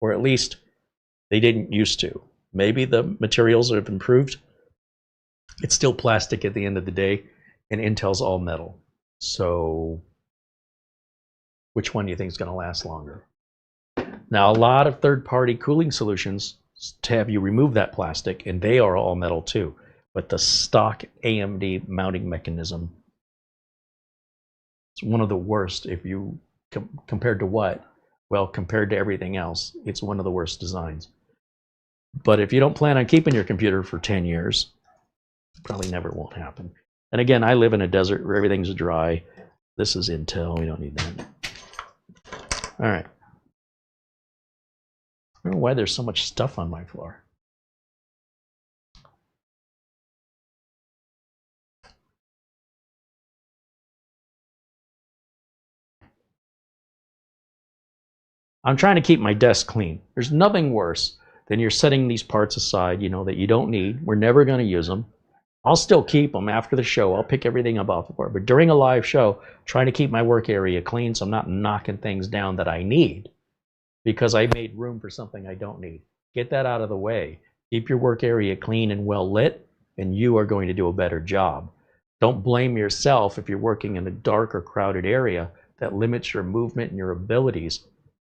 or at least they didn't used to. Maybe the materials have improved. It's still plastic at the end of the day, and Intel's all metal. So which one do you think is going to last longer? Now, a lot of third-party cooling solutions have you remove that plastic, and they are all metal too. But the stock AMD mounting mechanism, it's one of the worst. If you compared to what? Well, compared to everything else, it's one of the worst designs. But if you don't plan on keeping your computer for 10 years, probably never won't happen. And again, I live in a desert where everything's dry. This is Intel. We don't need that. All right. I don't know why there's so much stuff on my floor. I'm trying to keep my desk clean. There's nothing worse than you're setting these parts aside, you know, that you don't need. We're never going to use them. I'll still keep them after the show. I'll pick everything up off the floor. But during a live show, trying to keep my work area clean so I'm not knocking things down that I need because I made room for something I don't need. Get that out of the way. Keep your work area clean and well lit, and you are going to do a better job. Don't blame yourself if you're working in a dark or crowded area that limits your movement and your abilities.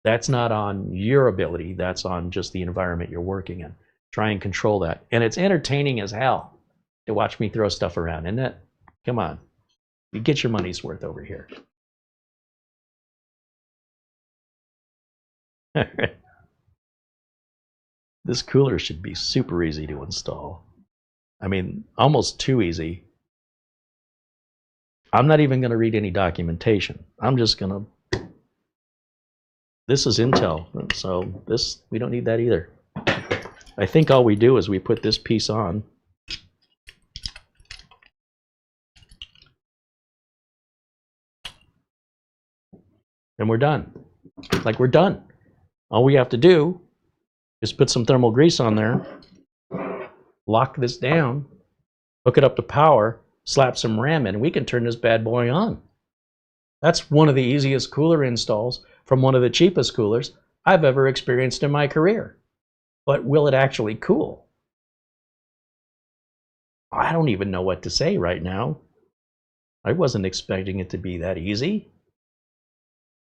That's not on your ability. That's on just the environment you're working in. Try and control that. And it's entertaining as hell to watch me throw stuff around, isn't it? Come on. You get your money's worth over here. All right. This cooler should be super easy to install. I mean, almost too easy. I'm not even going to read any documentation. I'm just going to... This is Intel, so this, we don't need that either. I think all we do is we put this piece on. And we're done. Like, we're done. All we have to do is put some thermal grease on there, lock this down, hook it up to power, slap some RAM in, and we can turn this bad boy on. That's one of the easiest cooler installs from one of the cheapest coolers I've ever experienced in my career. But will it actually cool? I don't even know what to say right now. I wasn't expecting it to be that easy.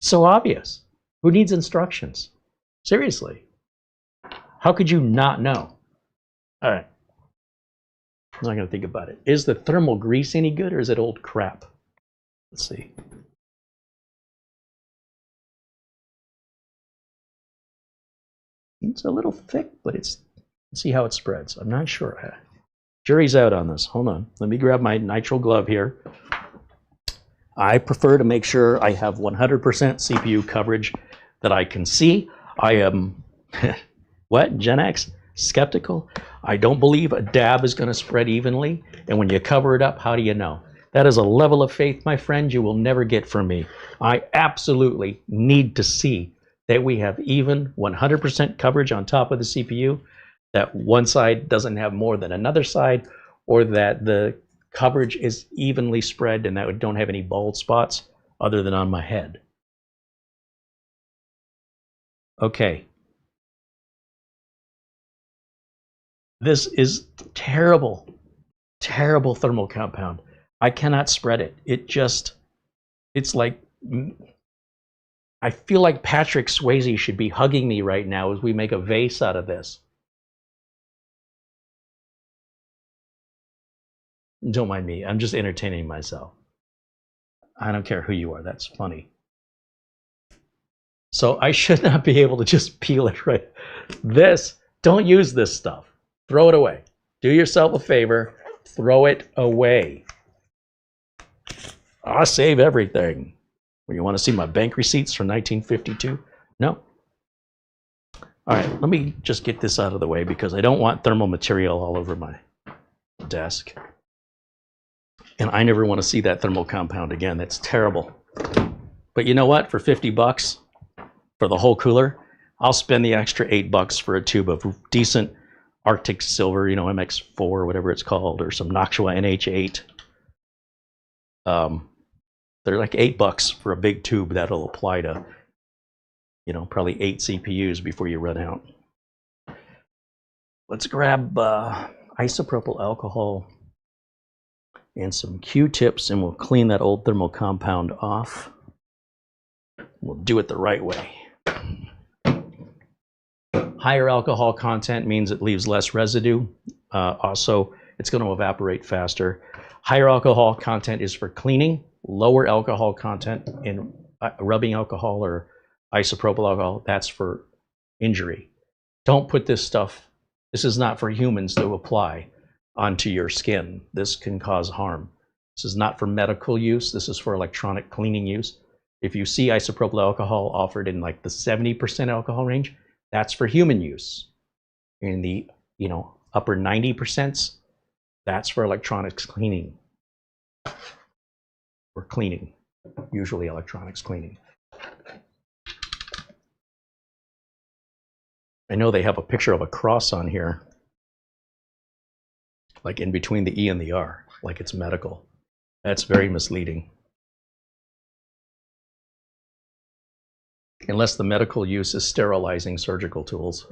So obvious. Who needs instructions? Seriously. How could you not know? All right. I'm not going to think about it. Is the thermal grease any good, or is it old crap? Let's see. It's a little thick, but it's, let's see how it spreads. I'm not sure. Jury's out on this. Hold on. Let me grab my nitrile glove here. I prefer to make sure I have 100% CPU coverage that I can see. I am, what, Gen X? Skeptical? I don't believe a dab is going to spread evenly. And when you cover it up, how do you know? That is a level of faith, my friend, you will never get from me. I absolutely need to see that we have even 100% coverage on top of the CPU, that one side doesn't have more than another side, or that the coverage is evenly spread and that we don't have any bald spots other than on my head. Okay. This is terrible, terrible thermal compound. I cannot spread it. It's like, I feel like Patrick Swayze should be hugging me right now as we make a vase out of this. Don't mind me. I'm just entertaining myself. I don't care who you are. That's funny. So I should not be able to just peel it right. Don't use this stuff. Throw it away. Do yourself a favor. Throw it away. I'll save everything. Well, you want to see my bank receipts from 1952? No. All right, let me just get this out of the way because I don't want thermal material all over my desk. And I never want to see that thermal compound again. That's terrible. But you know what? For 50 bucks for the whole cooler, I'll spend the extra $8 for a tube of decent Arctic silver, you know, MX4 or whatever it's called, or some Noctua NH8. They're like $8 for a big tube that'll apply to, you know, probably 8 CPUs before you run out. Let's grab isopropyl alcohol and some Q-tips, and we'll clean that old thermal compound off. We'll do it the right way. Higher alcohol content means it leaves less residue. Also, it's going to evaporate faster. Higher alcohol content is for cleaning. Lower alcohol content in rubbing alcohol or isopropyl alcohol, that's for injury. Don't put this stuff, this is not for humans to apply onto your skin. This can cause harm. This is not for medical use. This is for electronic cleaning use. If you see isopropyl alcohol offered in like the 70% alcohol range, that's for human use. In the, you know, upper 90%, that's for electronics cleaning. Or cleaning, usually electronics cleaning. I know they have a picture of a cross on here, like in between the E and the R, like it's medical. That's very misleading. Unless the medical use is sterilizing surgical tools.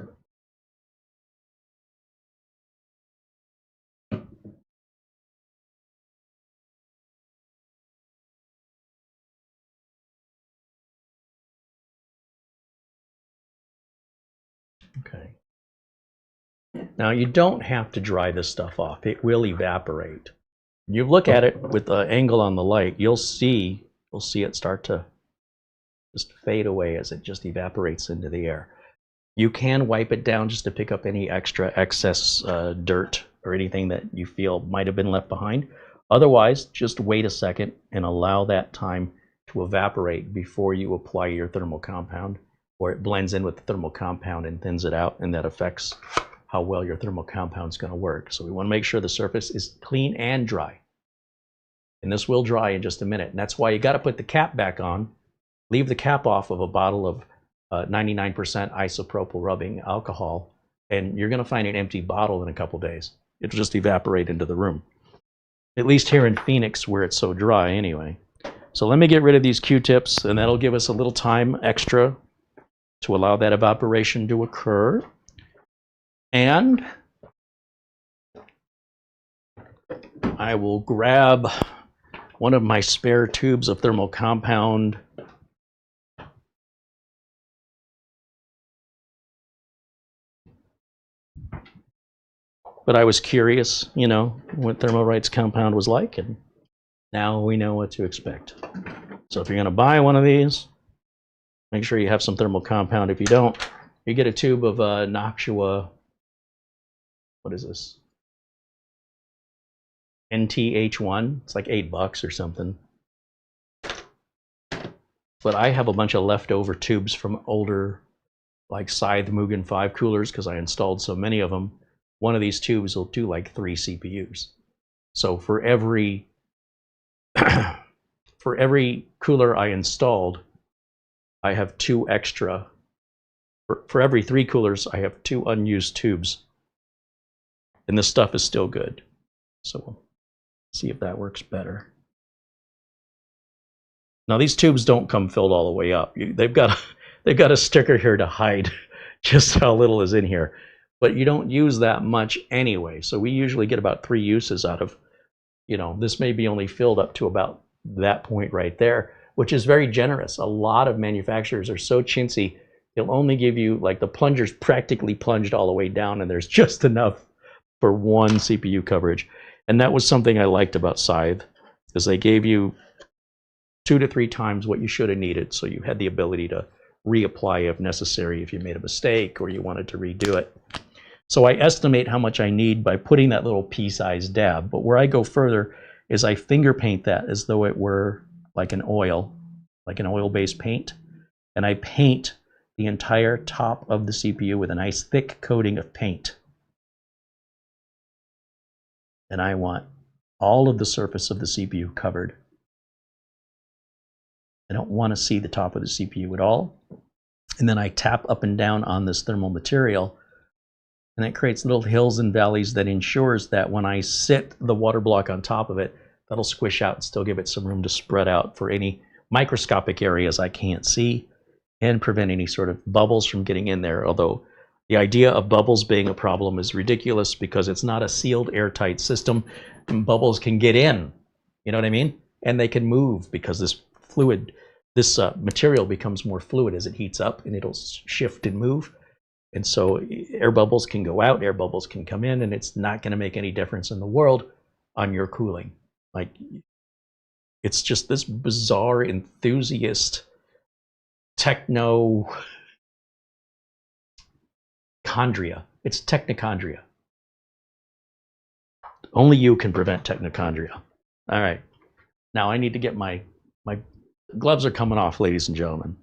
Okay. Now you don't have to dry this stuff off. It will evaporate. You look at it with the angle on the light, you'll see it start to just fade away as it just evaporates into the air. You can wipe it down just to pick up any extra excess dirt or anything that you feel might have been left behind. Otherwise, just wait a second and allow that time to evaporate before you apply your thermal compound, or it blends in with the thermal compound and thins it out, and that affects how well your thermal compound is going to work. So we want to make sure the surface is clean and dry. And this will dry in just a minute. And that's why you got to put the cap back on. Leave the cap off of a bottle of 99% isopropyl rubbing alcohol, and you're going to find an empty bottle in a couple days. It'll just evaporate into the room. At least here in Phoenix, where it's so dry anyway. So let me get rid of these Q-tips, and that'll give us a little time extra to allow that evaporation to occur. And I will grab one of my spare tubes of thermal compound. But I was curious, you know, what Thermalright's compound was like, and now we know what to expect. So if you're going to buy one of these, make sure you have some thermal compound. If you don't, you get a tube of Noctua, what is this? NTH1. It's like $8 or something. But I have a bunch of leftover tubes from older, like Scythe Mugen 5 coolers, because I installed so many of them. One of these tubes will do like 3 CPUs. So for every cooler I installed, I have 2 extra For every 3 coolers, I have 2 unused tubes. And this stuff is still good. So we'll see if that works better. Now these tubes don't come filled all the way up. They've got a sticker here to hide just how little is in here. But you don't use that much anyway. So we usually get about 3 uses out of, this may be only filled up to about that point right there, which is very generous. A lot of manufacturers are so chintzy, they'll only give you, like, the plunger's practically plunged all the way down and there's just enough for 1 CPU coverage. And that was something I liked about Scythe, because they gave you 2 to 3 times what you should have needed, so you had the ability to reapply if necessary, if you made a mistake or you wanted to redo it. So I estimate how much I need by putting that little pea-sized dab, but where I go further is I finger paint that as though it were like an oil-based paint, and I paint the entire top of the CPU with a nice thick coating of paint. And I want all of the surface of the CPU covered. I don't want to see the top of the CPU at all. And then I tap up and down on this thermal material, and it creates little hills and valleys that ensures that when I sit the water block on top of it, that'll squish out and still give it some room to spread out for any microscopic areas I can't see, and prevent any sort of bubbles from getting in there. Although the idea of bubbles being a problem is ridiculous, because it's not a sealed airtight system, and bubbles can get in, you know what I mean? And they can move because this material becomes more fluid as it heats up, and it'll shift and move. And so air bubbles can go out, air bubbles can come in, and it's not going to make any difference in the world on your cooling. Like, it's just this bizarre enthusiast technochondria. It's technochondria. Only you can prevent technochondria. All right. Now I need to get my gloves are coming off, ladies and gentlemen.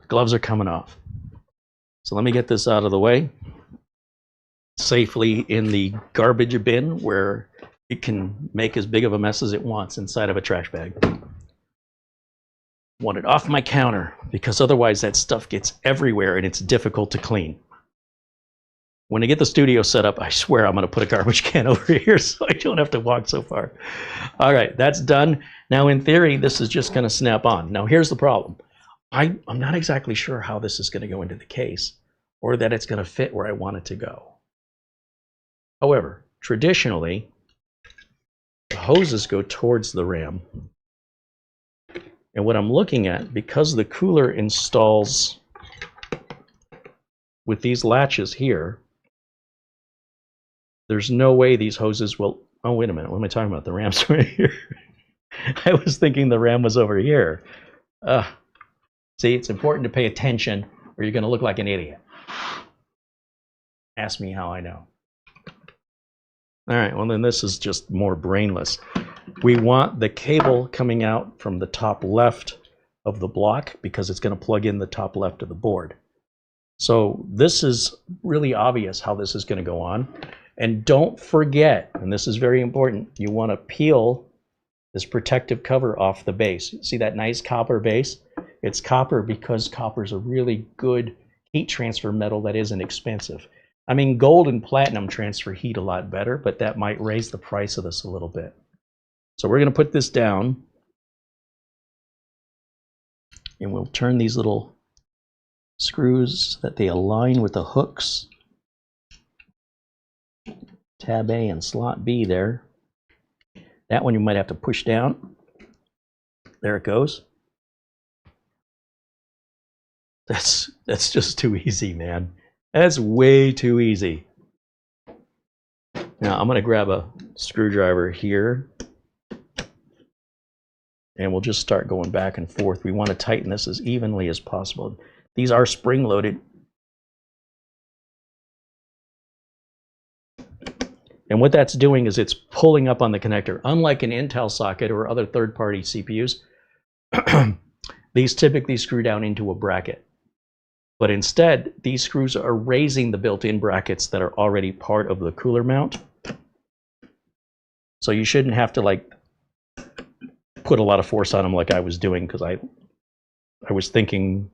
The gloves are coming off. So let me get this out of the way safely in the garbage bin, where it can make as big of a mess as it wants inside of a trash bag. Want it off my counter, because otherwise that stuff gets everywhere and it's difficult to clean. When I get the studio set up, I swear I'm going to put a garbage can over here so I don't have to walk so far. All right, that's done. Now, in theory, this is just going to snap on. Now, here's the problem. I'm not exactly sure how this is going to go into the case, or that it's going to fit where I want it to go. However, traditionally, the hoses go towards the RAM. And what I'm looking at, because the cooler installs with these latches here, there's no way these hoses will... Oh, wait a minute. What am I talking about? The RAM's right here. I was thinking the RAM was over here. See, it's important to pay attention, or you're going to look like an idiot. Ask me how I know. All right, well, then this is just more brainless. We want the cable coming out from the top left of the block, because it's going to plug in the top left of the board. So this is really obvious how this is going to go on. And don't forget, and this is very important, you want to peel this protective cover off the base. See that nice copper base? It's copper because copper is a really good heat transfer metal that isn't expensive. I mean, gold and platinum transfer heat a lot better, but that might raise the price of this a little bit. So we're going to put this down, and we'll turn these little screws that they align with the hooks. Tab A and slot B there. That one you might have to push down. There it goes. That's just too easy, man. That's way too easy. Now I'm going to grab a screwdriver here, and we'll just start going back and forth. We want to tighten this as evenly as possible. These are spring-loaded. And what that's doing is it's pulling up on the connector. Unlike an Intel socket or other third-party CPUs, these typically screw down into a bracket. But instead, these screws are raising the built-in brackets that are already part of the cooler mount. So you shouldn't have to, like, put a lot of force on them like I was doing, because I was thinking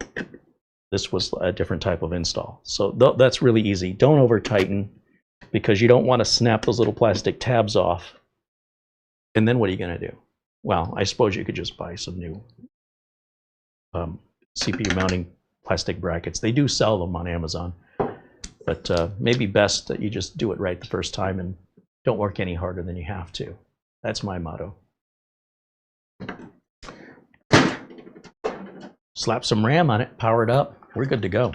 This was a different type of install. So that's really easy. Don't over tighten, because you don't want to snap those little plastic tabs off. And then what are you going to do? Well, I suppose you could just buy some new CPU mounting plastic brackets. They do sell them on Amazon, but maybe best that you just do it right the first time and don't work any harder than you have to. That's my motto. Slap some RAM on it, power it up, we're good to go.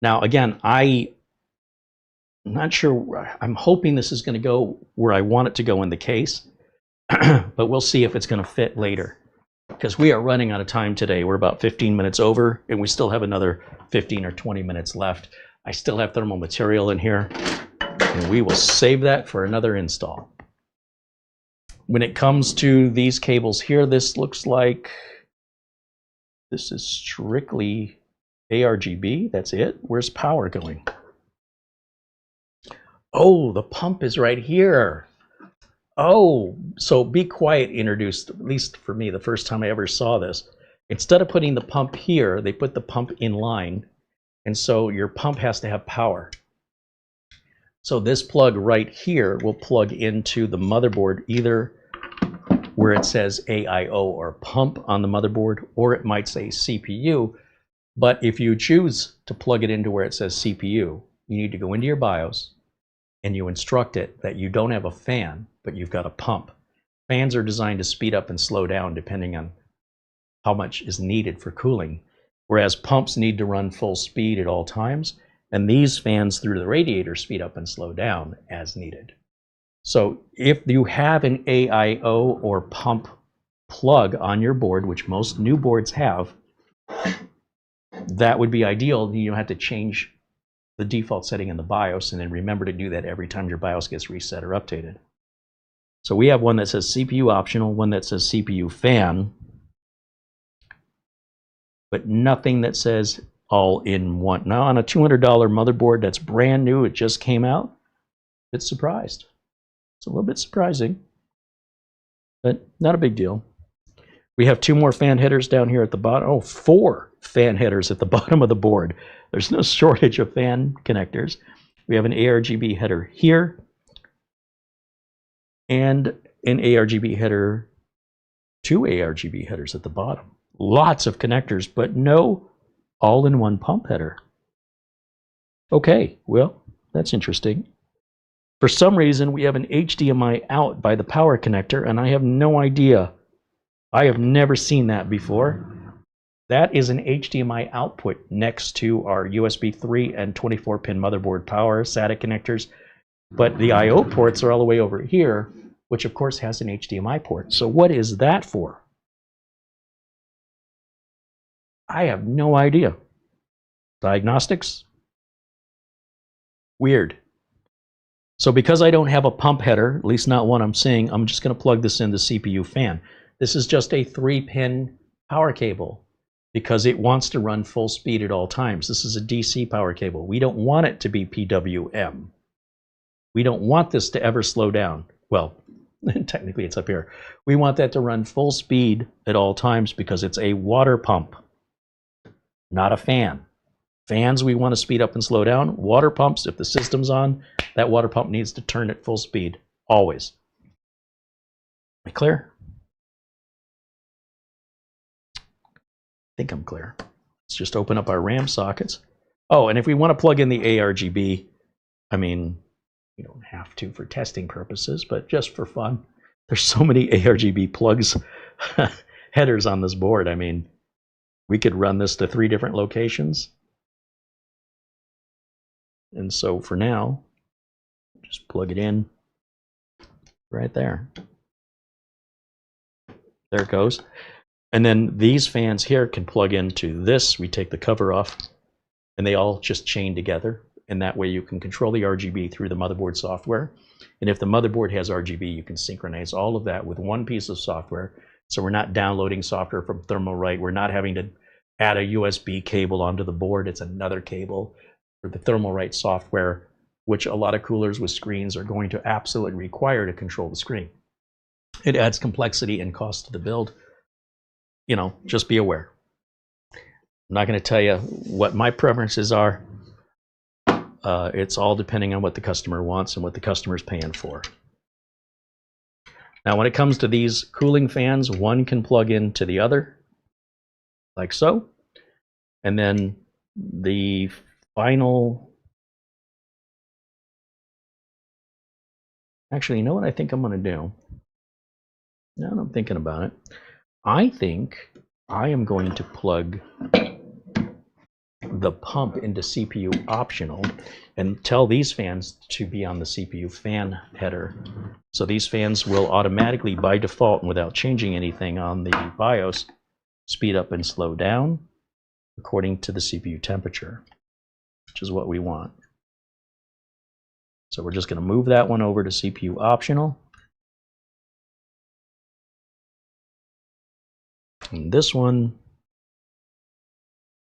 Now again, I'm not sure, I'm hoping this is going to go where I want it to go in the case, but we'll see if it's going to fit later, because we are running out of time today. We're about 15 minutes over, and we still have another 15 or 20 minutes left. I still have thermal material in here, and we will save that for another install. When it comes to these cables here, this looks like this is strictly ARGB. That's it. Where's power going? Oh, the pump is right here. Oh, so Be Quiet introduced, at least for me, the first time I ever saw this. Instead of putting the pump here, they put the pump in line. And so your pump has to have power. So this plug right here will plug into the motherboard, either where it says AIO or pump on the motherboard, or it might say CPU. But if you choose to plug it into where it says CPU, you need to go into your BIOS and you instruct it that you don't have a fan, but you've got a pump. Fans are designed to speed up and slow down depending on how much is needed for cooling, whereas pumps need to run full speed at all times, and these fans through the radiator speed up and slow down as needed. So if you have an AIO or pump plug on your board, which most new boards have, that would be ideal. You don't have to change the default setting in the BIOS, and then remember to do that every time your BIOS gets reset or updated. So we have one that says CPU optional, one that says CPU fan, but nothing that says all in one. Now on a $200 motherboard that's brand new, it just came out, it's surprised. It's a little bit surprising, but not a big deal. We have 2 more fan headers down here at the bottom. Oh, 4 fan headers at the bottom of the board. There's no shortage of fan connectors. We have an ARGB header here and an ARGB header, 2 ARGB headers at the bottom. Lots of connectors, but no all-in-one pump header. Okay, well, that's interesting. For some reason, we have an HDMI out by the power connector, and I have no idea. I have never seen that before. That is an HDMI output next to our USB 3 and 24-pin motherboard power SATA connectors. But the I/O ports are all the way over here, which of course has an HDMI port. So what is that for? I have no idea. Diagnostics? Weird. So because I don't have a pump header, at least not one I'm seeing, I'm just going to plug this in the CPU fan. This is just a 3-pin power cable because it wants to run full speed at all times. This is a DC power cable. We don't want it to be PWM. We don't want this to ever slow down. Well, technically it's up here. We want that to run full speed at all times because it's a water pump, not a fan. Fans, we want to speed up and slow down. Water pumps, if the system's on, that water pump needs to turn at full speed, always. Am I clear? I think I'm clear. Let's just open up our RAM sockets. Oh, and if we want to plug in the ARGB, I mean, you don't have to for testing purposes, but just for fun. There's so many ARGB plugs, headers on this board. I mean, we could run this to 3 different locations. And so for now, just plug it in right there. There it goes. And then these fans here can plug into this. We take the cover off and they all just chain together. And that way you can control the RGB through the motherboard software. And if the motherboard has RGB, you can synchronize all of that with one piece of software. So we're not downloading software from Thermalright. We're not having to add a USB cable onto the board. It's another cable. For the Thermalright software, which a lot of coolers with screens are going to absolutely require to control the screen. It adds complexity and cost to the build. You know, just be aware. I'm not going to tell you what my preferences are. It's all depending on what the customer wants and what the customer's paying for. Now, when it comes to these cooling fans, one can plug into the other, like so. And then the final... Actually, you know what I think I'm going to do? Now that I'm thinking about it, I think I am going to plug the pump into CPU optional and tell these fans to be on the CPU fan header. So these fans will automatically, by default and without changing anything on the BIOS, speed up and slow down according to the CPU temperature, which is what we want. So we're just going to move that one over to CPU optional. And this one,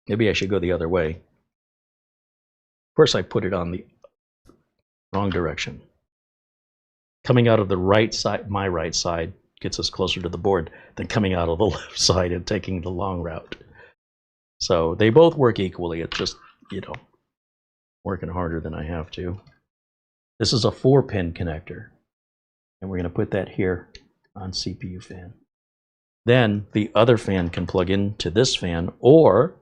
maybe I should go the other way. Of course, I put it on the wrong direction. Coming out of the right side, my right side, gets us closer to the board than coming out of the left side and taking the long route. So they both work equally. It's just, you know, working harder than I have to. This is a 4-pin connector, and we're going to put that here on CPU fan. Then the other fan can plug into this fan, or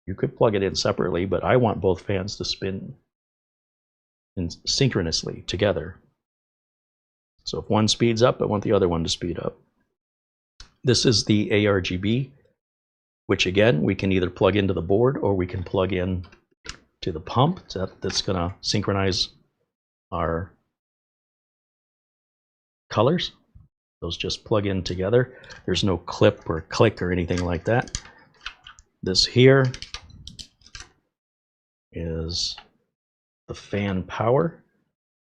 you could plug it in separately, but I want both fans to spin synchronously together. So if one speeds up, I want the other one to speed up. This is the ARGB, which again, we can either plug into the board or we can plug in to the pump. That's going to synchronize our colors. Those just plug in together. There's no clip or click or anything like that. This here is the fan power,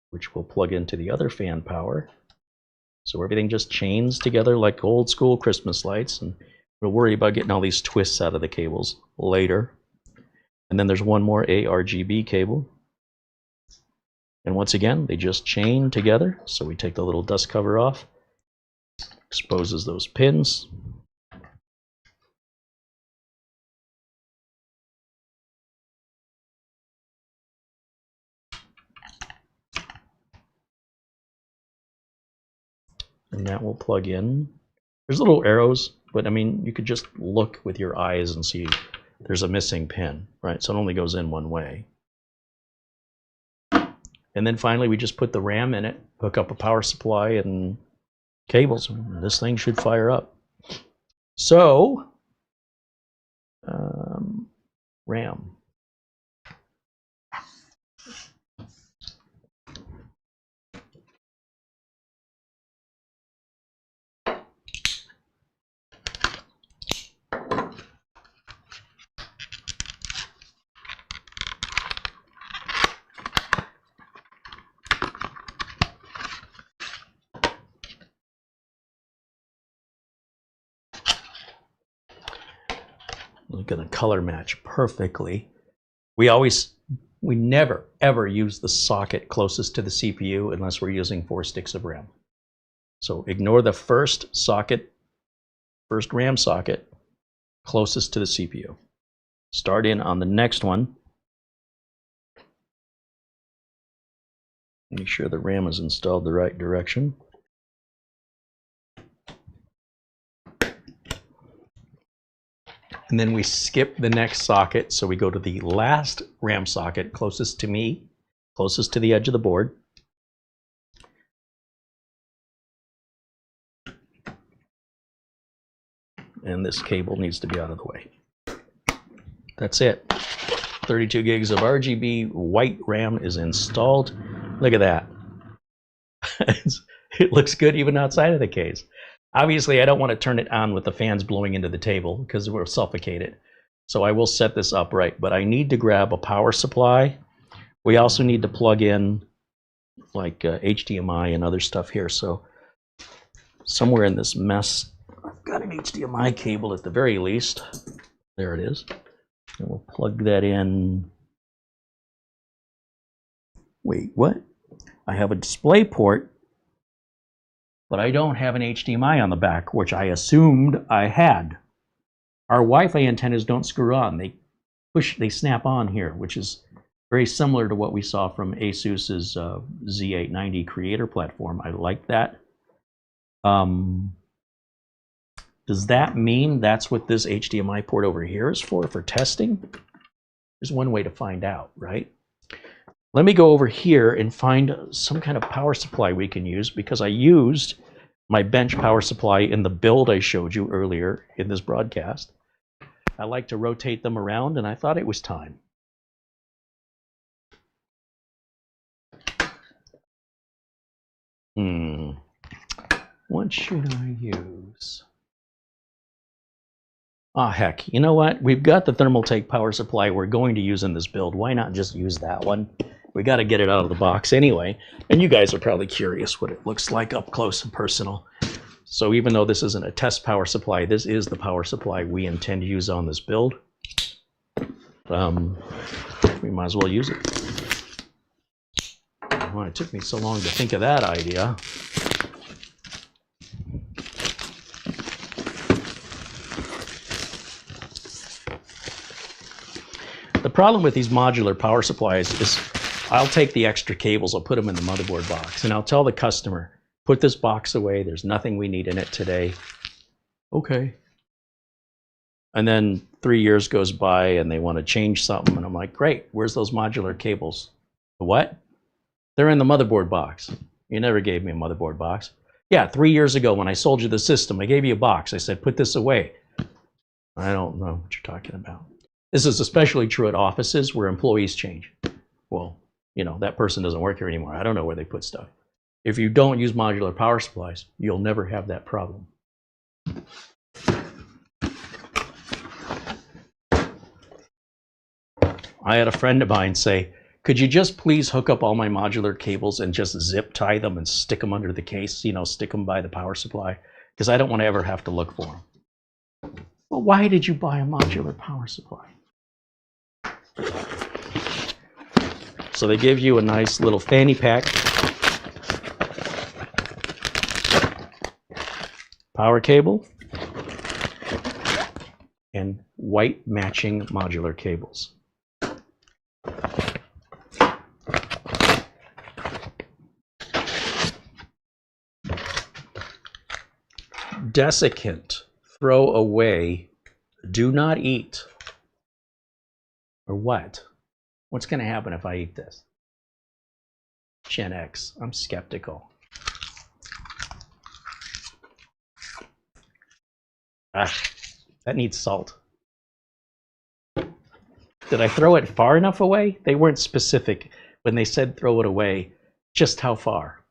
which will plug into the other fan power. So everything just chains together like old school Christmas lights, and we'll worry about getting all these twists out of the cables later. And then there's one more ARGB cable. And once again, they just chain together. So we take the little dust cover off, exposes those pins. And that will plug in. There's little arrows, but I mean, you could just look with your eyes and see there's a missing pin, right? So it only goes in one way. And then finally, we just put the RAM in it, hook up a power supply and cables, and this thing should fire up. So, RAM. We're going to color match perfectly. We never ever use the socket closest to the CPU unless we're using 4 sticks of RAM. So ignore the first RAM socket closest to the CPU. Start in on the next one. Make sure the RAM is installed the right direction. And then we skip the next socket, so we go to the last RAM socket closest to me, closest to the edge of the board. And this cable needs to be out of the way. That's it. 32 gigs of RGB white RAM is installed. Look at that. It looks good even outside of the case. Obviously, I don't want to turn it on with the fans blowing into the table because we'll suffocate it. So I will set this upright, but I need to grab a power supply. We also need to plug in like HDMI and other stuff here. So somewhere in this mess, I've got an HDMI cable at the very least. There it is. And we'll plug that in. Wait, what? I have a display port, but I don't have an HDMI on the back, which I assumed I had. Our Wi-Fi antennas don't screw on. They snap on here, which is very similar to what we saw from ASUS's Z890 creator platform. I like that. Does that mean that's what this HDMI port over here is for testing? There's one way to find out, right? Let me go over here and find some kind of power supply we can use, because I used my bench power supply in the build I showed you earlier in this broadcast. I like to rotate them around, and I thought it was time. What should I use? Ah, heck, you know what? We've got the Thermaltake power supply we're going to use in this build. Why not just use that one? We got to get it out of the box anyway. And you guys are probably curious what it looks like up close and personal. So even though this isn't a test power supply, this is the power supply we intend to use on this build. We might as well use it. Well, it took me so long to think of that idea. The problem with these modular power supplies is I'll take the extra cables, I'll put them in the motherboard box, and I'll tell the customer, put this box away, there's nothing we need in it today. Okay. And then 3 years goes by and they want to change something, and I'm like, great, where's those modular cables? What? They're in the motherboard box. You never gave me a motherboard box. Yeah, 3 years ago when I sold you the system, I gave you a box. I said, put this away. I don't know what you're talking about. This is especially true at offices where employees change. Well, you know, that person doesn't work here anymore. I don't know where they put stuff. If you don't use modular power supplies, you'll never have that problem. I had a friend of mine say, could you just please hook up all my modular cables and just zip tie them and stick them under the case, you know, stick them by the power supply? Because I don't want to ever have to look for them. Well, why did you buy a modular power supply? So they give you a nice little fanny pack, power cable, and white matching modular cables. Desiccant, throw away, do not eat. Or what? What's going to happen if I eat this? Gen X, I'm skeptical. Ah, that needs salt. Did I throw it far enough away? They weren't specific when they said throw it away, just how far.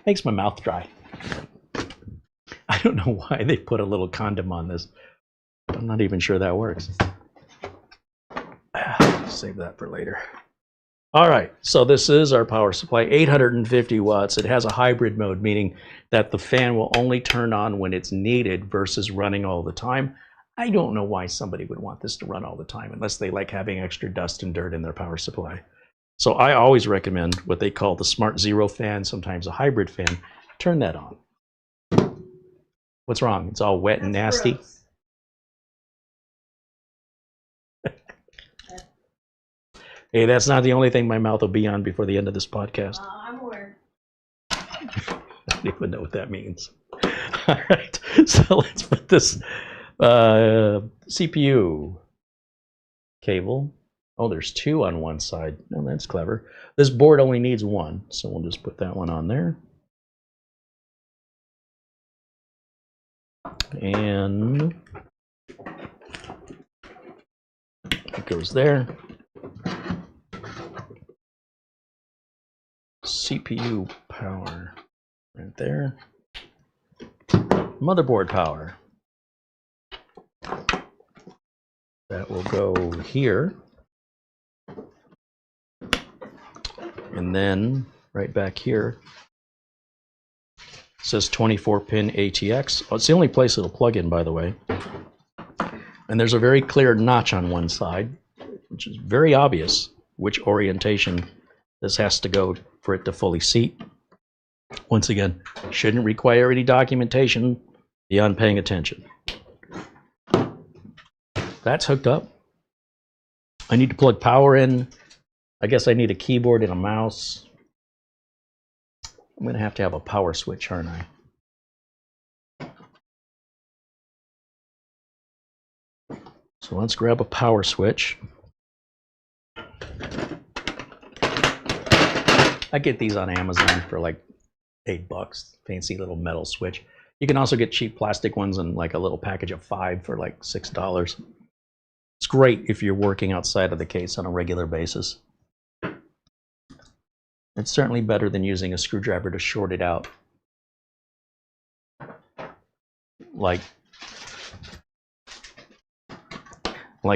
Makes my mouth dry. I don't know why they put a little condom on this. I'm not even sure that works. Save that for later. All right, so this is our power supply, 850 watts. It has a hybrid mode, meaning that the fan will only turn on when it's needed versus running all the time. I don't know why somebody would want this to run all the time unless they like having extra dust and dirt in their power supply. So I always recommend what they call the Smart Zero fan, sometimes a hybrid fan. Turn that on. What's wrong? It's all wet and nasty. Gross. Hey, that's not the only thing my mouth will be on before the end of this podcast. I'm aware. I don't even know what that means. All right, so let's put this CPU cable. Oh, there's two on one side. Oh, that's clever. This board only needs one, so we'll just put that one on there. And it goes there. CPU power right there. Motherboard power. That will go here. And then right back here it says 24-pin ATX. Oh, it's the only place it'll plug in, by the way. And there's a very clear notch on one side, which is very obvious which orientation this has to go for it to fully seat. Once again, shouldn't require any documentation beyond paying attention. that's hooked up. I need to plug power in. I guess I need a keyboard and a mouse. I'm going to have a power switch, aren't I? So let's grab a power switch. I get these on Amazon for like $8. Fancy little metal switch. You can also get cheap plastic ones in like a little package of 5 for like $6. It's great if you're working outside of the case on a regular basis. It's certainly better than using a screwdriver to short it out. Like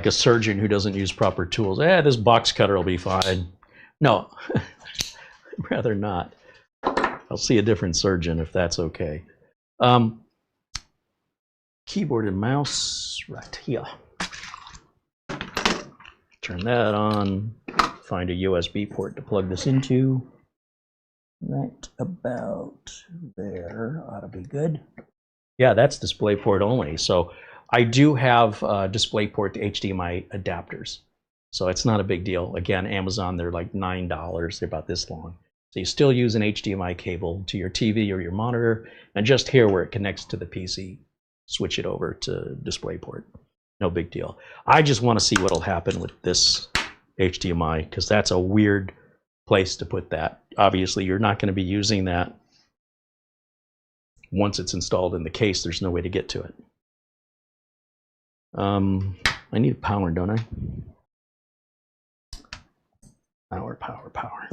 a surgeon who doesn't use proper tools. This box cutter will be fine. No, I'd rather not. I'll see a different surgeon if that's okay. Keyboard and mouse right here. Turn that on. Find a USB port to plug this into. Right about there ought to be good. Yeah, that's DisplayPort only. So I do have DisplayPort to HDMI adapters. So it's not a big deal. Again, Amazon, they're like $9. They're about this long. So you still use an HDMI cable to your TV or your monitor, and just here where it connects to the PC, switch it over to DisplayPort. No big deal. I just want to see what'll happen with this HDMI, because that's a weird place to put that. Obviously, you're not going to be using that once it's installed in the case. There's no way to get to it. I need power, don't I? Power.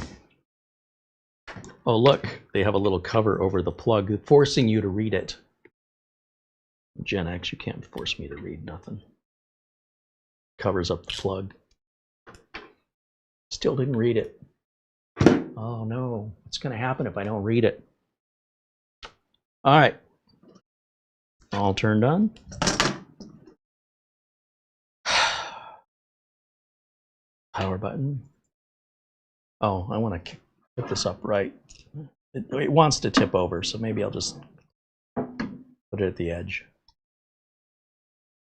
Oh, look, they have a little cover over the plug forcing you to read it. Gen X, you can't force me to read nothing. Covers up the plug. Still didn't read it. Oh no, what's going to happen if I don't read it? All right, all turned on. Power button. Oh, I want to put this up right. It wants to tip over, so maybe I'll just put it at the edge.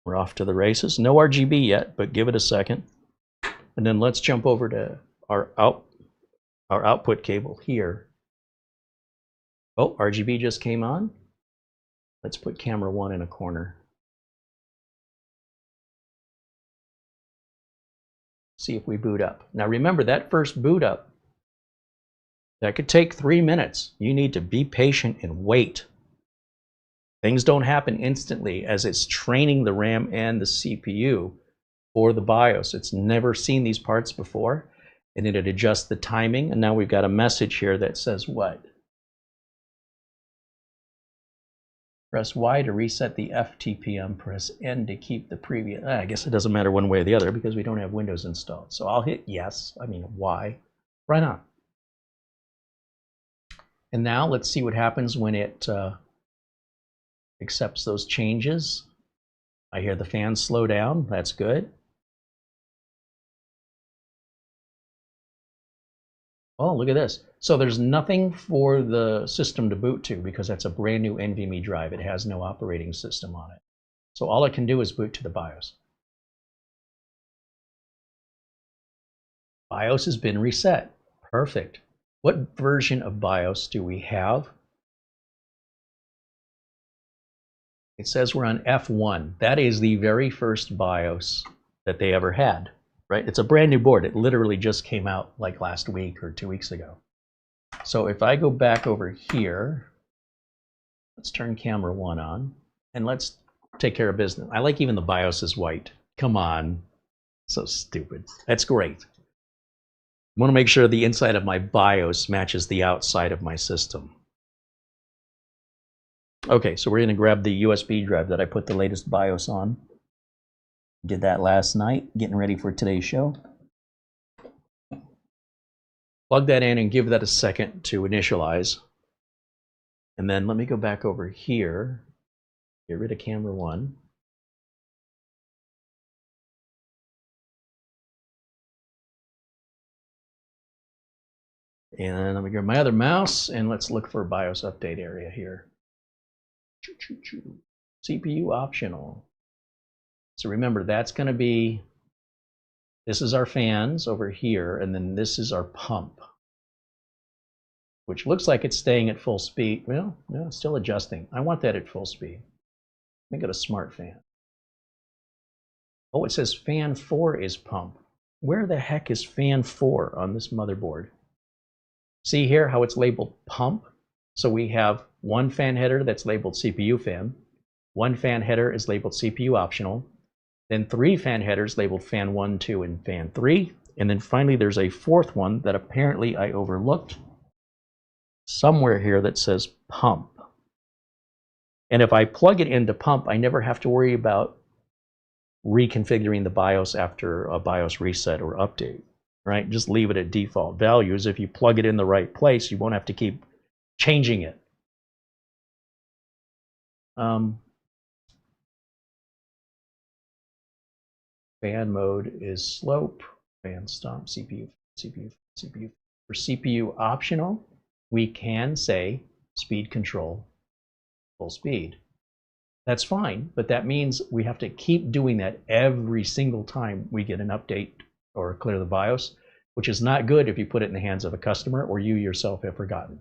We're off to the races. No RGB yet, but give it a second. And then let's jump over to our output cable here. Oh, RGB just came on. Let's put camera 1 in a corner. See if we boot up. Now remember, that first boot up, that could take 3 minutes. You need to be patient and wait. Things don't happen instantly as it's training the RAM and the CPU for the BIOS. It's never seen these parts before, and it adjusts the timing. And now we've got a message here that says what? Press Y to reset the FTPM, press N to keep the previous. I guess it doesn't matter one way or the other because we don't have Windows installed. So I'll hit yes, Y, right on. And now let's see what happens when it accepts those changes. I hear the fans slow down, that's good. Oh, look at this. So there's nothing for the system to boot to because that's a brand new NVMe drive. It has no operating system on it. So all it can do is boot to the BIOS. BIOS has been reset. Perfect. What version of BIOS do we have? It says we're on F1. That is the very first BIOS that they ever had, right? It's a brand new board. It literally just came out like last week or 2 weeks ago. So if I go back over here, let's turn camera 1 on and let's take care of business. I like even the BIOS is white. Come on. So stupid. That's great. I want to make sure the inside of my BIOS matches the outside of my system. Okay, so we're going to grab the USB drive that I put the latest BIOS on. Did that last night, getting ready for today's show. Plug that in and give that a second to initialize. And then let me go back over here, get rid of camera 1. And let me grab my other mouse and let's look for BIOS update area here. CPU optional. So remember, that's going to be, this is our fans over here, and then this is our pump, which looks like it's staying at full speed. Well, no, it's still adjusting. I want that at full speed. Make it a smart fan. Oh, it says fan 4 is pump. Where the heck is fan 4 on this motherboard? See here how it's labeled pump? So we have one fan header that's labeled CPU fan. One fan header is labeled CPU optional. Then 3 fan headers labeled fan 1, 2, and fan 3. And then finally there's a 4th one that apparently I overlooked somewhere here that says pump. And if I plug it into pump, I never have to worry about reconfiguring the BIOS after a BIOS reset or update, right? Just leave it at default values. If you plug it in the right place, you won't have to keep changing it. Fan mode is slope, fan stomp, CPU. For CPU optional, we can say speed control, full speed. That's fine, but that means we have to keep doing that every single time we get an update or clear the BIOS, which is not good if you put it in the hands of a customer or you yourself have forgotten.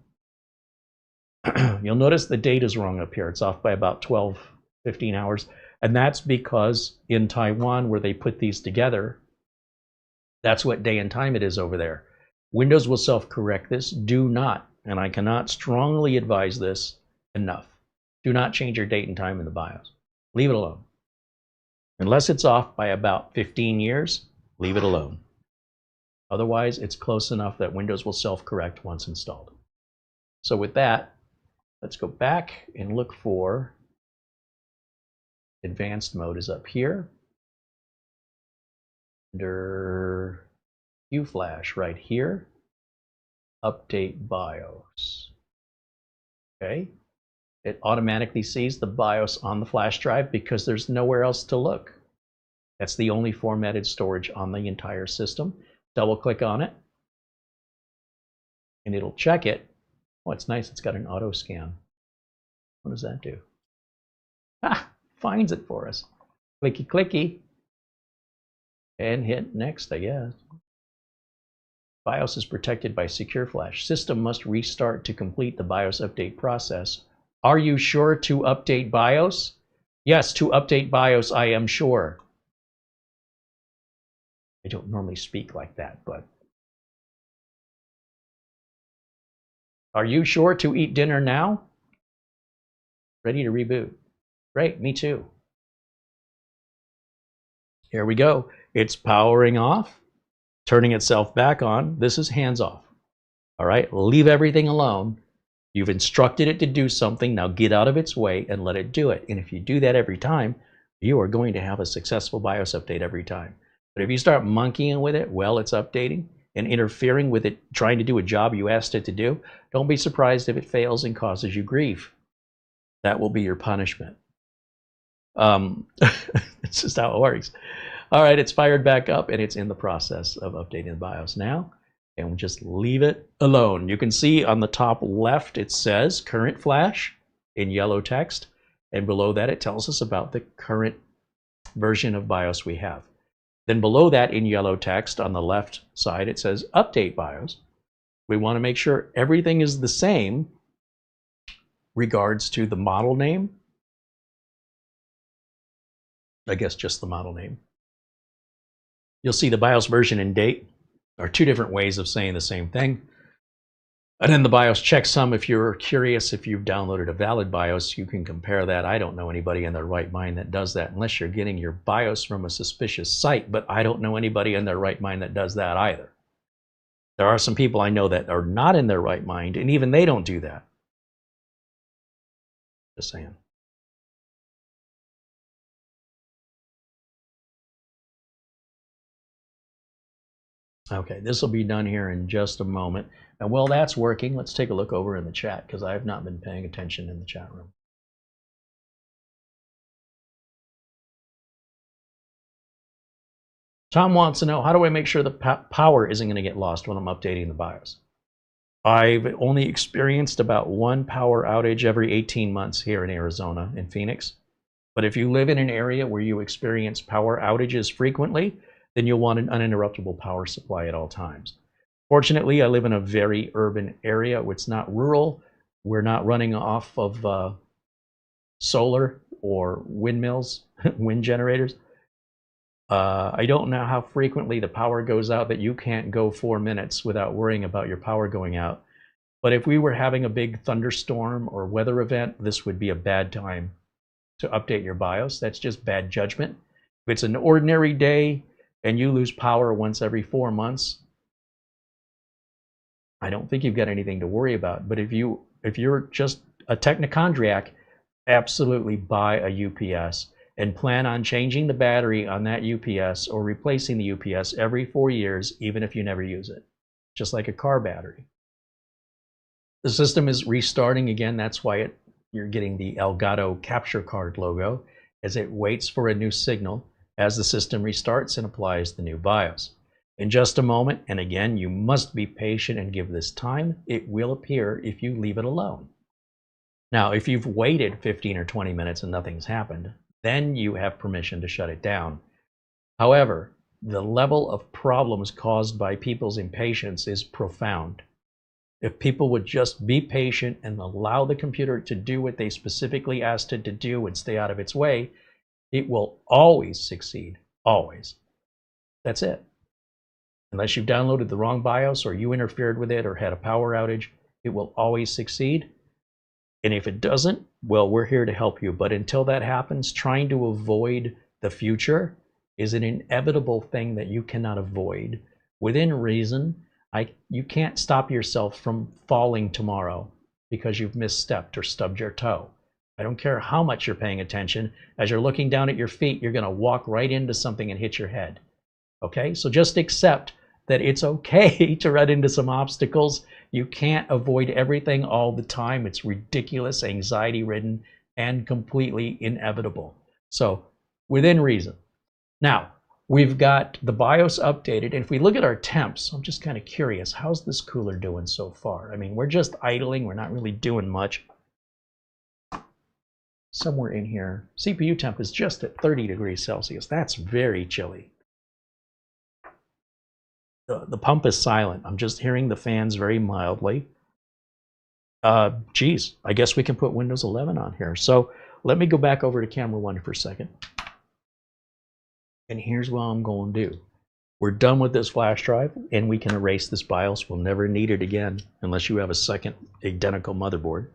You'll notice the date is wrong up here. It's off by about 12, 15 hours. And that's because in Taiwan, where they put these together, that's what day and time it is over there. Windows will self-correct this. Do not, and I cannot strongly advise this enough, do not change your date and time in the BIOS. Leave it alone. Unless it's off by about 15 years, leave it alone. Otherwise, it's close enough that Windows will self-correct once installed. So with that, let's go back and look for advanced mode is up here. Under QFlash right here. Update BIOS. Okay. It automatically sees the BIOS on the flash drive because there's nowhere else to look. That's the only formatted storage on the entire system. Double click on it and it'll check it. Oh, it's nice. It's got an auto scan. What does that do? Ah, finds it for us. Clicky, clicky. And hit next, I guess. BIOS is protected by Secure Flash. System must restart to complete the BIOS update process. Are you sure to update BIOS? Yes, to update BIOS, I am sure. I don't normally speak like that, but. Are you sure to eat dinner now? Ready to reboot. Great, me too. Here we go. It's powering off, turning itself back on. This is hands off. All right, leave everything alone. You've instructed it to do something. Now get out of its way and let it do it. And if you do that every time, you are going to have a successful BIOS update every time. But if you start monkeying with it while it's updating and interfering with it, trying to do a job you asked it to do, don't be surprised if it fails and causes you grief. That will be your punishment. It's just how it works. All right, it's fired back up and it's in the process of updating the BIOS now. And we'll just leave it alone. You can see on the top left, it says current flash in yellow text. And below that, it tells us about the current version of BIOS we have. Then below that in yellow text on the left side, it says update BIOS. We want to make sure everything is the same regards to the model name. I guess just the model name. You'll see the BIOS version and date are two different ways of saying the same thing. And then the BIOS checksum, if you're curious if you've downloaded a valid BIOS, you can compare that. I don't know anybody in their right mind that does that unless you're getting your BIOS from a suspicious site, but I don't know anybody in their right mind that does that either. There are some people I know that are not in their right mind, and even they don't do that. Just saying. Okay, this will be done here in just a moment. And while that's working, let's take a look over in the chat because I have not been paying attention in the chat room. Tom wants to know, how do I make sure the power isn't going to get lost when I'm updating the BIOS? I've only experienced about one power outage every 18 months here in Arizona, in Phoenix. But if you live in an area where you experience power outages frequently, then you'll want an uninterruptible power supply at all times. Fortunately, I live in a very urban area. It's not rural. We're not running off of solar or windmills, wind generators. I don't know how frequently the power goes out that you can't go 4 minutes without worrying about your power going out. But if we were having a big thunderstorm or weather event, this would be a bad time to update your BIOS. That's just bad judgment. If it's an ordinary day and you lose power once every 4 months, I don't think you've got anything to worry about. But if you're just a technochondriac, absolutely buy a UPS and plan on changing the battery on that UPS or replacing the UPS every 4 years, even if you never use it, just like a car battery. The system is restarting again. That's why you're getting the Elgato capture card logo as it waits for a new signal as the system restarts and applies the new BIOS. In just a moment, and again, you must be patient and give this time, it will appear if you leave it alone. Now, if you've waited 15 or 20 minutes and nothing's happened, then you have permission to shut it down. However, the level of problems caused by people's impatience is profound. If people would just be patient and allow the computer to do what they specifically asked it to do and stay out of its way, it will always succeed. Always. That's it. Unless you've downloaded the wrong BIOS or you interfered with it or had a power outage, it will always succeed. And if it doesn't, well, we're here to help you. But until that happens, trying to avoid the future is an inevitable thing that you cannot avoid. Within reason, you can't stop yourself from falling tomorrow because you've misstepped or stubbed your toe. I don't care how much you're paying attention. As you're looking down at your feet, you're going to walk right into something and hit your head. Okay? So just accept that it's okay to run into some obstacles. You can't avoid everything all the time. It's ridiculous, anxiety-ridden, and completely inevitable. So within reason. Now, we've got the BIOS updated. And if we look at our temps, I'm just kind of curious, how's this cooler doing so far? I mean, we're just idling. We're not really doing much. Somewhere in here, CPU temp is just at 30 degrees Celsius. That's very chilly. The pump is silent. I'm just hearing the fans very mildly. Geez, I guess we can put Windows 11 on here. So let me go back over to camera 1 for a second. And here's what I'm going to do. We're done with this flash drive, and we can erase this BIOS. We'll never need it again unless you have a second identical motherboard.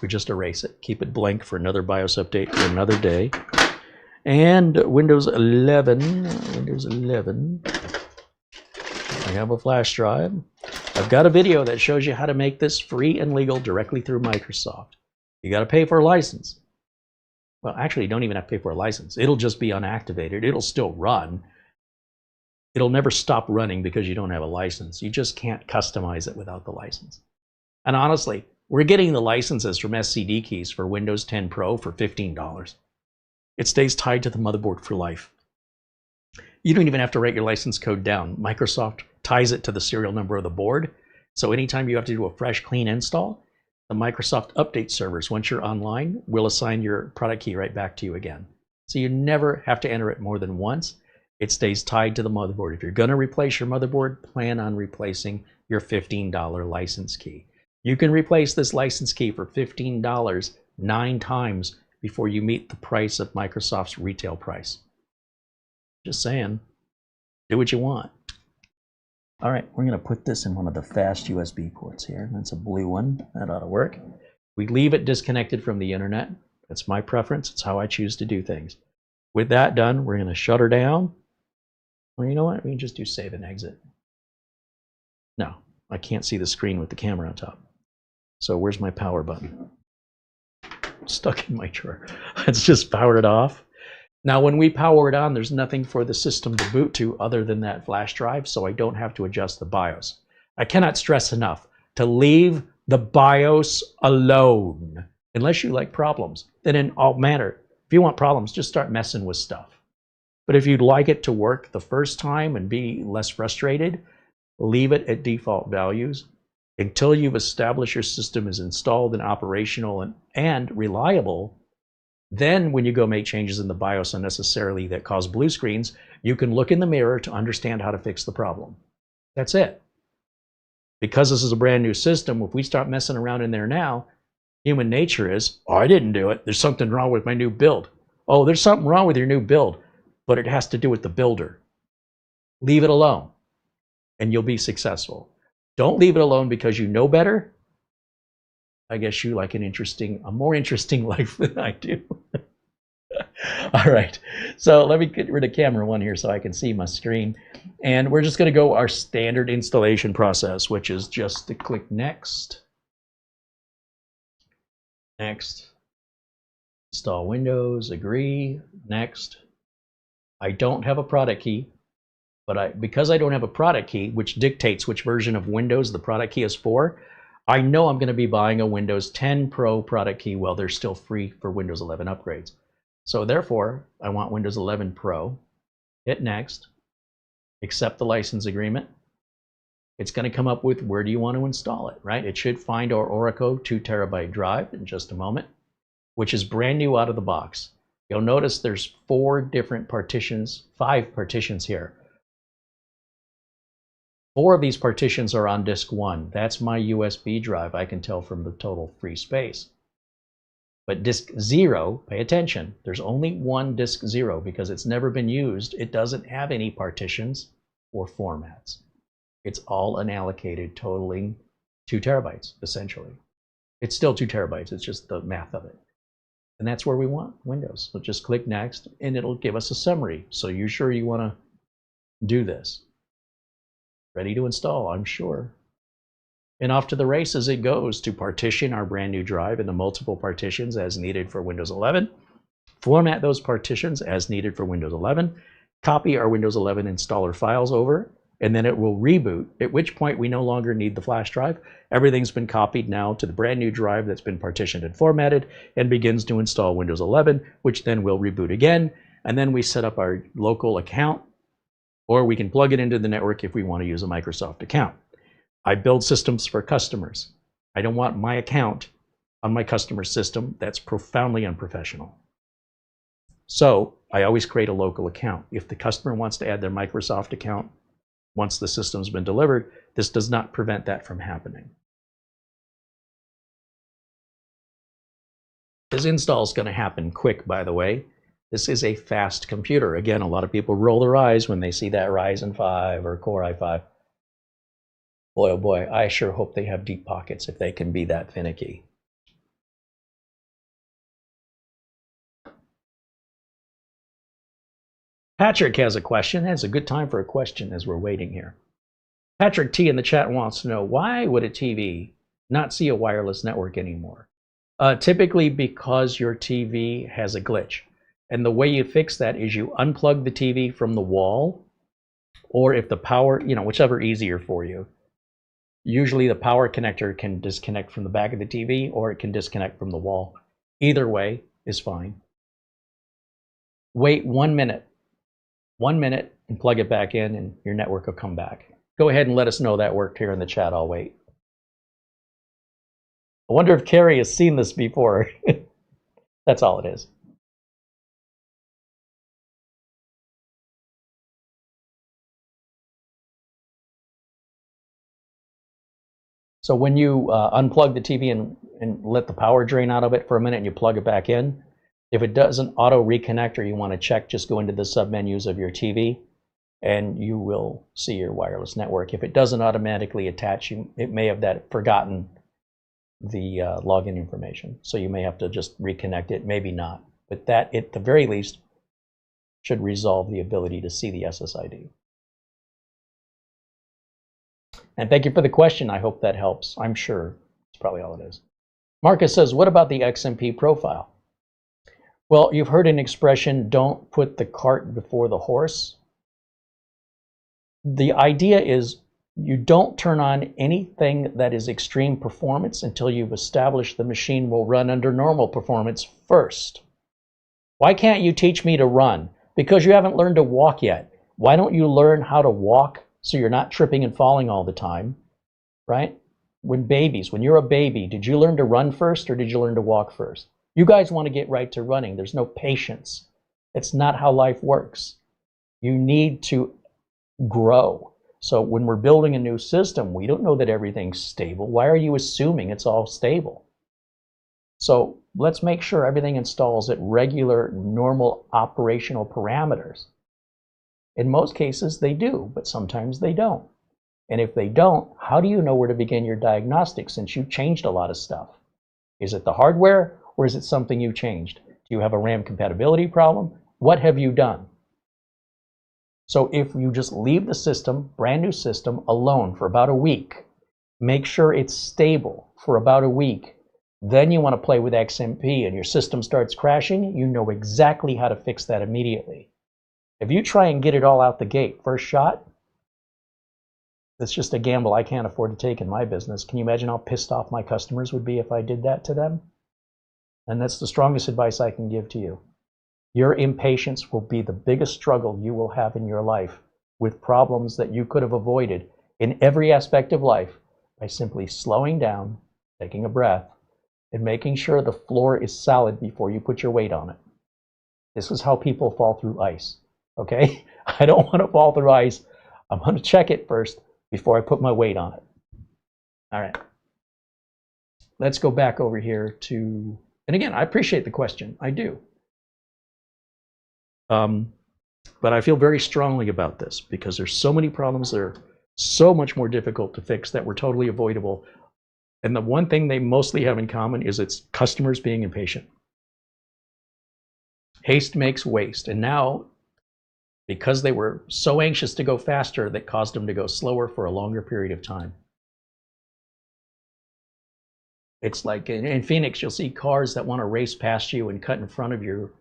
We just erase it. Keep it blank for another BIOS update for another day. And Windows 11. I have a flash drive. I've got a video that shows you how to make this free and legal directly through Microsoft. You got to pay for a license. Well, actually, you don't even have to pay for a license. It'll just be unactivated. It'll still run. It'll never stop running because you don't have a license. You just can't customize it without the license. And honestly, we're getting the licenses from SCD Keys for Windows 10 Pro for $15. It stays tied to the motherboard for life. You don't even have to write your license code down. Microsoft ties it to the serial number of the board. So anytime you have to do a fresh, clean install, the Microsoft update servers, once you're online, will assign your product key right back to you again. So you never have to enter it more than once. It stays tied to the motherboard. If you're going to replace your motherboard, plan on replacing your $15 license key. You can replace this license key for $15 9 times before you meet the price of Microsoft's retail price. Just saying, do what you want. All right, we're going to put this in one of the fast USB ports here. That's a blue one. That ought to work. We leave it disconnected from the internet. That's my preference. It's how I choose to do things. With that done, we're going to shut her down. Well, you know what? We can just do save and exit. No, I can't see the screen with the camera on top. So where's my power button? Stuck in my drawer. Let's just power it off. Now, when we power it on, there's nothing for the system to boot to other than that flash drive, so I don't have to adjust the BIOS. I cannot stress enough to leave the BIOS alone. Unless you like problems, then in all matter. If you want problems, just start messing with stuff. But if you'd like it to work the first time and be less frustrated, leave it at default values until you've established your system is installed and operational and reliable. Then when you go make changes in the BIOS unnecessarily that cause blue screens, you can look in the mirror to understand how to fix the problem. That's it. Because this is a brand new system, if we start messing around in there now, human nature is, oh, I didn't do it. There's something wrong with my new build. Oh, there's something wrong with your new build, but it has to do with the builder. Leave it alone, and you'll be successful. Don't leave it alone because you know better. I guess you like a more interesting life than I do. All right, so let me get rid of camera one here so I can see my screen. And we're just going to go our standard installation process, which is just to click next. Next. Install Windows, agree, next. I don't have a product key, but because I don't have a product key, which dictates which version of Windows the product key is for, I know I'm going to be buying a Windows 10 Pro product key while they're still free for Windows 11 upgrades. So therefore, I want Windows 11 Pro. Hit next. Accept the license agreement. It's going to come up with where do you want to install it, right? It should find our Orico 2 terabyte drive in just a moment, which is brand new out of the box. You'll notice there's 5 partitions here. 4 of these partitions are on disk 1. That's my USB drive, I can tell from the total free space. But disk 0, pay attention, there's only one disk 0 because it's never been used. It doesn't have any partitions or formats. It's all unallocated, totaling 2 terabytes, essentially. It's still 2 terabytes, it's just the math of it. And that's where we want Windows. So just click next, and it'll give us a summary. So you're sure you want to do this? Ready to install, I'm sure. And off to the races it goes to partition our brand new drive into multiple partitions as needed for Windows 11. Format those partitions as needed for Windows 11. Copy our Windows 11 installer files over, and then it will reboot, at which point we no longer need the flash drive. Everything's been copied now to the brand new drive that's been partitioned and formatted and begins to install Windows 11, which then will reboot again. And then we set up our local account, or we can plug it into the network if we want to use a Microsoft account. I build systems for customers. I don't want my account on my customer system. That's profoundly unprofessional. So I always create a local account. If the customer wants to add their Microsoft account once the system's been delivered, this does not prevent that from happening. This install is going to happen quick, by the way. This is a fast computer. Again, a lot of people roll their eyes when they see that Ryzen 5 or Core i5. Boy, oh boy, I sure hope they have deep pockets if they can be that finicky. Patrick has a question. It's a good time for a question as we're waiting here. Patrick T in the chat wants to know, why would a TV not see a wireless network anymore? Typically because your TV has a glitch. And the way you fix that is you unplug the TV from the wall, or if the power, whichever easier for you. Usually the power connector can disconnect from the back of the TV, or it can disconnect from the wall. Either way is fine. Wait 1 minute. 1 minute and plug it back in and your network will come back. Go ahead and let us know that worked here in the chat. I'll wait. I wonder if Carey has seen this before. That's all it is. So when you unplug the TV and let the power drain out of it for a minute and you plug it back in, if it doesn't auto reconnect or you want to check, just go into the submenus of your TV and you will see your wireless network. If it doesn't automatically attach, it may have forgotten the login information. So you may have to just reconnect it, maybe not. But that, at the very least, should resolve the ability to see the SSID. And thank you for the question. I hope that helps. I'm sure it's probably all it is. Marcus says, what about the XMP profile? Well, you've heard an expression, don't put the cart before the horse. The idea is you don't turn on anything that is extreme performance until you've established the machine will run under normal performance first. Why can't you teach me to run? Because you haven't learned to walk yet. Why don't you learn how to walk so you're not tripping and falling all the time, right? When you're a baby, did you learn to run first or did you learn to walk first? You guys want to get right to running. There's no patience. It's not how life works. You need to grow. So when we're building a new system, we don't know that everything's stable. Why are you assuming it's all stable? So let's make sure everything installs at regular, normal operational parameters. In most cases, they do, but sometimes they don't. And if they don't, how do you know where to begin your diagnostics since you changed a lot of stuff? Is it the hardware or is it something you changed? Do you have a RAM compatibility problem? What have you done? So if you just leave the system, brand new system, alone for about a week, make sure it's stable for about a week, then you want to play with XMP and your system starts crashing, you know exactly how to fix that immediately. If you try and get it all out the gate, first shot, that's just a gamble I can't afford to take in my business. Can you imagine how pissed off my customers would be if I did that to them? And that's the strongest advice I can give to you. Your impatience will be the biggest struggle you will have in your life with problems that you could have avoided in every aspect of life by simply slowing down, taking a breath, and making sure the floor is solid before you put your weight on it. This is how people fall through ice, okay? I don't want to fall through ice. I'm going to check it first before I put my weight on it. All right. Let's go back over here to, and again, I appreciate the question. I do. But I feel very strongly about this because there's so many problems that are so much more difficult to fix that were totally avoidable. And the one thing they mostly have in common is it's customers being impatient. Haste makes waste. And now, because they were so anxious to go faster, that caused them to go slower for a longer period of time. It's like in Phoenix, you'll see cars that want to race past you and cut in front of you,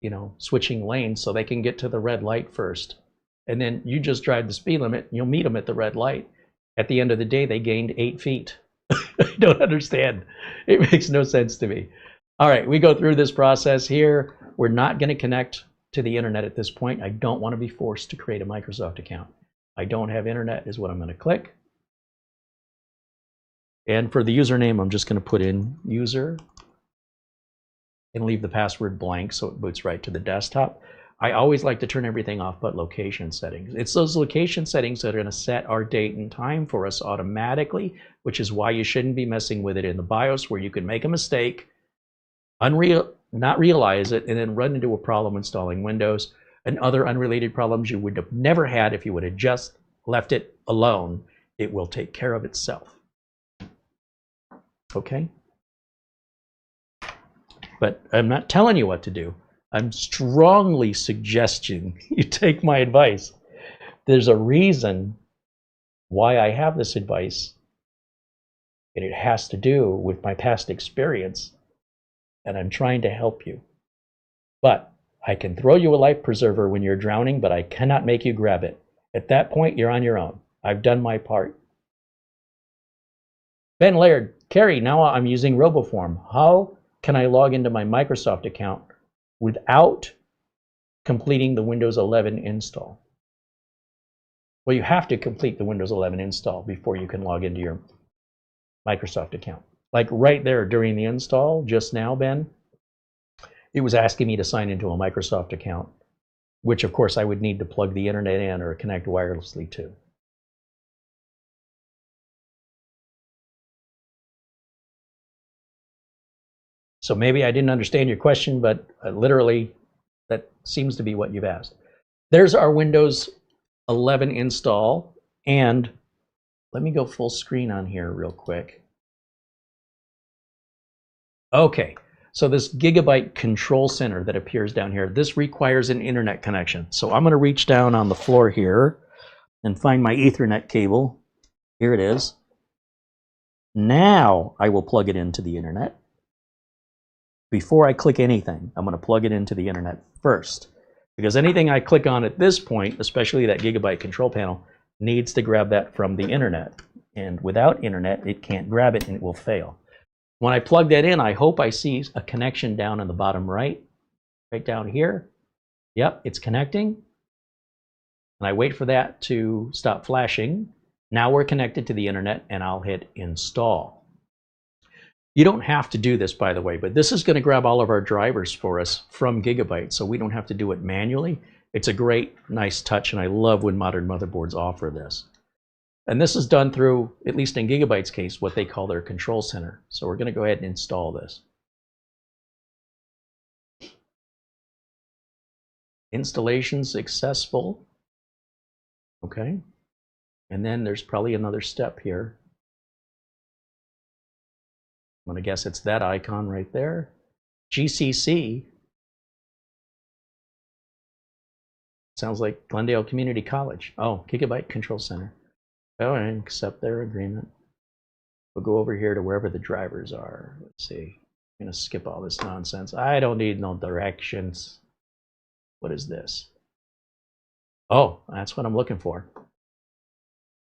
you know, switching lanes so they can get to the red light first. And then you just drive the speed limit, and you'll meet them at the red light. At the end of the day, they gained 8 feet. I don't understand. It makes no sense to me. All right, we go through this process here. We're not going to connect to the internet at this point. I don't want to be forced to create a Microsoft account. I don't have internet is what I'm going to click. And for the username, I'm just going to put in user and leave the password blank so it boots right to the desktop. I always like to turn everything off but location settings. It's those location settings that are going to set our date and time for us automatically, which is why you shouldn't be messing with it in the BIOS where you can make a mistake, not realize it, and then run into a problem installing Windows and other unrelated problems you would have never had if you would have just left it alone. It will take care of itself. Okay? But I'm not telling you what to do. I'm strongly suggesting you take my advice. There's a reason why I have this advice, and it has to do with my past experience, and I'm trying to help you. But I can throw you a life preserver when you're drowning, but I cannot make you grab it. At that point, you're on your own. I've done my part. Ben Laird, Carey, now I'm using RoboForm. How can I log into my Microsoft account without completing the Windows 11 install? Well, you have to complete the Windows 11 install before you can log into your Microsoft account. Like right there during the install just now, Ben, it was asking me to sign into a Microsoft account, which of course I would need to plug the internet in or connect wirelessly to. So maybe I didn't understand your question, but literally that seems to be what you've asked. There's our Windows 11 install, and let me go full screen on here real quick. Okay, so this GIGABYTE control center that appears down here, this requires an internet connection. So I'm going to reach down on the floor here and find my Ethernet cable. Here it is. Now I will plug it into the internet. Before I click anything, I'm going to plug it into the internet first, because anything I click on at this point, especially that GIGABYTE control panel, needs to grab that from the internet. And without internet, it can't grab it and it will fail. When I plug that in, I hope I see a connection down in the bottom right down here. Yep, it's connecting. And I wait for that to stop flashing. Now we're connected to the internet, and I'll hit install. You don't have to do this, by the way, but this is going to grab all of our drivers for us from Gigabyte, so we don't have to do it manually. It's a great, nice touch, and I love when modern motherboards offer this. And this is done through, at least in Gigabyte's case, what they call their control center. So we're going to go ahead and install this. Installation successful. Okay. And then there's probably another step here. I'm going to guess it's that icon right there. GCC. Sounds like Glendale Community College. Oh, Gigabyte Control Center. Oh, and accept their agreement. We'll go over here to wherever the drivers are. Let's see. I'm going to skip all this nonsense. I don't need no directions. What is this? Oh, that's what I'm looking for.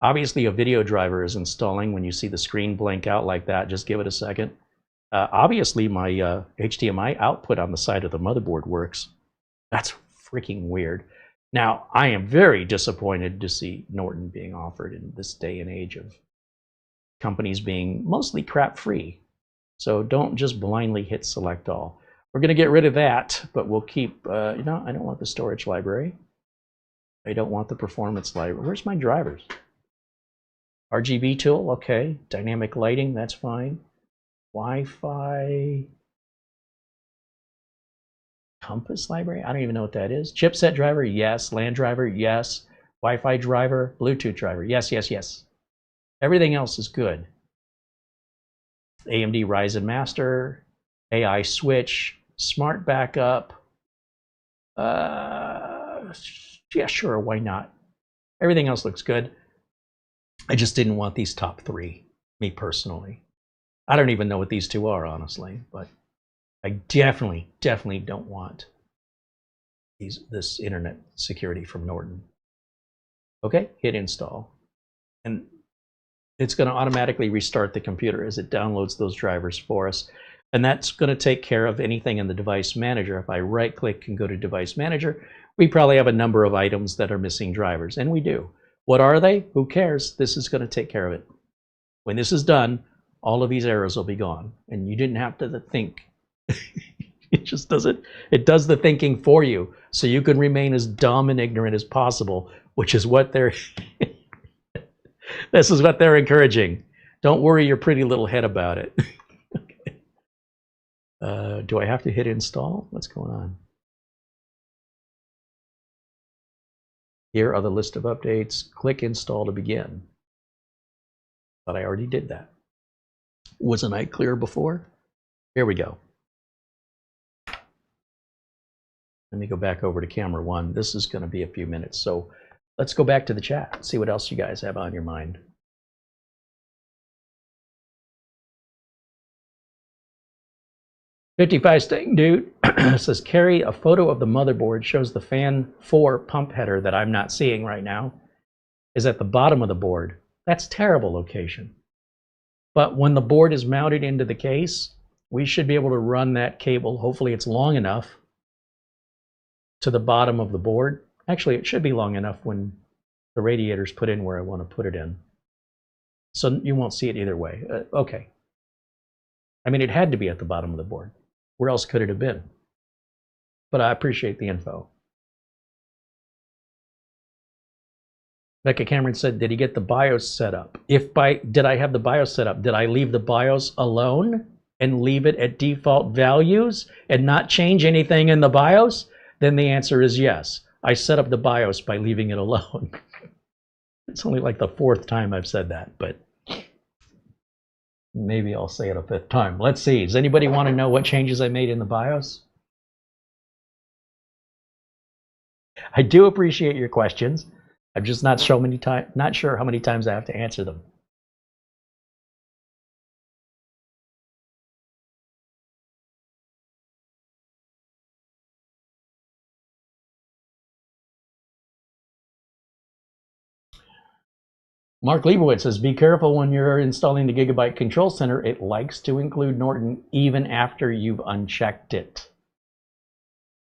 Obviously, a video driver is installing. When you see the screen blink out like that, just give it a second. Obviously, my HDMI output on the side of the motherboard works. That's freaking weird. Now, I am very disappointed to see Norton being offered in this day and age of companies being mostly crap-free. So don't just blindly hit select all. We're going to get rid of that, but we'll keep, I don't want the storage library. I don't want the performance library. Where's my drivers? RGB tool, okay. Dynamic lighting, that's fine. Wi-Fi. Compass library? I don't even know what that is. Chipset driver, yes. LAN driver, yes. Wi-Fi driver, Bluetooth driver, yes, yes, yes. Everything else is good. AMD Ryzen Master, AI switch, smart backup. Yeah, sure, why not? Everything else looks good. I just didn't want these top three, me personally. I don't even know what these two are, honestly, but I definitely don't want this internet security from Norton. Okay, hit install. And it's going to automatically restart the computer as it downloads those drivers for us. And that's going to take care of anything in the device manager. If I right click and go to device manager, we probably have a number of items that are missing drivers, and we do. What are they? Who cares? This is going to take care of it. When this is done, all of these errors will be gone, and you didn't have to think. It just does it. It does the thinking for you, so you can remain as dumb and ignorant as possible, which is what they're. This is what they're encouraging. Don't worry your pretty little head about it. Okay. Do I have to hit install? What's going on? Here are the list of updates. Click install to begin. But I already did that. Wasn't I clear before? Here we go. Let me go back over to camera one. This is going to be a few minutes. So let's go back to the chat. See what else you guys have on your mind. 55 Sting Dude says, Carey, a photo of the motherboard shows the fan 4 pump header that I'm not seeing right now is at the bottom of the board. That's terrible location. But when the board is mounted into the case, we should be able to run that cable. Hopefully it's long enough to the bottom of the board. Actually, it should be long enough when the radiator's put in where I want to put it in. So you won't see it either way. Okay. I mean, it had to be at the bottom of the board. Where else could it have been? But I appreciate the info. Becca Cameron said, did he get the BIOS set up? Did I have the BIOS set up? Did I leave the BIOS alone and leave it at default values and not change anything in the BIOS? Then the answer is yes. I set up the BIOS by leaving it alone. It's only like the 4th time I've said that, but maybe I'll say it a 5th time. Let's see. Does anybody want to know what changes I made in the BIOS? I do appreciate your questions. I'm just not sure how many times I have to answer them. Mark Leibowitz says, be careful when you're installing the Gigabyte Control Center. It likes to include Norton even after you've unchecked it.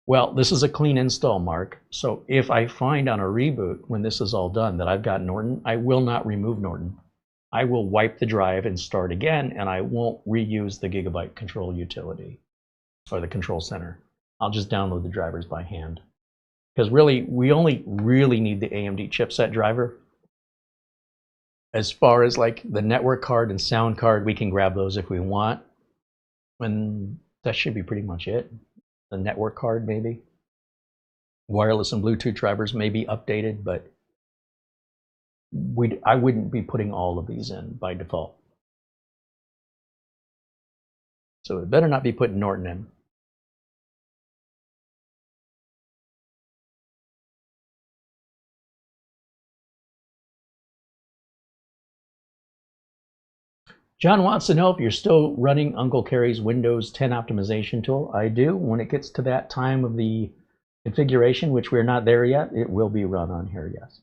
Well, this is a clean install, Mark. So if I find on a reboot when this is all done that I've got Norton, I will not remove Norton. I will wipe the drive and start again, and I won't reuse the Gigabyte control utility or the control center. I'll just download the drivers by hand. Because really, we only really need the AMD chipset driver. As far as like the network card and sound card, we can grab those if we want. And that should be pretty much it. The network card, maybe. Wireless and Bluetooth drivers may be updated, but I wouldn't be putting all of these in by default. So it better not be putting Norton in. John wants to know if you're still running Uncle Carey's Windows 10 optimization tool. I do. When it gets to that time of the configuration, which we're not there yet, it will be run on here, yes.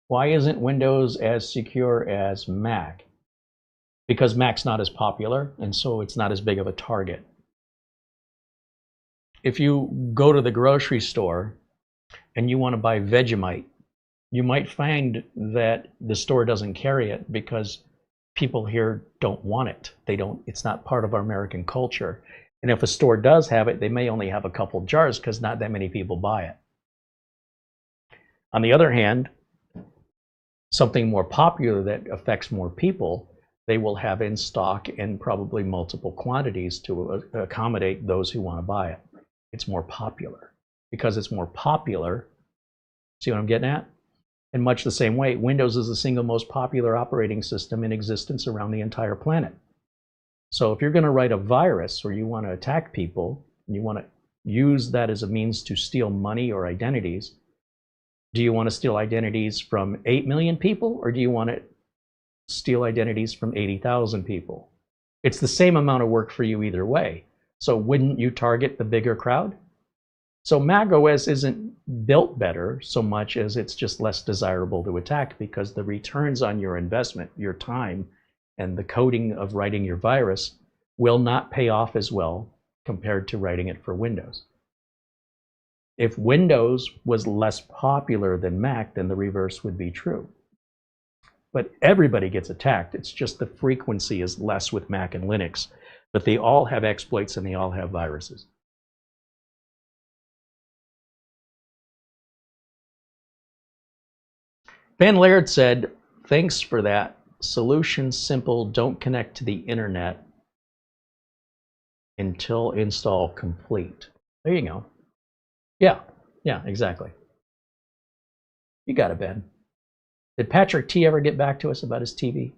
Why isn't Windows as secure as Mac? Because Mac's not as popular, and so it's not as big of a target. If you go to the grocery store and you want to buy Vegemite, you might find that the store doesn't carry it because people here don't want it. It's not part of our American culture. And if a store does have it, they may only have a couple jars because not that many people buy it. On the other hand, something more popular that affects more people, they will have in stock in probably multiple quantities to accommodate those who want to buy it. It's more popular. Because it's more popular, see what I'm getting at? In much the same way, Windows is the single most popular operating system in existence around the entire planet. So if you're going to write a virus or you want to attack people, and you want to use that as a means to steal money or identities, do you want to steal identities from 8 million people, or do you want to steal identities from 80,000 people? It's the same amount of work for you either way. So wouldn't you target the bigger crowd? So Mac OS isn't built better so much as it's just less desirable to attack because the returns on your investment, your time, and the coding of writing your virus will not pay off as well compared to writing it for Windows. If Windows was less popular than Mac, then the reverse would be true. But everybody gets attacked. It's just the frequency is less with Mac and Linux. But they all have exploits and they all have viruses. Ben Laird said, thanks for that. Solution simple, don't connect to the internet until install complete. There you go. Yeah, exactly. You got it, Ben. Did Patrick T ever get back to us about his TV?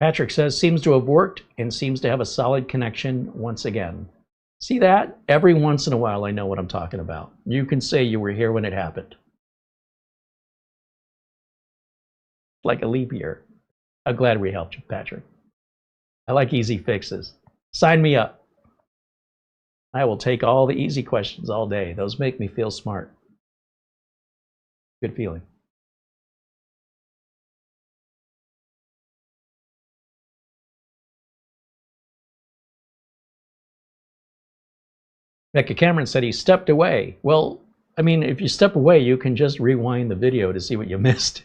Patrick says, seems to have worked and seems to have a solid connection once again. See that? Every once in a while I know what I'm talking about. You can say you were here when it happened. Like a leap year. I'm glad we helped you, Patrick. I like easy fixes. Sign me up. I will take all the easy questions all day. Those make me feel smart. Good feeling. Becca Cameron said he stepped away. Well, I mean, if you step away, you can just rewind the video to see what you missed.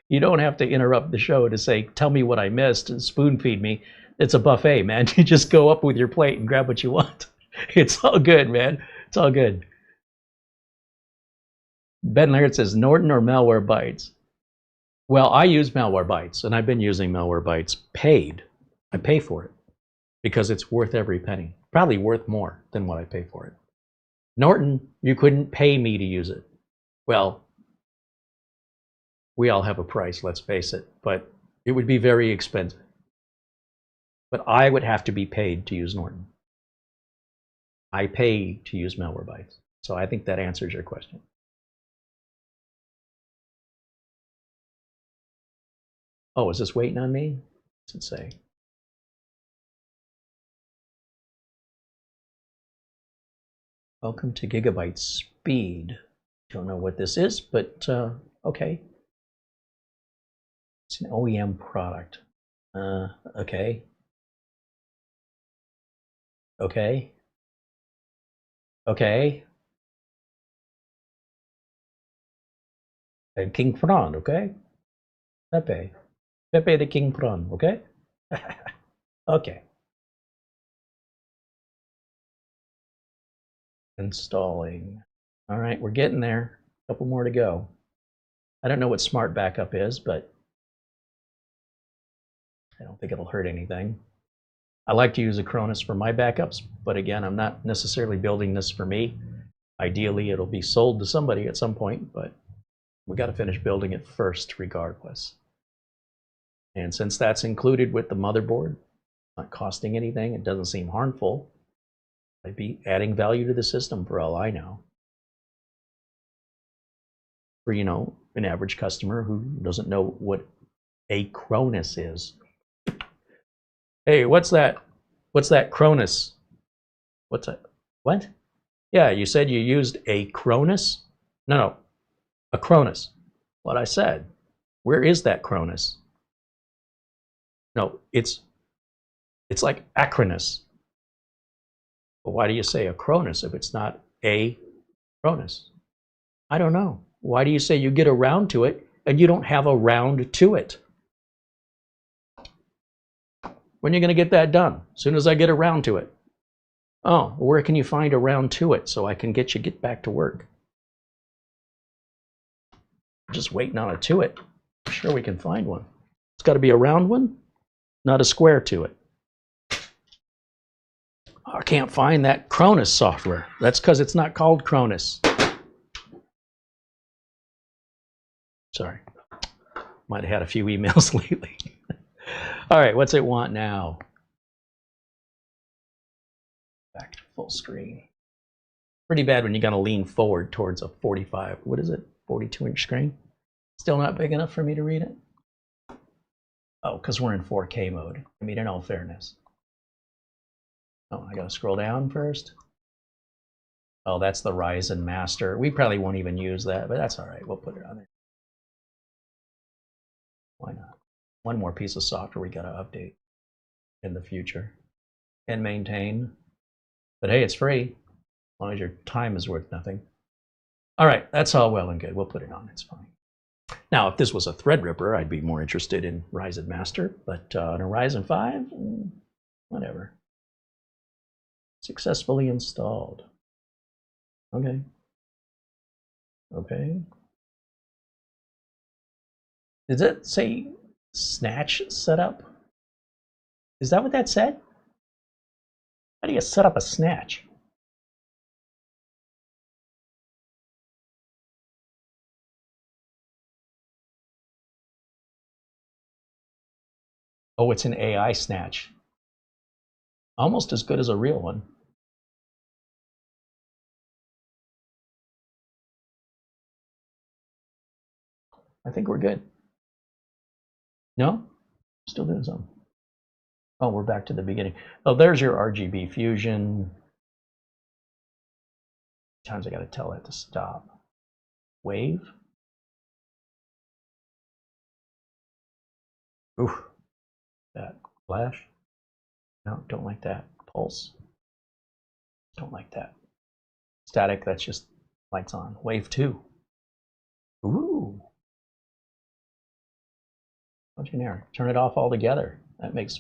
You don't have to interrupt the show to say, tell me what I missed and spoon feed me. It's a buffet, man. You just go up with your plate and grab what you want. It's all good, man. It's all good. Ben Laird says, Norton or Malwarebytes? Well, I use Malwarebytes, and I've been using Malwarebytes paid. I pay for it because it's worth every penny. Probably worth more than what I pay for it. Norton, you couldn't pay me to use it. Well, we all have a price, let's face it, but it would be very expensive. But I would have to be paid to use Norton. I pay to use Malwarebytes. So I think that answers your question. Oh, is this waiting on me? What's it say? Welcome to Gigabyte Speed. Don't know what this is, but okay. It's an OEM product. Okay. Okay. Okay. And King Prawn, okay? Pepe. Pepe the King Prawn, okay? Okay. Installing. All right, we're getting there. A couple more to go. I don't know what smart backup is, but I don't think it'll hurt anything. I like to use Acronis for my backups, but again, I'm not necessarily building this for me. Ideally, it'll be sold to somebody at some point, but we got to finish building it first regardless. And since that's included with the motherboard, not costing anything, it doesn't seem harmful. I'd be adding value to the system for all I know. For, you know, an average customer who doesn't know what Acronis is. Hey, what's that? What's that Cronus? What's that? What? Yeah, you said you used Acronis? No, Acronis. What I said. Where is that Cronus? No, it's like Acronis. But why do you say Acronis if it's not Acronis? I don't know. Why do you say you get around to it and you don't have a round to it? When are you going to get that done? As soon as I get around to it. Oh, where can you find a round to it so I can get back to work? I'm just waiting on a to it. I'm sure we can find one. It's got to be a round one, not a square to it. I can't find that Cronus software. That's because it's not called Cronus. Sorry. Might have had a few emails lately. All right, what's it want now? Back to full screen. Pretty bad when you got to lean forward towards a 45, what is it, 42-inch screen? Still not big enough for me to read it? Oh, because we're in 4K mode. I mean, in all fairness. Oh, I got to scroll down first. Oh, that's the Ryzen Master. We probably won't even use that, but that's all right. We'll put it on there. Why not? One more piece of software we got to update in the future and maintain. But hey, it's free. As long as your time is worth nothing. All right, that's all well and good. We'll put it on. It's fine. Now, if this was a Threadripper, I'd be more interested in Ryzen Master. But on a Ryzen 5, whatever. Successfully installed. Okay. Okay. Does it say snatch setup? Is that what that said? How do you set up a snatch? Oh, it's an AI snatch. Almost as good as a real one. I think we're good. No? Still doing something. Oh, we're back to the beginning. Oh, there's your RGB fusion. Times I got to tell it to stop. Wave. Ooh, that flash. No, don't like that. Pulse. Don't like that. Static, that's just lights on. Wave 2. Ooh. Generic. Turn it off altogether. That makes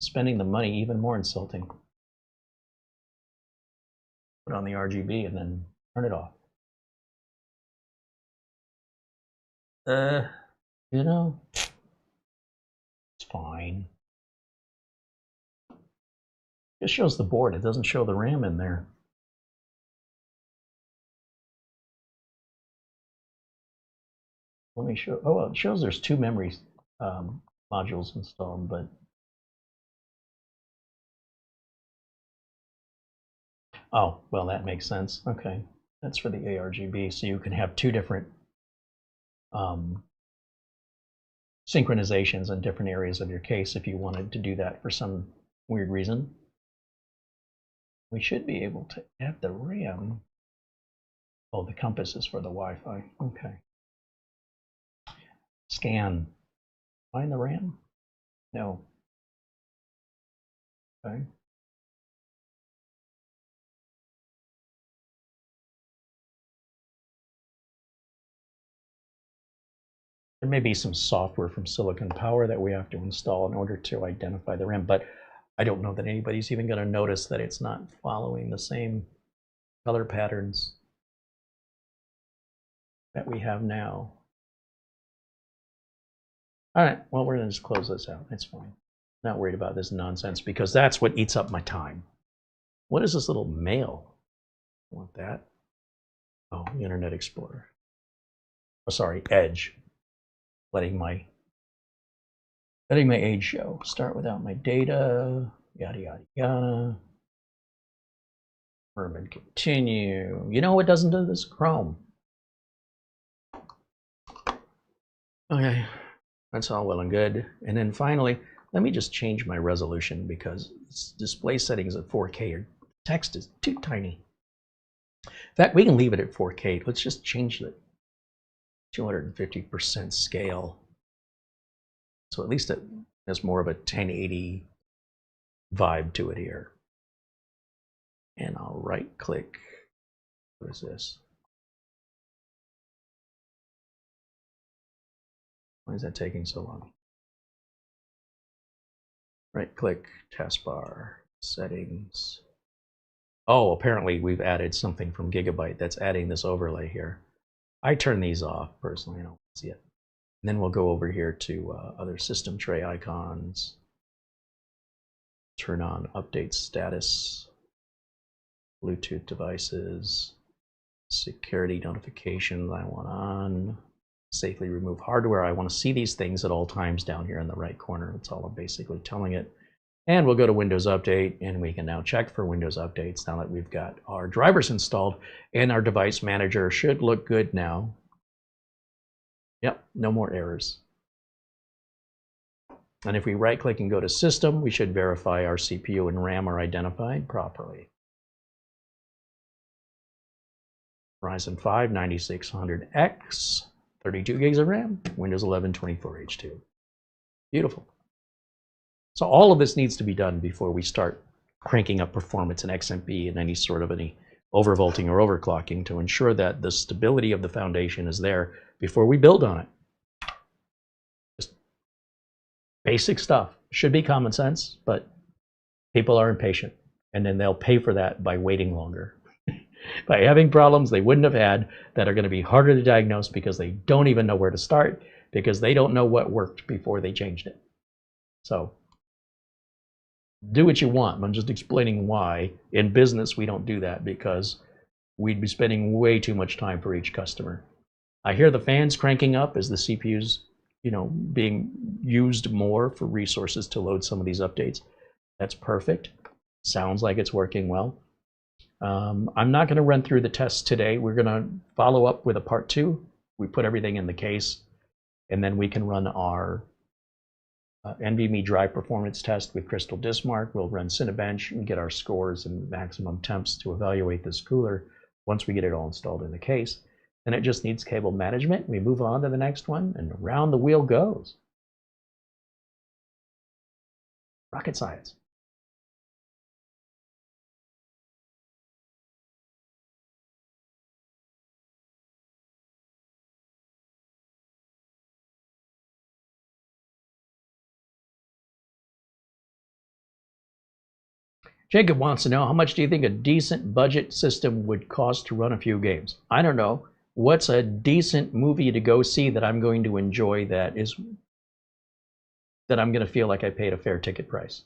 spending the money even more insulting. Put on the RGB and then turn it off. You know, it's fine. It shows the board. It doesn't show the RAM in there. Let me show. Oh, well, it shows there's 2 memory modules installed, but oh, well, that makes sense. Okay, that's for the ARGB, so you can have 2 different synchronizations in different areas of your case if you wanted to do that for some weird reason. We should be able to add the RAM. Oh, the compass is for the Wi-Fi. Okay. Scan. Find the RAM? No. Okay. There may be some software from Silicon Power that we have to install in order to identify the RAM, but I don't know that anybody's even going to notice that it's not following the same color patterns that we have now. All right, well, we're going to just close this out. It's fine. Not worried about this nonsense because that's what eats up my time. What is this little mail? I want that. Oh, Internet Explorer. Oh, sorry, Edge. Letting my age show. Start without my data. Yada yada yada. Confirm and continue. You know what doesn't do this? Chrome. Okay, that's all well and good. And then finally, let me just change my resolution because display settings at 4K or text is too tiny. In fact, we can leave it at 4K. Let's just change the 250% scale. So at least it has more of a 1080 vibe to it here. And I'll right click. What is this? Why is that taking so long? Right click, taskbar, settings. Oh, apparently we've added something from GIGABYTE that's adding this overlay here. I turn these off personally, I don't see it. And then we'll go over here to other system tray icons. Turn on update status, Bluetooth devices, security notifications I want on, safely remove hardware. I want to see these things at all times down here in the right corner. That's all I'm basically telling it. And we'll go to Windows Update, and we can now check for Windows updates now that we've got our drivers installed, and our device manager should look good now. Yep, no more errors. And if we right-click and go to System, we should verify our CPU and RAM are identified properly. Ryzen 5 9600X, 32 gigs of RAM, Windows 11 24H2. Beautiful. So all of this needs to be done before we start cranking up performance in XMP and any overvolting or overclocking to ensure that the stability of the foundation is there before we build on it. Just basic stuff. Should be common sense, but people are impatient, and then they'll pay for that by waiting longer. By having problems they wouldn't have had that are going to be harder to diagnose because they don't even know where to start because they don't know what worked before they changed it. So do what you want. I'm just explaining why. In business, we don't do that because we'd be spending way too much time for each customer. I hear the fans cranking up as the CPU's, being used more for resources to load some of these updates. That's perfect. Sounds like it's working well. I'm not going to run through the tests today. We're going to follow up with a part 2. We put everything in the case, and then we can run our NVMe drive performance test with Crystal Dismark. We'll run Cinebench and get our scores and maximum temps to evaluate this cooler once we get it all installed in the case. Then it just needs cable management. We move on to the next one, and around the wheel goes. Rocket science. Jacob wants to know, how much do you think a decent budget system would cost to run a few games? I don't know. What's a decent movie to go see that I'm going to enjoy that I'm going to feel like I paid a fair ticket price?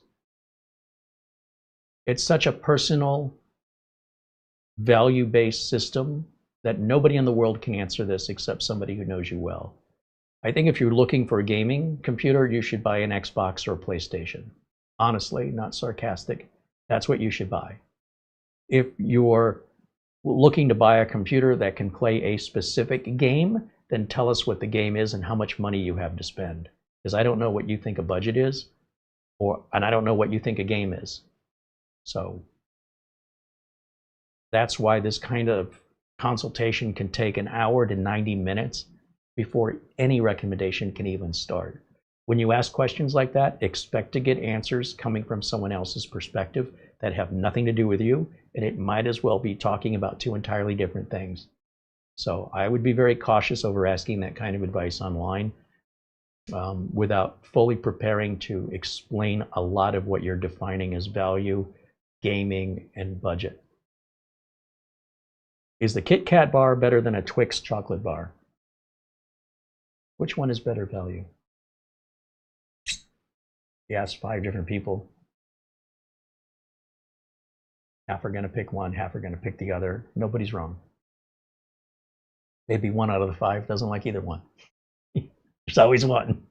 It's such a personal, value-based system that nobody in the world can answer this except somebody who knows you well. I think if you're looking for a gaming computer, you should buy an Xbox or a PlayStation. Honestly, not sarcastic. That's what you should buy. If you're looking to buy a computer that can play a specific game, then tell us what the game is and how much money you have to spend. Because I don't know what you think a budget is, and I don't know what you think a game is. So that's why this kind of consultation can take an hour to 90 minutes before any recommendation can even start. When you ask questions like that, expect to get answers coming from someone else's perspective that have nothing to do with you, and it might as well be talking about two entirely different things. So I would be very cautious over asking that kind of advice online. without fully preparing to explain a lot of what you're defining as value, gaming, and budget. Is the Kit Kat bar better than a Twix chocolate bar? Which one is better value? You ask 5 different people. Half are going to pick one, half are going to pick the other. Nobody's wrong. Maybe 1 out of the 5 doesn't like either one. There's always one.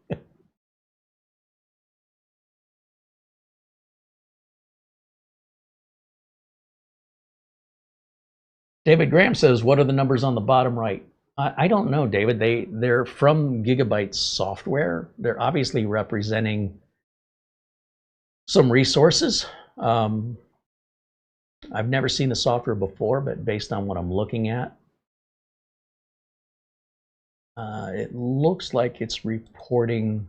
David Graham says, what are the numbers on the bottom right? I don't know, David. They're from GIGABYTE software. They're obviously representing some resources. I've never seen the software before, but based on what I'm looking at, it looks like it's reporting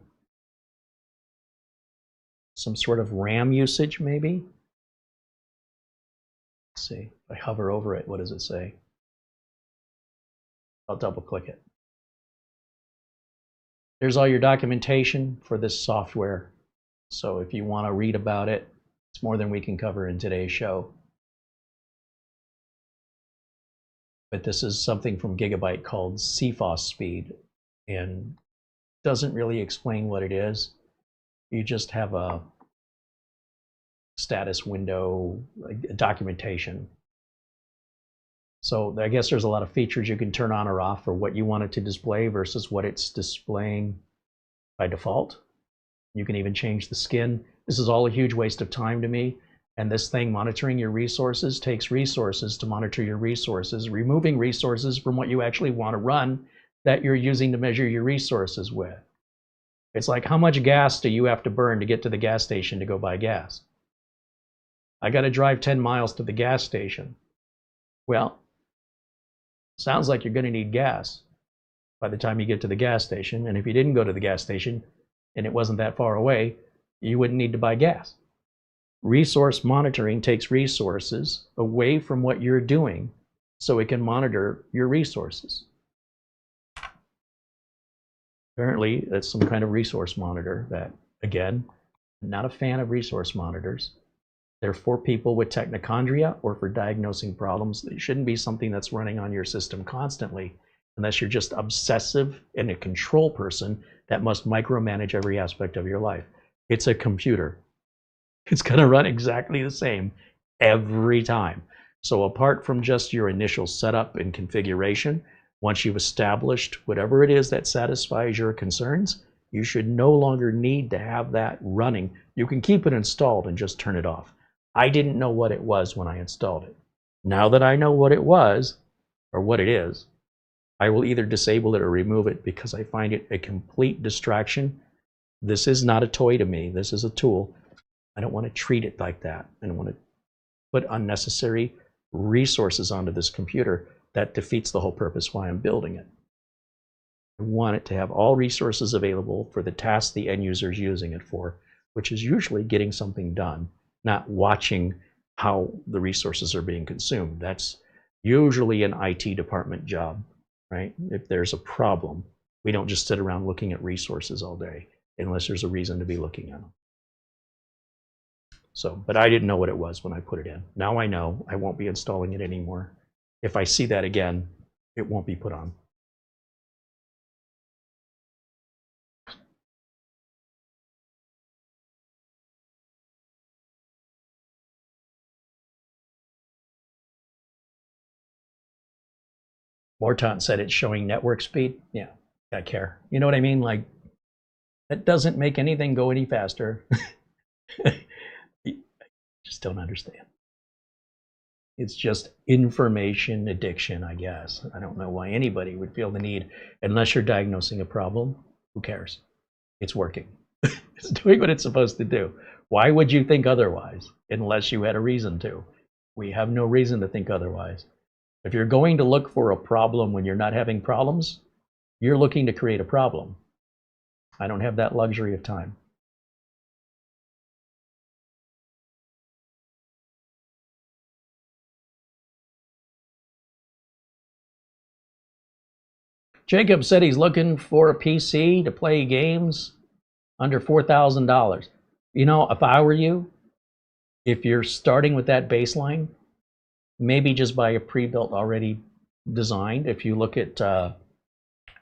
some sort of RAM usage, maybe. Let's see. If I hover over it, what does it say? I'll double click it. There's all your documentation for this software. So if you want to read about it, it's more than we can cover in today's show. But this is something from GIGABYTE called CFOS speed, and doesn't really explain what it is. You just have a status window, documentation. So I guess there's a lot of features you can turn on or off for what you want it to display versus what it's displaying by default. You can even change the skin. This is all a huge waste of time to me. And this thing, monitoring your resources, takes resources to monitor your resources, removing resources from what you actually want to run that you're using to measure your resources with. It's like, how much gas do you have to burn to get to the gas station to go buy gas? I got to drive 10 miles to the gas station. Well, sounds like you're going to need gas by the time you get to the gas station. And if you didn't go to the gas station and it wasn't that far away, you wouldn't need to buy gas. Resource monitoring takes resources away from what you're doing so it can monitor your resources. Apparently, that's some kind of resource monitor that, again, I'm not a fan of resource monitors. They're for people with technochondria or for diagnosing problems. It shouldn't be something that's running on your system constantly, unless you're just obsessive and a control person that must micromanage every aspect of your life. It's a computer. It's going to run exactly the same every time. So apart from just your initial setup and configuration, once you've established whatever it is that satisfies your concerns, you should no longer need to have that running. You can keep it installed and just turn it off. I didn't know what it was when I installed it. Now that I know what it was, or what it is, I will either disable it or remove it because I find it a complete distraction. This is not a toy to me. This is a tool. I don't want to treat it like that. I don't want to put unnecessary resources onto this computer. That defeats the whole purpose why I'm building it. I want it to have all resources available for the task the end user is using it for, which is usually getting something done, not watching how the resources are being consumed. That's usually an IT department job, right? If there's a problem, we don't just sit around looking at resources all day unless there's a reason to be looking at them. So, but I didn't know what it was when I put it in. Now I know. I won't be installing it anymore. If I see that again, it won't be put on. Morton said it's showing network speed. Yeah, I care. You know what I mean? Like, that doesn't make anything go any faster. Just don't understand. It's just information addiction, I guess. I don't know why anybody would feel the need, unless you're diagnosing a problem. Who cares? It's working. It's doing what it's supposed to do. Why would you think otherwise, unless you had a reason to? We have no reason to think otherwise. If you're going to look for a problem when you're not having problems, you're looking to create a problem. I don't have that luxury of time. Jacob said he's looking for a PC to play games under $4,000. You know, if I were you, if you're starting with that baseline, maybe just buy a pre-built already designed. If you look at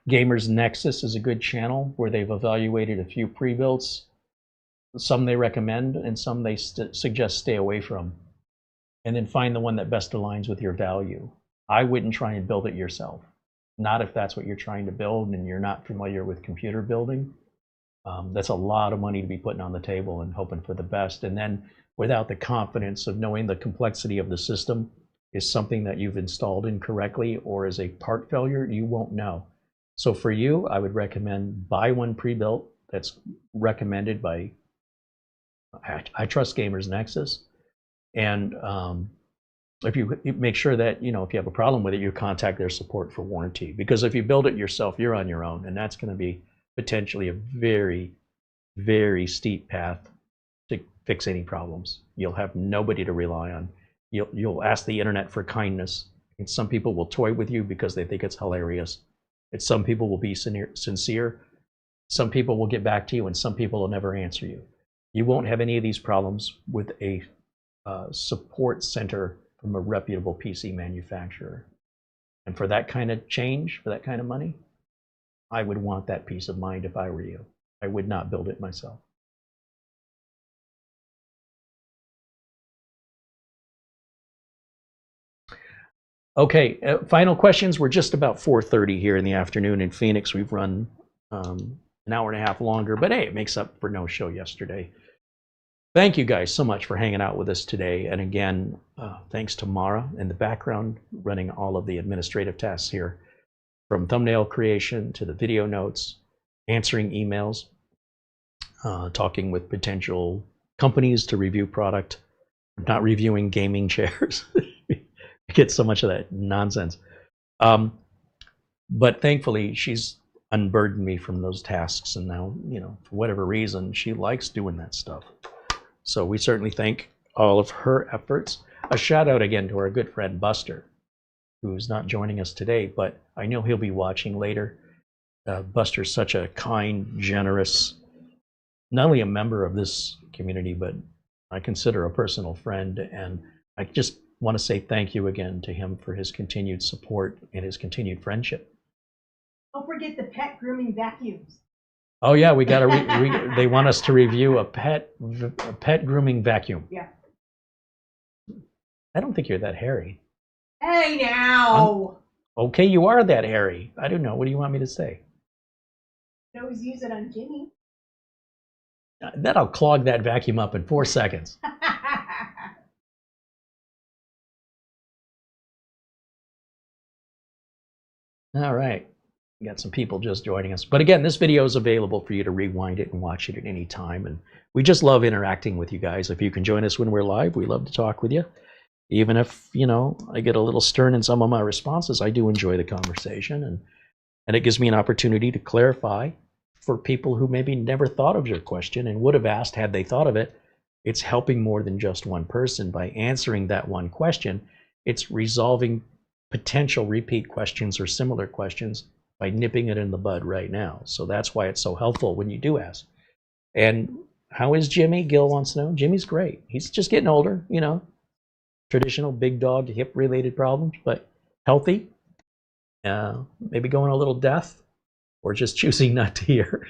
Gamers Nexus is a good channel where they've evaluated a few pre-builts. Some they recommend and some they suggest stay away from. And then find the one that best aligns with your value. I wouldn't try and build it yourself. Not if that's what you're trying to build and you're not familiar with computer building. That's a lot of money to be putting on the table and hoping for the best. And then without the confidence of knowing the complexity of the system is something that you've installed incorrectly or is a part failure, you won't know. So for you, I would recommend buy one pre-built that's recommended by, I trust Gamers Nexus. And if you make sure that, you know, if you have a problem with it, you contact their support for warranty. Because if you build it yourself, you're on your own. And that's going to be potentially a very, very steep path to fix any problems. You'll have nobody to rely on. You'll ask the internet for kindness. And some people will toy with you because they think it's hilarious. And some people will be sincere. Some people will get back to you, and some people will never answer you. You won't have any of these problems with a support center from a reputable PC manufacturer. And for that kind of change, for that kind of money, I would want that peace of mind if I were you. I would not build it myself. Okay, final questions. We're just about 4:30 here in the afternoon in Phoenix. We've run an hour and a half longer, but hey, it makes up for no show yesterday. Thank you guys so much for hanging out with us today. And again, thanks to Mara in the background running all of the administrative tasks here, from thumbnail creation to the video notes, answering emails, talking with potential companies to review product, not reviewing gaming chairs. Get so much of that nonsense. But thankfully, she's unburdened me from those tasks. And now, you know, for whatever reason, she likes doing that stuff. So we certainly thank all of her efforts. A shout out again to our good friend Buster, who's not joining us today, but I know he'll be watching later. Buster's such a kind, generous, not only a member of this community, but I consider a personal friend. And I just want to say thank you again to him for his continued support and his continued friendship. Don't forget the pet grooming vacuums. Oh yeah, we got to. They want us to review a pet grooming vacuum. Yeah. I don't think you're that hairy. Hey now. Okay, you are that hairy. I don't know. What do you want me to say? You always use it on Jimmy. That'll clog that vacuum up in 4 seconds. All right. We got some people just joining us. But again, this video is available for you to rewind it and watch it at any time. And we just love interacting with you guys. If you can join us when we're live, we love to talk with you. Even if, you know, I get a little stern in some of my responses, I do enjoy the conversation. And it gives me an opportunity to clarify for people who maybe never thought of your question and would have asked had they thought of it. It's helping more than just one person. By answering that one question, it's resolving potential repeat questions or similar questions by nipping it in the bud right now. So that's why it's so helpful when you do ask. And how is Jimmy? Gil wants to know. Jimmy's great. He's just getting older, you know. Traditional big dog hip related problems, but healthy. Maybe going a little deaf or just choosing not to hear.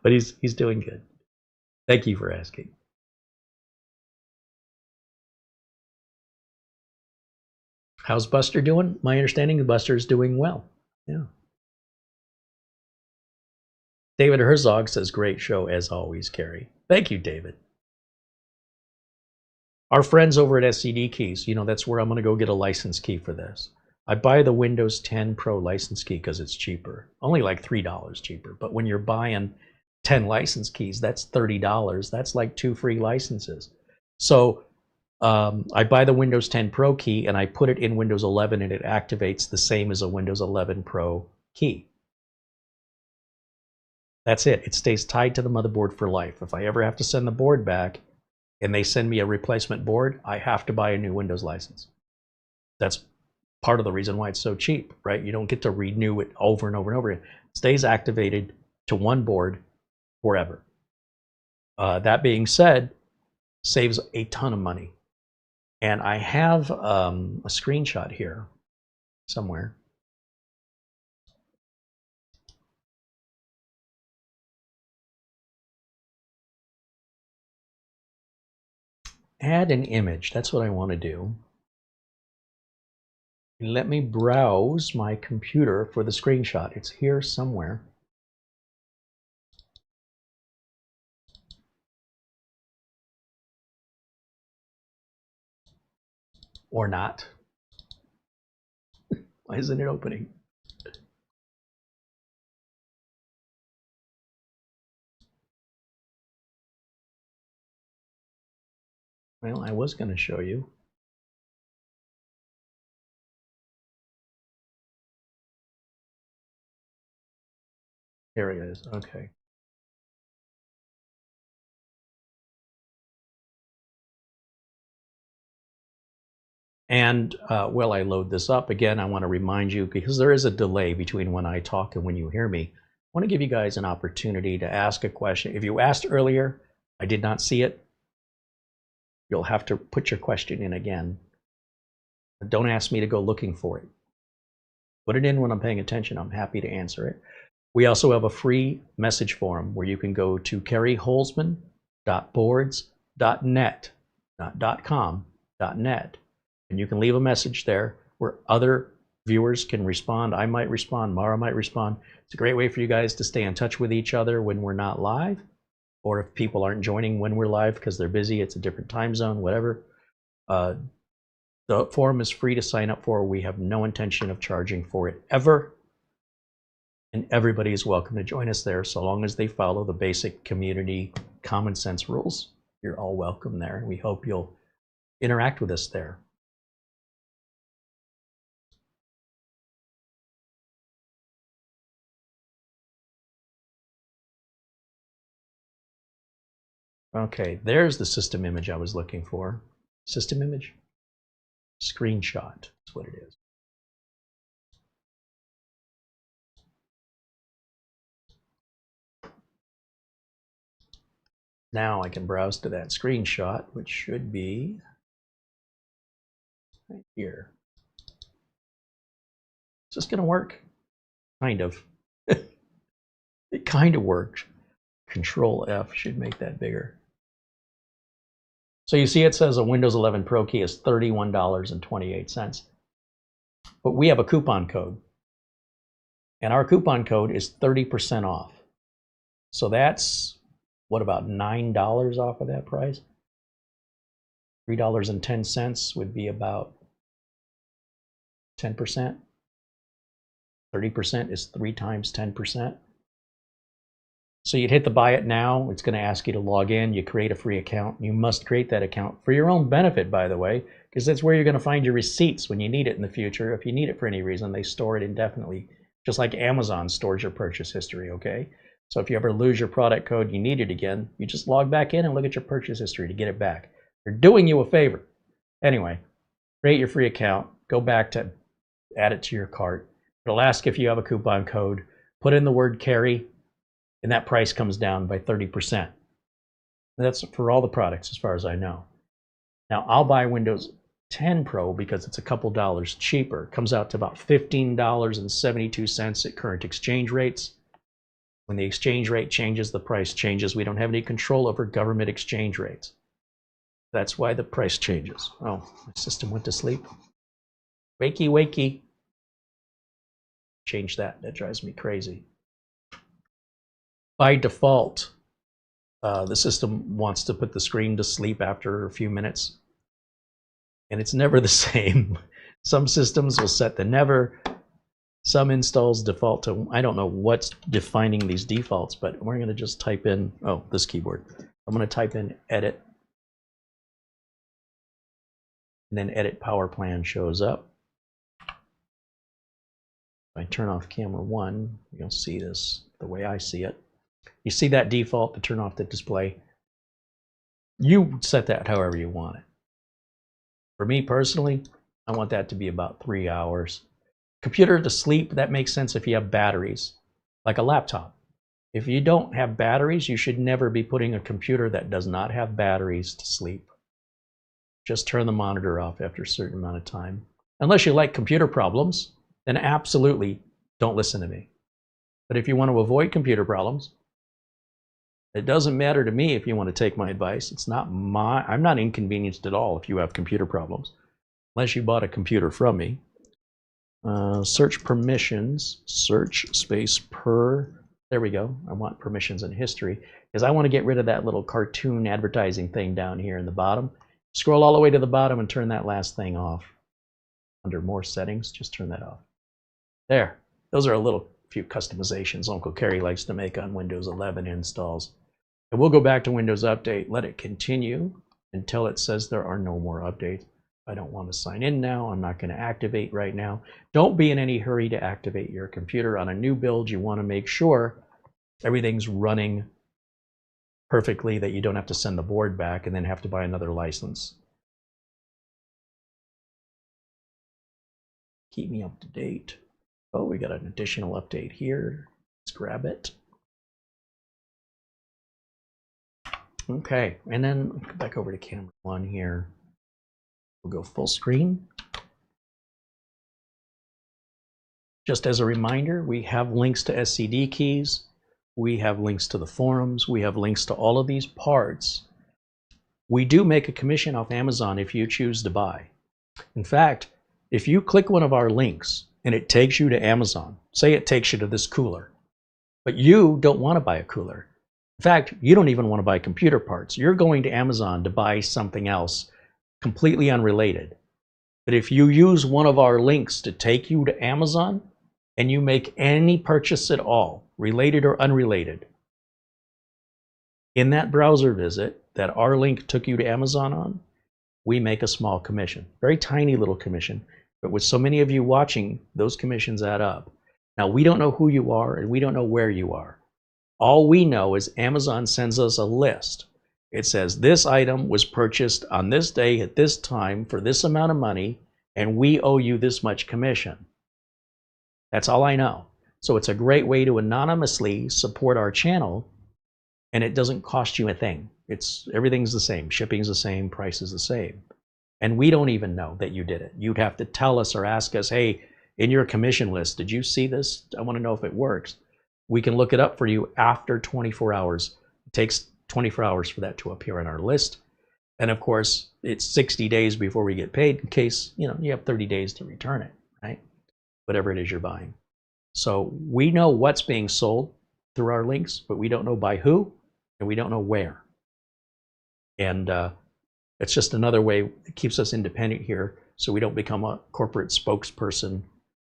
But he's doing good. Thank you for asking. How's Buster doing? My understanding is Buster is doing well. Yeah. David Herzog says, great show as always, Carey. Thank you, David. Our friends over at SCD Keys, you know, that's where I'm going to go get a license key for this. I buy the Windows 10 Pro license key because it's cheaper. Only like $3 cheaper. But when you're buying 10 license keys, that's $30. That's like 2 free licenses. So I buy the Windows 10 Pro key and I put it in Windows 11 and it activates the same as a Windows 11 Pro key. That's it. It stays tied to the motherboard for life. If I ever have to send the board back and they send me a replacement board, I have to buy a new Windows license. That's part of the reason why it's so cheap, right? You don't get to renew it over and over and over again. It stays activated to one board forever. That being said, saves a ton of money. And I have a screenshot here somewhere. Add an image. That's what I want to do. Let me browse my computer for the screenshot. It's here somewhere. Or not. Why isn't it opening? Well, I was going to show you. There it is. Okay. And while I load this up, again, I want to remind you, because there is a delay between when I talk and when you hear me, I want to give you guys an opportunity to ask a question. If you asked earlier, I did not see it, you'll have to put your question in again. Don't ask me to go looking for it. Put it in when I'm paying attention. I'm happy to answer it. We also have a free message forum where you can go to CareyHolzman.boards.net, not .com, .net. And you can leave a message there where other viewers can respond. I might respond, Mara might respond. It's a great way for you guys to stay in touch with each other when we're not live, or if people aren't joining when we're live because they're busy, it's a different time zone, whatever. The forum is free to sign up for. We have no intention of charging for it ever. And everybody is welcome to join us there, so long as they follow the basic community common sense rules. You're all welcome there. We hope you'll interact with us there. Okay, there's the system image I was looking for. System image? Screenshot is what it is. Now I can browse to that screenshot, which should be right here. Is this going to work? Kind of. It kind of works. Control F should make that bigger. So you see it says a Windows 11 Pro key is $31.28. But we have a coupon code. And our coupon code is 30% off. So that's, what, about $9 off of that price? $3.10 would be about 10%. 30% is 3 times 10%. So you'd hit the buy it now. It's going to ask you to log in. You create a free account. You must create that account for your own benefit, by the way, because that's where you're going to find your receipts when you need it in the future. If you need it for any reason, they store it indefinitely, just like Amazon stores your purchase history, okay? So if you ever lose your product code, you need it again, you just log back in and look at your purchase history to get it back. They're doing you a favor. Anyway, create your free account. Go back to add it to your cart. It'll ask if you have a coupon code. Put in the word Carey, and that price comes down by 30%. That's for all the products as far as I know. Now I'll buy Windows 10 Pro because it's a couple dollars cheaper. It comes out to about $15.72 at current exchange rates. When the exchange rate changes, the price changes. We don't have any control over government exchange rates. That's why the price changes. Oh, my system went to sleep. Wakey, wakey. Change that. That drives me crazy. By default, the system wants to put the screen to sleep after a few minutes. And it's never the same. Some systems will set the never. Some installs default to, I don't know what's defining these defaults, but we're going to just type in, oh, this keyboard. I'm going to type in edit. And then edit power plan shows up. If I turn off camera 1, you'll see this the way I see it. You see that default to turn off the display? You set that however you want it. For me personally, I want that to be about 3 hours. Computer to sleep, that makes sense if you have batteries, like a laptop. If you don't have batteries, you should never be putting a computer that does not have batteries to sleep. Just turn the monitor off after a certain amount of time. Unless you like computer problems, then absolutely don't listen to me. But if you want to avoid computer problems, it doesn't matter to me if you want to take my advice. I'm not inconvenienced at all if you have computer problems, unless you bought a computer from me. Search permissions, search space per, there we go. I want permissions and history because I want to get rid of that little cartoon advertising thing down here in the bottom. Scroll all the way to the bottom and turn that last thing off. Under more settings, just turn that off. There, those are a few customizations Uncle Carey likes to make on Windows 11 installs. And we'll go back to Windows Update, let it continue until it says there are no more updates. I don't want to sign in now. I'm not going to activate right now. Don't be in any hurry to activate your computer. On a new build, you want to make sure everything's running perfectly, that you don't have to send the board back and then have to buy another license. Keep me up to date. Oh, we got an additional update here. Let's grab it. Okay, and then go back over to camera 1 here. We'll go full screen. Just as a reminder, we have links to SCD keys. We have links to the forums. We have links to all of these parts. We do make a commission off Amazon if you choose to buy. In fact, if you click one of our links and it takes you to Amazon, say it takes you to this cooler, but you don't want to buy a cooler. In fact, you don't even want to buy computer parts. You're going to Amazon to buy something else completely unrelated. But if you use one of our links to take you to Amazon and you make any purchase at all, related or unrelated, in that browser visit that our link took you to Amazon on, we make a small commission. Very tiny little commission. But with so many of you watching, those commissions add up. Now, we don't know who you are and we don't know where you are. All we know is Amazon sends us a list. It says this item was purchased on this day at this time for this amount of money, and we owe you this much commission. That's all I know. So it's a great way to anonymously support our channel, and it doesn't cost you a thing. Everything's the same. Shipping's the same. Price is the same. And we don't even know that you did it. You'd have to tell us or ask us, hey, in your commission list, did you see this? I want to know if it works. We can look it up for you after 24 hours. It takes 24 hours for that to appear on our list. And of course, it's 60 days before we get paid in case, you have 30 days to return it, right? Whatever it is you're buying. So we know what's being sold through our links, but we don't know by who, and we don't know where. And it's just another way it keeps us independent here so we don't become a corporate spokesperson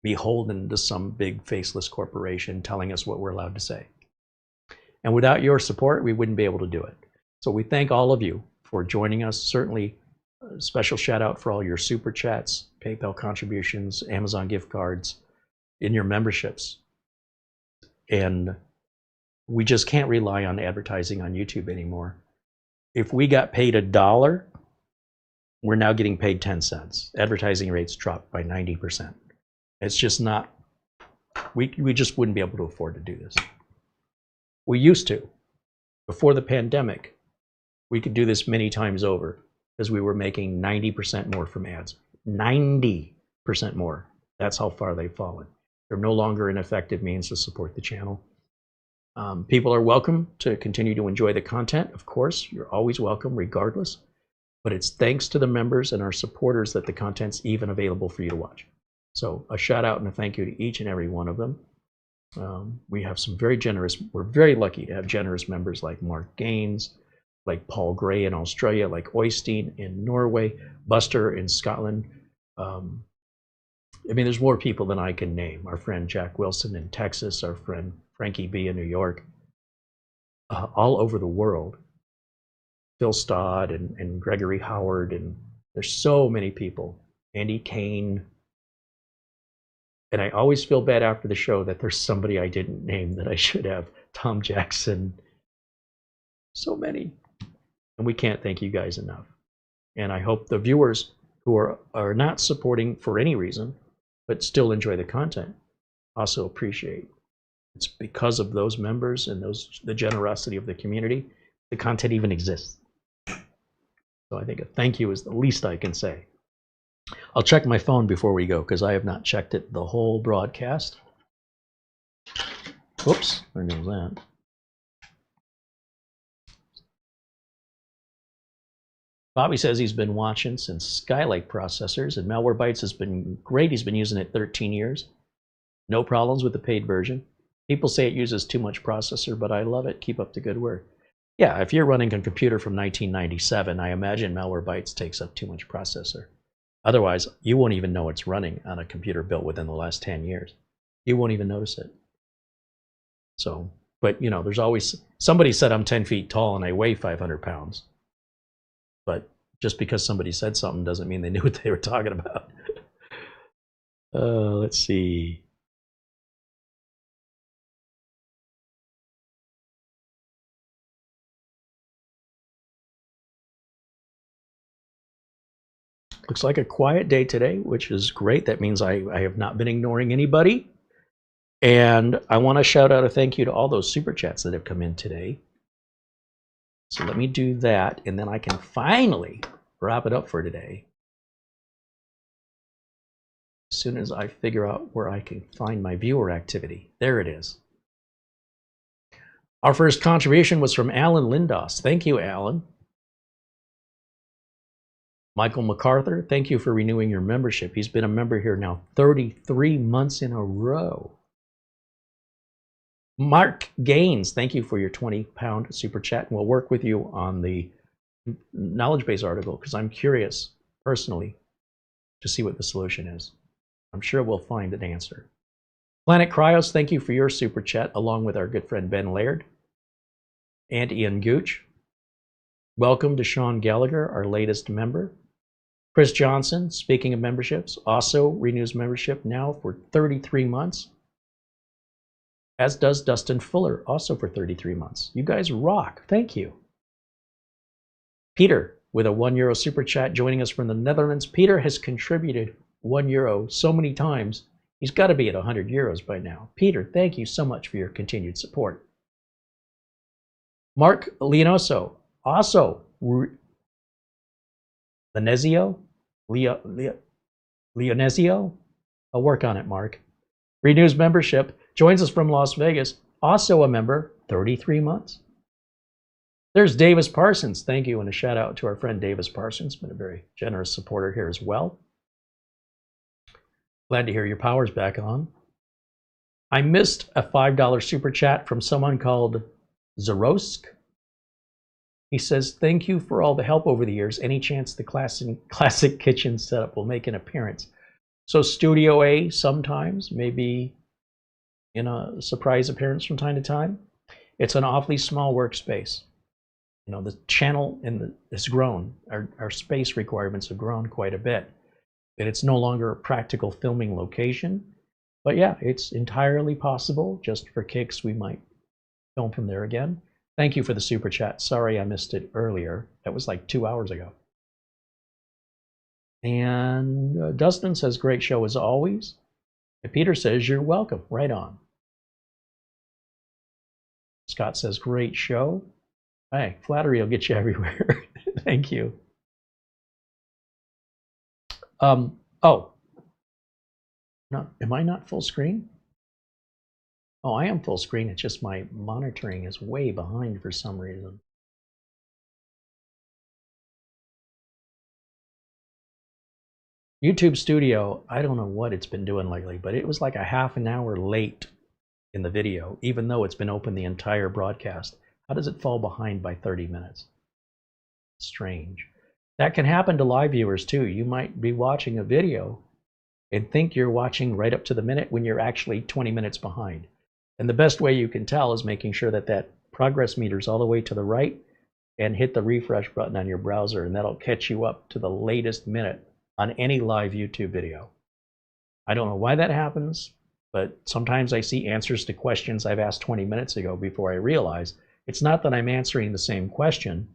beholden to some big faceless corporation telling us what we're allowed to say. And without your support, we wouldn't be able to do it. So we thank all of you for joining us. Certainly a special shout out for all your super chats, PayPal contributions, Amazon gift cards, in your memberships. And we just can't rely on advertising on YouTube anymore. If we got paid $1, we're now getting paid 10 cents. Advertising rates dropped by 90%. It's just not, we just wouldn't be able to afford to do this. We used to. Before the pandemic, we could do this many times over because we were making 90% more from ads. 90% more. That's how far they've fallen. They're no longer an effective means to support the channel. People are welcome to continue to enjoy the content. Of course, you're always welcome regardless. But it's thanks to the members and our supporters that the content's even available for you to watch. So a shout out and a thank you to each and every one of them. We have some very generous, we're very lucky to have generous members like Mark Gaines, like Paul Gray in Australia, like Oystein in Norway, Buster in Scotland. I mean, there's more people than I can name. Our friend Jack Wilson in Texas, our friend Frankie B in New York, all over the world. Phil Stodd and Gregory Howard, and there's so many people. Andy Kane. And I always feel bad after the show that there's somebody I didn't name that I should have. Tom Jackson. So many. And we can't thank you guys enough. And I hope the viewers who are not supporting for any reason, but still enjoy the content, also appreciate. It's because of those members and the generosity of the community, the content even exists. So I think a thank you is the least I can say. I'll check my phone before we go because I have not checked it the whole broadcast. Whoops, there goes that. Bobby says he's been watching since Skylake processors, and Malwarebytes has been great. He's been using it 13 years. No problems with the paid version. People say it uses too much processor, but I love it. Keep up the good work. Yeah, if you're running a computer from 1997, I imagine Malwarebytes takes up too much processor. Otherwise, you won't even know it's running on a computer built within the last 10 years. You won't even notice it. So, but you know, there's always, somebody said I'm 10 feet tall and I weigh 500 pounds. But just because somebody said something doesn't mean they knew what they were talking about. Let's see. Looks like a quiet day today, which is great. That means I have not been ignoring anybody. And I want to shout out a thank you to all those super chats that have come in today. So let me do that, and then I can finally wrap it up for today. As soon as I figure out where I can find my viewer activity. There it is. Our first contribution was from Alan Lindos. Thank you, Alan. Michael MacArthur, thank you for renewing your membership. He's been a member here now 33 months in a row. Mark Gaines, thank you for your £20 super chat. And we'll work with you on the knowledge base article because I'm curious personally to see what the solution is. I'm sure we'll find an answer. Planet Cryos, thank you for your super chat, along with our good friend Ben Laird and Ian Gooch. Welcome to Sean Gallagher, our latest member. Chris Johnson, speaking of memberships, also renews membership now for 33 months. As does Dustin Fuller, also for 33 months. You guys rock. Thank you. Peter, with a €1 super chat, joining us from the Netherlands. Peter has contributed €1 so many times, he's got to be at €100 by now. Peter, thank you so much for your continued support. Mark Leonoso, also Leonesio? Leonesio? I'll work on it, Mark. Renews membership. Joins us from Las Vegas, also a member, 33 months. There's Davis Parsons. Thank you, and a shout out to our friend Davis Parsons, been a very generous supporter here as well. Glad to hear your power's back on. I missed a $5 super chat from someone called Zarosk. He says, thank you for all the help over the years. Any chance the classic kitchen setup will make an appearance? So Studio A sometimes, maybe in a surprise appearance from time to time. It's an awfully small workspace. You know, the channel has grown. Our space requirements have grown quite a bit. And it's no longer a practical filming location. But yeah, it's entirely possible. Just for kicks, we might film from there again. Thank you for the super chat. Sorry I missed it earlier. That was like 2 hours ago. And Dustin says, great show as always. And Peter says, you're welcome. Right on. Scott says, great show. Hey, flattery will get you everywhere. Thank you. Oh, no, am I not full screen? Oh, I am full screen. It's just my monitoring is way behind for some reason. YouTube Studio, I don't know what it's been doing lately, but it was like a half an hour late in the video, even though it's been open the entire broadcast. How does it fall behind by 30 minutes? Strange. That can happen to live viewers too. You might be watching a video and think you're watching right up to the minute when you're actually 20 minutes behind. And the best way you can tell is making sure that that progress meter's all the way to the right and hit the refresh button on your browser, and that'll catch you up to the latest minute on any live YouTube video. I don't know why that happens, but sometimes I see answers to questions I've asked 20 minutes ago before I realize it's not that I'm answering the same question,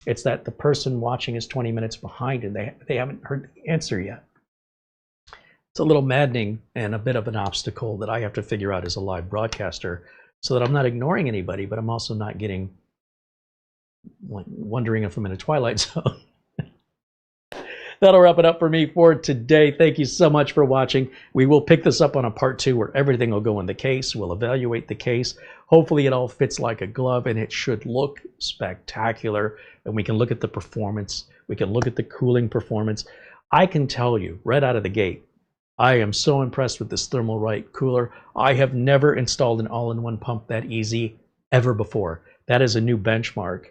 It's that the person watching is 20 minutes behind and they haven't heard the answer yet. It's a little maddening and a bit of an obstacle that I have to figure out as a live broadcaster, so that I'm not ignoring anybody, but I'm also not getting, like, wondering if I'm in a twilight zone. That'll wrap it up for me for today. Thank you so much for watching. We will pick this up on a part 2 where everything will go in the case. We'll evaluate the case. Hopefully it all fits like a glove, and it should look spectacular. And we can look at the performance. We can look at the cooling performance. I can tell you right out of the gate, I am so impressed with this Thermalright cooler. I have never installed an all-in-one pump that easy ever before. That is a new benchmark.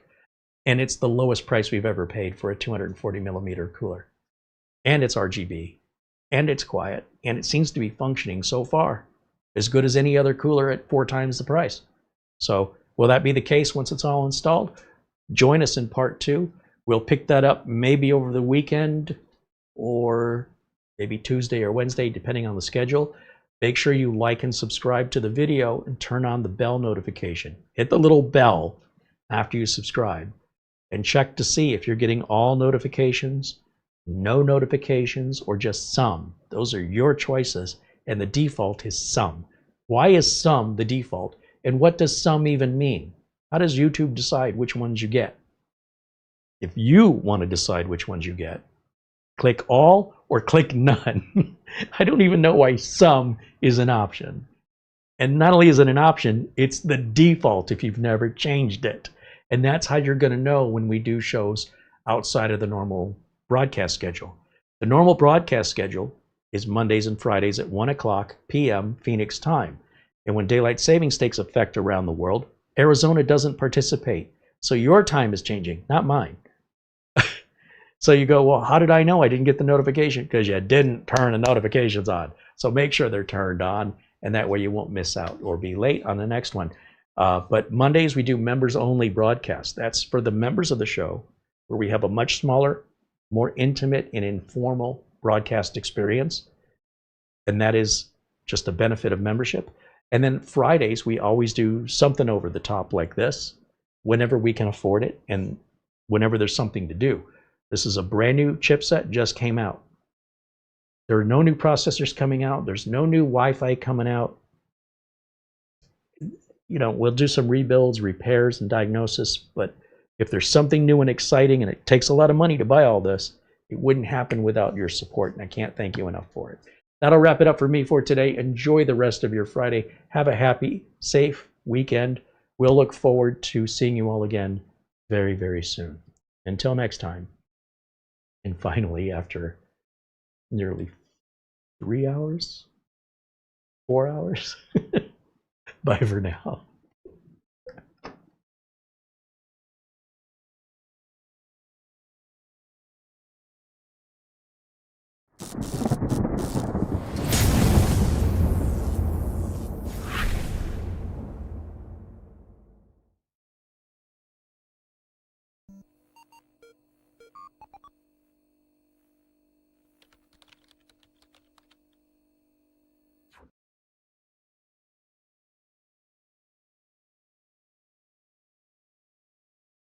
And it's the lowest price we've ever paid for a 240 millimeter cooler. And it's RGB, and it's quiet, and it seems to be functioning so far as good as any other cooler at 4 times the price. So will that be the case once it's all installed? Join us in part 2. We'll pick that up maybe over the weekend or maybe Tuesday or Wednesday, depending on the schedule. Make sure you like and subscribe to the video and turn on the bell notification. Hit the little bell after you subscribe and check to see if you're getting all notifications, no notifications, or just some. Those are your choices, and the default is some. Why is some the default, and what does some even mean? How does YouTube decide which ones you get? If you want to decide which ones you get, click all or click none. I don't even know why some is an option. And not only is it an option, it's the default if you've never changed it. And that's how you're going to know when we do shows outside of the normal broadcast schedule. The normal broadcast schedule is Mondays and Fridays at 1 o'clock p.m. Phoenix time. And when daylight savings takes effect around the world, Arizona doesn't participate. So your time is changing, not mine. So you go, well, how did I know I didn't get the notification? Because you didn't turn the notifications on. So make sure they're turned on, and that way you won't miss out or be late on the next one. But Mondays we do members only broadcast. That's for the members of the show, where we have a much smaller, more intimate and informal broadcast experience. And that is just a benefit of membership. And then Fridays, we always do something over the top like this, whenever we can afford it and whenever there's something to do. This is a brand new chipset, just came out. There are no new processors coming out. There's no new Wi-Fi coming out. You know, we'll do some rebuilds, repairs, and diagnosis, but if there's something new and exciting, and it takes a lot of money to buy all this, it wouldn't happen without your support, and I can't thank you enough for it. That'll wrap it up for me for today. Enjoy the rest of your Friday. Have a happy, safe weekend. We'll look forward to seeing you all again very, very soon. Until next time. And finally, after nearly 3 hours, 4 hours, bye for now.